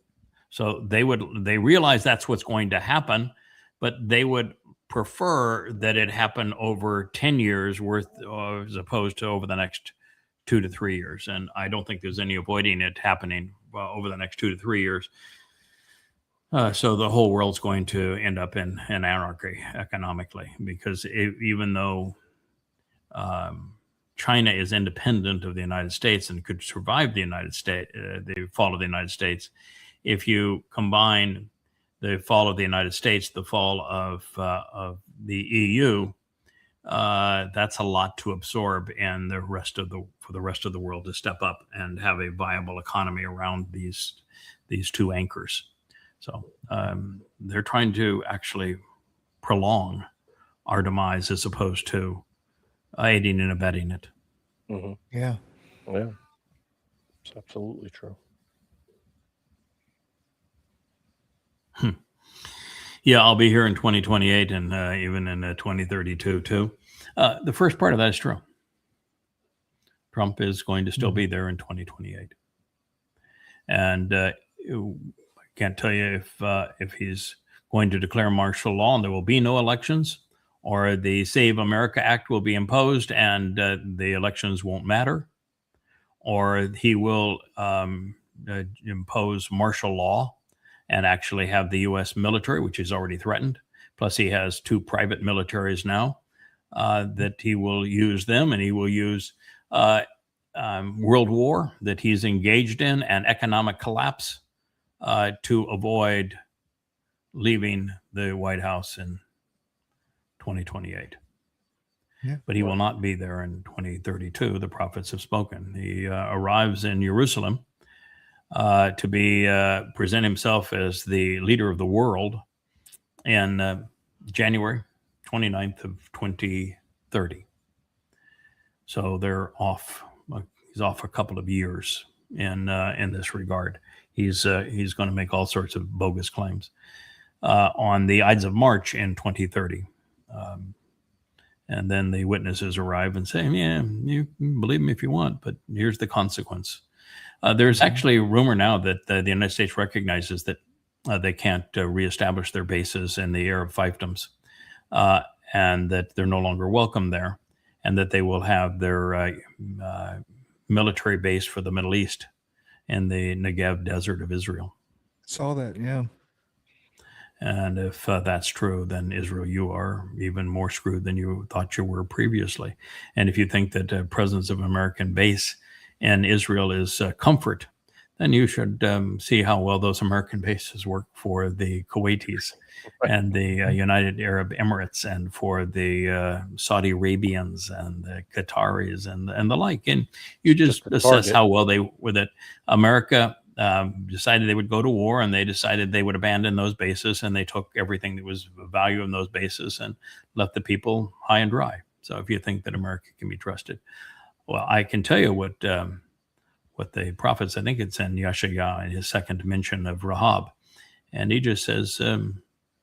So they realize that's what's going to happen, but they would prefer that it happen over 10 years worth as opposed to over the next 2 to 3 years. And I don't think there's any avoiding it happening over the next 2 to 3 years. So the whole world's going to end up in anarchy economically, because even though China is independent of the United States and could survive the United States, the fall of the United States, if you combine the fall of the United States, the fall of the EU, that's a lot to absorb, and for the rest of the world to step up and have a viable economy around these two anchors. So they're trying to actually prolong our demise as opposed to aiding and abetting it. Mm-hmm. Yeah. It's absolutely true. Yeah, I'll be here in 2028 and even in 2032 too. The first part of that is true. Trump is going to still be there in 2028, and I can't tell you if he's going to declare martial law and there will be no elections, or the Save America Act will be imposed and the elections won't matter, or he will impose martial law and actually have the U.S. military, which is already threatened. Plus, he has 2 private militaries now that he will use them, and he will use world war that he's engaged in and economic collapse to avoid leaving the White House in 2028. Yeah. But he will not be there in 2032. The prophets have spoken. He arrives in Jerusalem to present himself as the leader of the world in January 29th of 2030. So they're off. He's off a couple of years in this regard. He's going to make all sorts of bogus claims on the Ides of March in 2030. And then the witnesses arrive and say, yeah, you can believe me if you want, but here's the consequence. There's actually a rumor now that the United States recognizes that they can't reestablish their bases in the Arab fiefdoms, and that they're no longer welcome there, and that they will have their military base for the Middle East in the Negev desert of Israel. Saw that, yeah. And if that's true, then Israel, you are even more screwed than you thought you were previously. And if you think that the presence of an American base in Israel is comfort, then you should see how well those American bases work for the Kuwaitis and the United Arab Emirates, and for the Saudi Arabians and the Qataris and the like. And you just assess how well they were, that America decided they would go to war, and they decided they would abandon those bases, and they took everything that was of value in those bases and left the people high and dry. So if you think that America can be trusted, well, I can tell you what the prophets, I think it's in Yeshaya, in his second mention of Rahab, and he just says,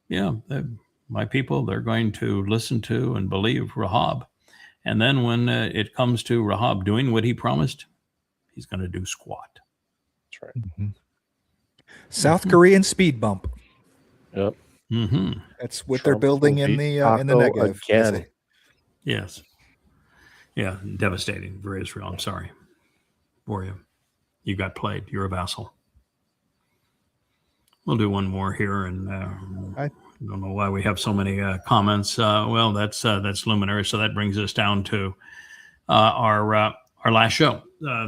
my people, they're going to listen to and believe Rahab, and then when it comes to Rahab doing what he promised, he's going to do squat. That's right. Mm-hmm. South Korean speed bump. Yep. Mm-hmm. That's what they're building in the Negev. Again. Yes. Yeah, devastating for Israel. I'm sorry for you. You got played. You're a vassal. We'll do one more here, and I don't know why we have so many comments. Well, that's luminary. So that brings us down to our last show.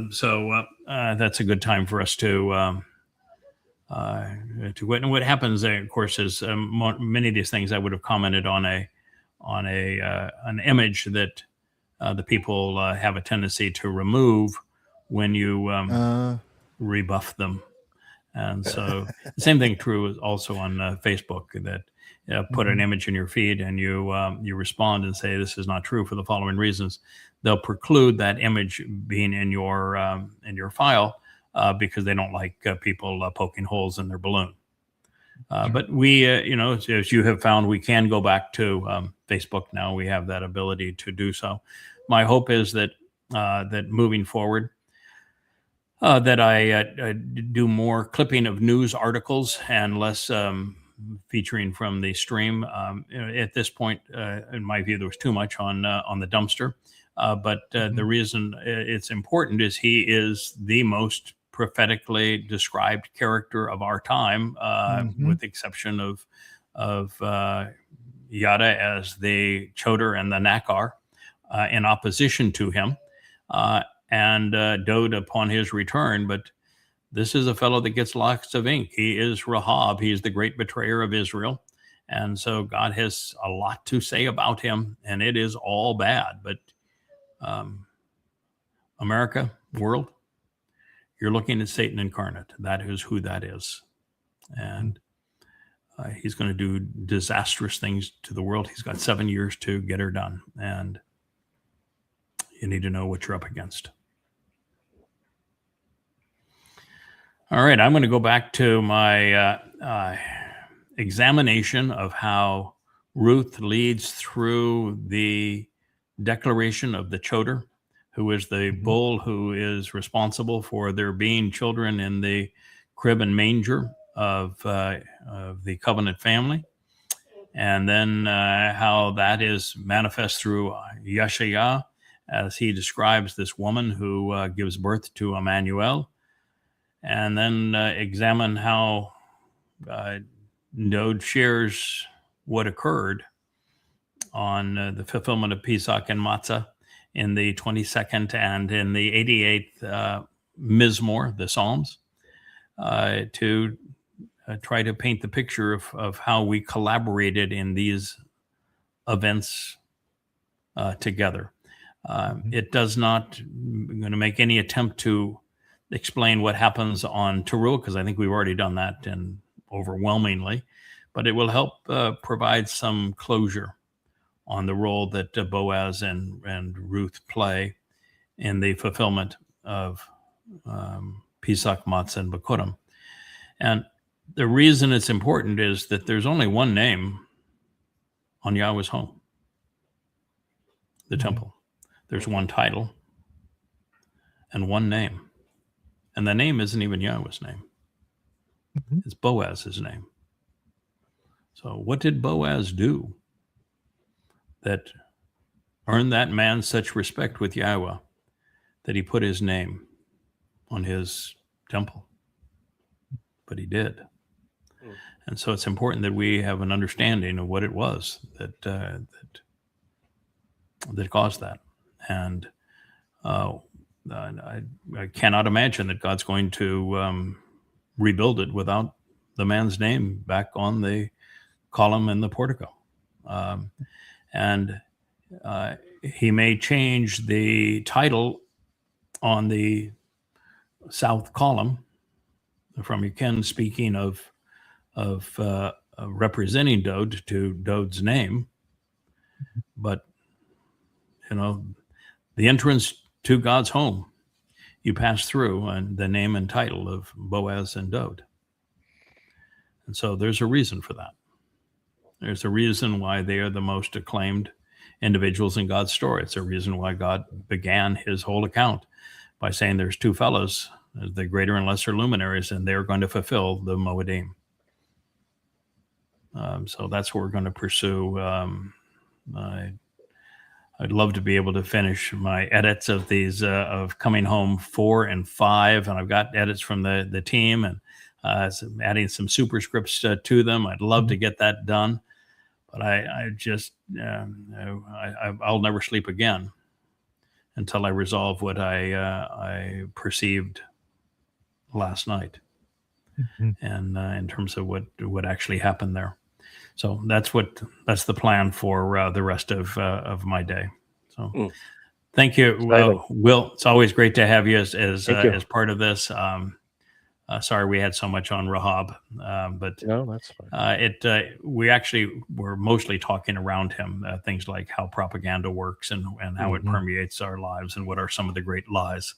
So that's a good time for us to to wit. And what happens, of course, is many of these things I would have commented on an image that the people have a tendency to remove when you rebuff them. And so the same thing true is also on Facebook, that put an image in your feed and you respond and say this is not true for the following reasons. They'll preclude that image being in your file because they don't like people poking holes in their balloon. But we, as you have found, we can go back to Facebook now. We have that ability to do so. My hope is that that moving forward, that I do more clipping of news articles and less featuring from the stream. At this point, in my view, there was too much on the dumpster. But the reason it's important is he is the most prophetically described character of our time, with the exception of Yada as the Chodar and the Nakar in opposition to him, and Dode upon his return. But this is a fellow that gets lots of ink. He is Rahab. He is the great betrayer of Israel. And so God has a lot to say about him, and it is all bad. But America, world, you're looking at Satan incarnate. That is who that is. And he's going to do disastrous things to the world. He's got 7 years to get her done. And you need to know what you're up against. All right, I'm going to go back to my examination of how Ruth leads through the declaration of the Chodar, who is the bull who is responsible for there being children in the crib and manger of the covenant family, and then how that is manifest through Yeshayah, as he describes this woman who gives birth to Emmanuel, and then examine how Dode shares what occurred on the fulfillment of Pesach and Matzah in the 22nd and in the 88th Mizmor, the Psalms, to try to paint the picture of how we collaborated in these events together. It does not going to make any attempt to explain what happens on Teruah, because I think we've already done that and overwhelmingly, but it will help provide some closure on the role that Boaz and Ruth play in the fulfillment of Pesach, Matzah, and Bikurim. And the reason it's important is that there's only one name on Yahweh's home, the temple. There's one title and one name. And the name isn't even Yahweh's name. It's Boaz's name. So what did Boaz do that earned that man such respect with Yahweh that he put his name on his temple? But he did. And so it's important that we have an understanding of what it was that caused that. And I cannot imagine that God's going to rebuild it without the man's name back on the column in the portico. And he may change the title on the south column from Ken speaking of representing Dode to Dode's name, but the entrance to God's home, you pass through and the name and title of Boaz and Dode. And so there's a reason for that. There's a reason why they are the most acclaimed individuals in God's story. It's a reason why God began his whole account by saying there's two fellows, the greater and lesser luminaries, and they're going to fulfill the Moedim. So that's what we're going to pursue. I'd love to be able to finish my edits of these, of Coming Home 4 and 5, and I've got edits from the team and adding some superscripts to them. I'd love to get that done, but I'll never sleep again until I resolve what I perceived last night. and in terms of what actually happened there. So that's the plan for the rest of my day. So thank you, Will. It's always great to have you as part of this. Sorry we had so much on Rahab, but no, that's fine. We actually were mostly talking around him, things like how propaganda works and how it permeates our lives and what are some of the great lies.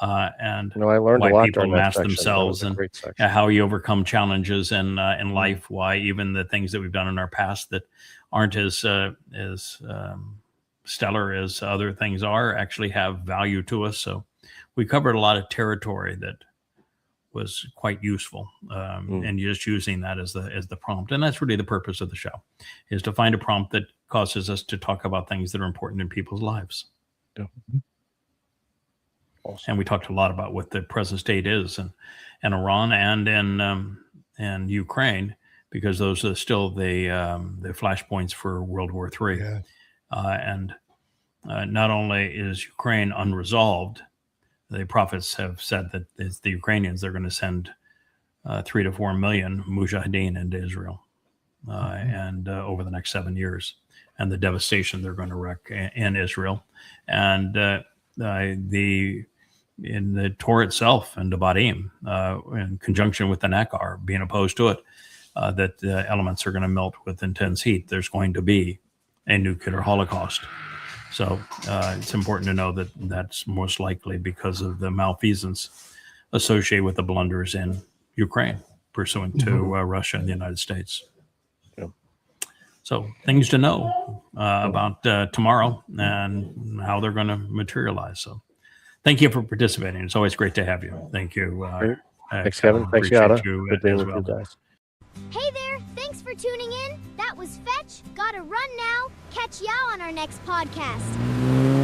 And I learned why a lot people mask themselves and section. how you overcome challenges in life, why even the things that we've done in our past that aren't as stellar as other things are actually have value to us. So we covered a lot of territory that was quite useful, and just using that as the prompt. And that's really the purpose of the show, is to find a prompt that causes us to talk about things that are important in people's lives. Yeah. Awesome. And we talked a lot about what the present state is in Iran and in Ukraine, because those are still the flashpoints for World War III. Yeah. And not only is Ukraine unresolved, the prophets have said that it's the Ukrainians, they're going to send 3 to 4 million mujahideen into Israel and over the next 7 years, and the devastation they're going to wreak in Israel. And in the Torah itself and Devarim, in conjunction with the Nakar, being opposed to it, that the elements are going to melt with intense heat. There's going to be a nuclear holocaust. So it's important to know that that's most likely because of the malfeasance associated with the blunders in Ukraine, pursuant to Russia and the United States. Yeah. So things to know about tomorrow and how they're going to materialize. So thank you for participating. It's always great to have you. Thank you. Thanks, Kevin. Thanks, Yada. Good being with you guys. Hey there. Thanks for tuning in. That was Fetch. Gotta run now. Catch y'all on our next podcast.